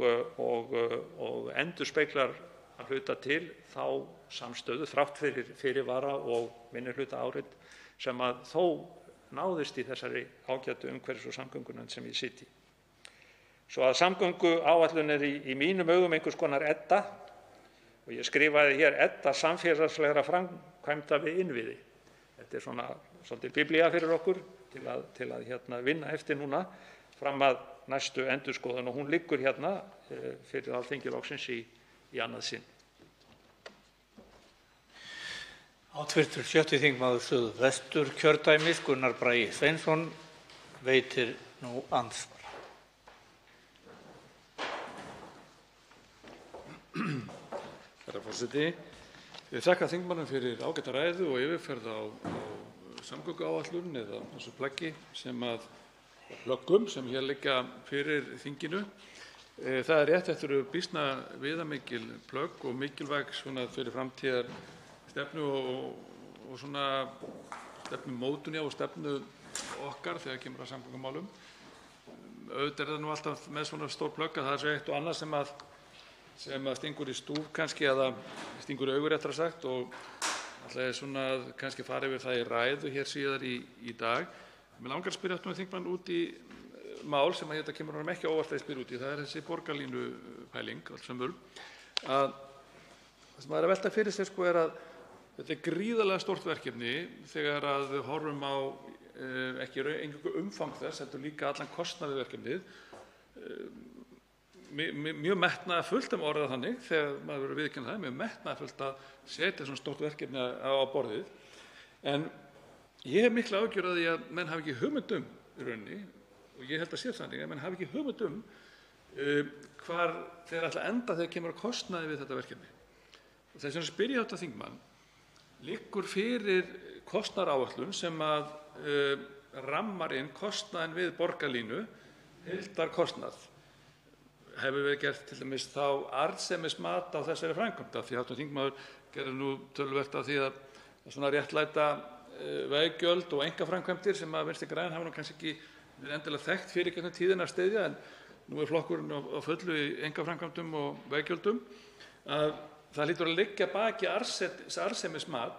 endurspeglar að hluta til þá samstöðu þrátt fyrir fyrirvara og minnihlutaálit sem að þó náðist í þessari ágætu umhverfis- og samgöngunefnd sem ég sit í. Svo að samgönguáætlun er í mínum augum einhvers konar edda og ég skrifaði hér edda samfélagslegra framkvæmda við innviði. Þetta er svona svolítið biblía fyrir okkur til að vinna eftir núna fram að næstu endurskoðun og hún liggur hérna fyrir Alþingi loksins í annað sinn. Hv. 6. þingmaður Suðvesturkjördæmis Gunnar Bragi Sveinsson veitir nú andsvar. Herra forseti, ég þakka þingmönnum fyrir ágæta ræðu og yfirferð á samgönguáætlun eða þessu plaggi plöggum sem hér liggja fyrir þinginu. Það er rétt, þetta eru býsna viðamikil plögg og mikilvæg fyrir framtíðar stefnu og stefnumótun og stefnu okkar þegar kemur að samgöngumálum. Auðvitað er það nú alltaf með svona stór plögg að það er eitt og annað sem stingur í stúf kannski eða stingur í augu réttara sagt og ætla ég kannski fara yfir það í ræðu hér síðar í dag. Mig langar að spyrja þingmann út í mál sem þetta kemur honum ekki á óvart að spyrja út í. Það er þessi borgarlínupæling allsömmul. Það sem maður er að velta fyrir sér er að þetta er gríðarlega stórt verkefni þegar að við horfum á ekki eingöngu umfang þess, heldur líka allan kostnað við verkefnið. Mjög metnaðarfullt orðað þannig þegar maður verður að viðurkenna það, mjög metnaðarfullt að setja svona stórt verkefni á borðið. En ég hef mikla áhyggjur af því að menn hafi ekki hugmynd í rauninni, og ég held að sé þannig að menn hafi ekki hugmynd hvar þeir ætla að enda þegar kemur að kostnaði við þetta verkefni. Og þess vegna spyr ég þingmann, liggur fyrir kostnaðaráætlun sem að rammar inn kostnaðinn við borgarlínu, heildarkostnað? Hefur verið gert til dæmis þá arðsemismat á þessari framkvæmd? Því hv. þingmaður gerði nú töluvert af því að réttlæta veggjöld og einkaframkvæmdir sem að Vinstri græn hafa nú kannski ekki verið endilega þekkt fyrir gegnum tíðina að styðja, en nú er flokkurinn á fullu í einkaframkvæmdum og veggjöldum. Það hlýtur að liggja baki arðsemismat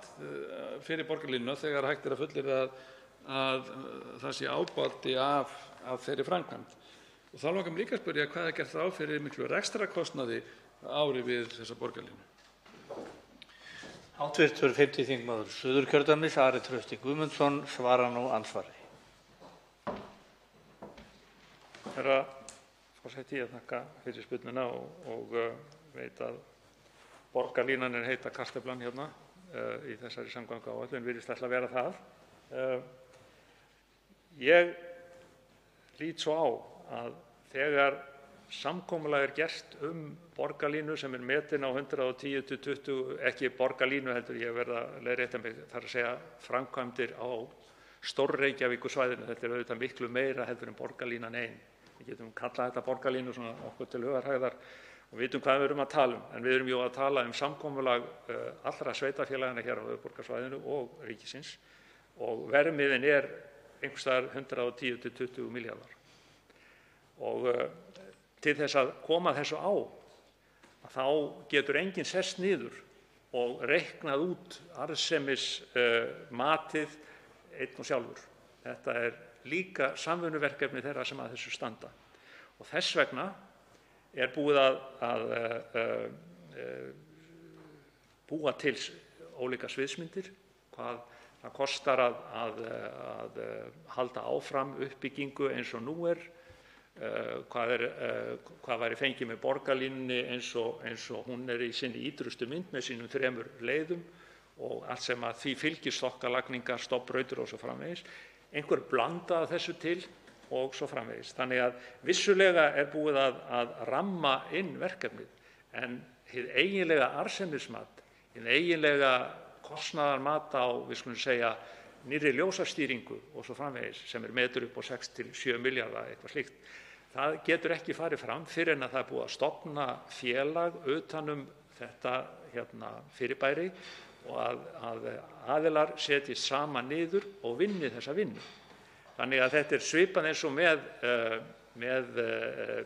fyrir borgarlínuna þegar hægt er að fullyrða að það sé ábati af þeirri framkvæmd. Og þá langar mig líka að spyrja hvað er gert ráð fyrir miklu rekstrarkostnaði ári við þessa borgarlínu. Hv. 5. þingmaður Suðurkjördæmis Ari Trausti Guðmundsson svarar nú andsvari. Herra forseti, ég þakka fyrir spurninguna og veit að borgarlínan er heita kartöflan hérna í þessari samgönguáætlun, virðist ætla að vera það. Ég lít svo á að þegar samkomulag er gert borgarlínu sem er metin á 110–20, ekki borgarlínu heldur, ég verð að leiðrétta mig, þar að segja framkvæmdir á Stór-Reykjavíkursvæðinu. Þetta er auðvitað miklu meira heldur en borgarlínan ein. Við getum kallað þetta borgarlínu svona okkur til hugarhægðar og vitum hvað við erum að tala en við erum jú að tala samkomulag allra sveitarfélagana hér á höfuðborgarsvæðinu og ríkisins og verðmiðinn er einhvers staðar 110–20 milljarðar. Og til þess að koma þessu á, þá getur enginn sest niður og reiknað út arðsemismatið einn og sjálfur. Þetta er líka samvinnuverkefni þeirra sem að þessu standa. Og þess vegna er búið að búa til ólíka sviðsmyndir, hvað það kostar að halda áfram uppbyggingu eins og nú er, hvað væri fengið með borgarlínunni eins og hún er í sinni ýtrustu mynd með sínum 3 leiðum og allt sem að því fylgir stokkalagningar, stofnbrautir og svo framvegis. Einhver blanda af þessu til og svo framvegis. Þannig að vissulega er búið að ramma inn verkefnið en hið eiginlega arðsemismat, hið eiginlega kostnaðarmat á, við skulum segja, nýrri ljósastýringu og svo framvegis sem metur upp á 6 til 7 milljarða, eitthvað slíkt. Það getur ekki farið fram fyrr en að það er búið að stofna félag utan þetta fyrirbæri og að aðilar setjist saman niður og vinni þessa vinnu. Þannig að þetta svipað eins og með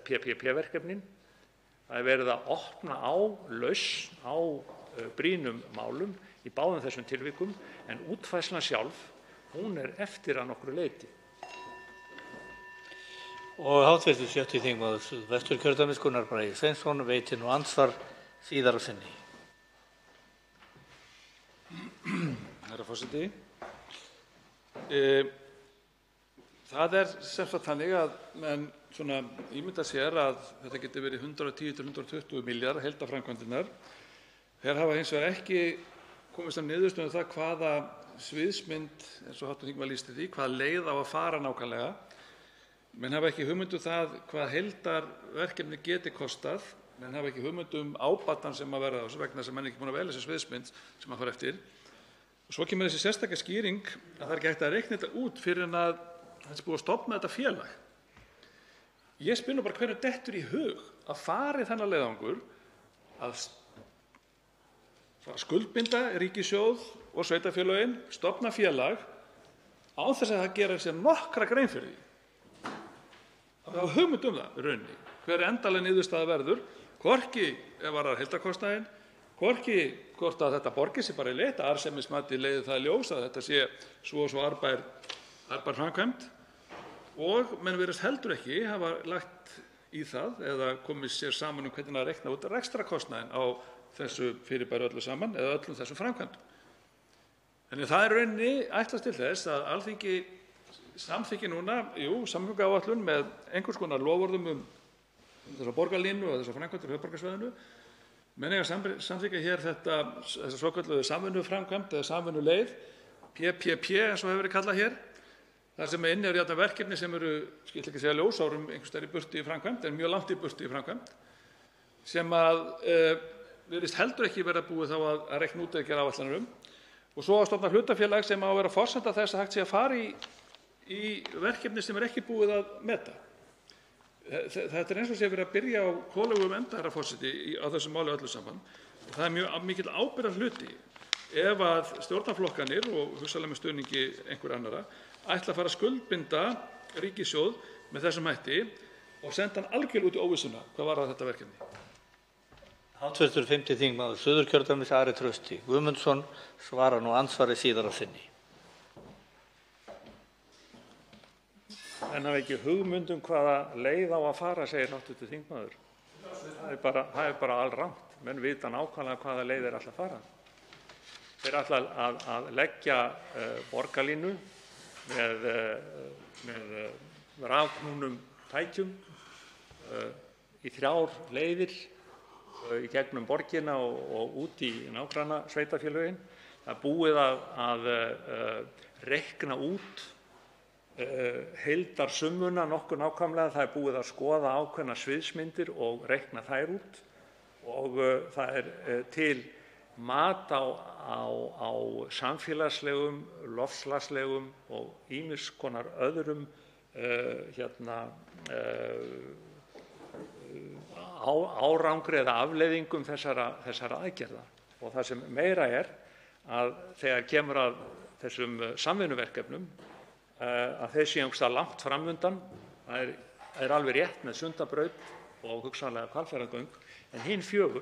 PPP-verkefnin. Það er verið að opna á lausn á brýnum málum í báðum þessum tilvikum, en útfærslan sjálf, hún er eftir að nokkru leyti. Og hv. 6. þingmaður Suðvesturkjördæmis, Gunnar Bragi Sveinsson, veitir nú andsvar síðar á sinni. Herra forseti. Það er sem sagt þannig að menn ímynda sér að þetta geti verið 110 til 120 milljarðar heildarframkvæmdirnar. Þeir hafa hins vegar ekki komist að niðurstöðu það hvaða sviðsmynd, eins og hv. þingmaður lýsti því, hvaða leið á að fara nákvæmlega. Menn hafa ekki hugmynd hvað heildarverkefni geti kostað. Menn hafa ekki hugmynd ábatan sem að verða á þessu vegna sem menn ekki búin að velja sér sviðsmynd sem að fara eftir. Og svo kemur þessi sérstaka skýring að það er ekki hægt að reikna þetta út fyrir en að þetta er búið að stofna þetta félag. Ég spyr nú bara hvernig dettur í hug að fara í þennan leiðangur að skuldbinda ríkissjóð og sveitarfélögin, stofna félag án þess að það gera sér nokkra grein fyrir því. Það hafa hugmynd það í rauninni, hver endanleg niðurstaða verður, hvorki ef varðar heildarkostnaðinn, hvorki hvort að þetta borgi sig bara í lit, að arðsemismatið leiði það í ljós að þetta sé svo og svo arðbær framkvæmd, og menn virðast heldur ekki hafa lagt í það eða komið sér saman hvernig að reikna út rekstrarkostnaðinn á þessu fyrirbæri öllu saman eða öllum þessum framkvæmdum. Þannig það er rauninni ætlast til þess að Alþingi samþykki núna, samgönguáætlun með einhvers konar loforðum þessa borgarlínu og þessa framkvæmdir á höfuðborgarsvæðinu. Menn eiga að samþykkja hér þessa svokölluðu samvinnuframkvæmd eða samvinnuleið, PPP eins og hefur verið kallað hér. Það sem inni eru verkefni sem eru, ég ætla ekki að segja ljósárum einhvers staðar í burtu í framkvæmd, en mjög langt í burtu í framkvæmd, sem að virðist heldur ekki verða búið þá að reikna út eða gera áætlanir og svo að stofna hlutafélag sem á að vera forsenda þess að hægt sé að fara í verkefni sem er ekki búið að meta. Þetta er eins og sé verið að byrja á kolugum enda, herra forseti, á þessu máli öllu saman. Það er mjög mikill ábyrgðarhluti ef að stjórnarflokkarnir og hugsanlega með stuðningi einhverra annarra ætla að fara að skuldbinda ríkissjóð með þessum hætti og senda hann algjörlega út í óvissuna hvað varðar þetta verkefni. Hv. 5. þingmaður Suðurkjördæmis, Ari Trausti Guðmundsson, svarar nú andsvari síðar á sinni. En hafa ekki hugmynd hvaða leið á að fara, segir hv. þingmaður. Það er bara alrangt. Menn vita nákvæmlega hvaða leið er alltaf að fara. Þeir ætla að leggja borgarlínu með rafknúnum tækjum í 3 leiðir í gegnum borgina og út í nágranna sveitarfélögin. Það er búið að reikna út heildarsummuna nokkuð nákvæmlega. Það er búið að skoða ákveðnar sviðsmyndir og reikna þær út og það er til mat á samfélagslegum, loftslagslegum og ýmiss konar öðrum árangri eða afleiðingum þessara aðgerða. Og það sem meira er að þegar kemur að þessum samvinnuverkefnum að þeir séu einhvers staðar langt fram undan. Það er alveg rétt með Sundabraut og hugsanlega Hvalfjarðargöng, en hin 4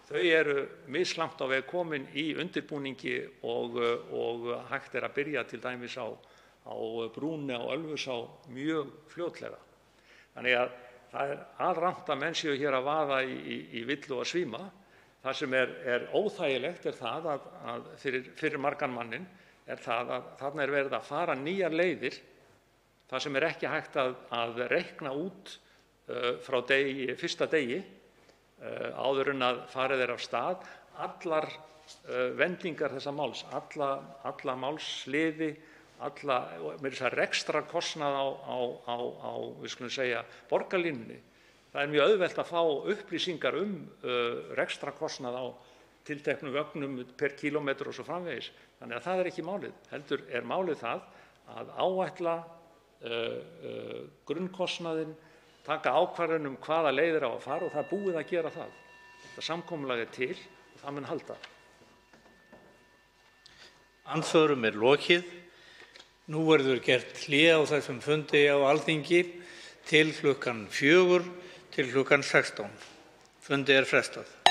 þau eru mislangt á veg komin í undirbúningi og hægt er að byrja til dæmis á brúnni á Ölfusá mjög fljótlega. Þannig að það er alrangt að menn séu hér að vaða í villu og svíma. Það sem er óþægilegt er það að fyrir margan mannin er það að þarna er verið að fara nýjar leiðir, það sem er ekki hægt að reikna út frá fyrsta degi áður en að farið er af stað. Allar vendingar þessa máls, alla málsliði, með þess að rekstrarkostnað á við skulum segja borgarlínunni. Það er mjög auðvelt að fá upplýsingar rekstrarkostnað á tilteknum vögnum per kílómetr og svo framvegis. Þannig að það er ekki málið. Heldur er málið það að áætla grunnkostnaðinn, taka ákvarðun hvaða leiðir á að fara og það er búið að gera það. Þetta samkomulag er til og það mun halda. Andsvörum er lokið. Nú verður gert hlé á þessum fundi á Alþingi til klukkan 4 til klukkan 16. Fundi er frestað.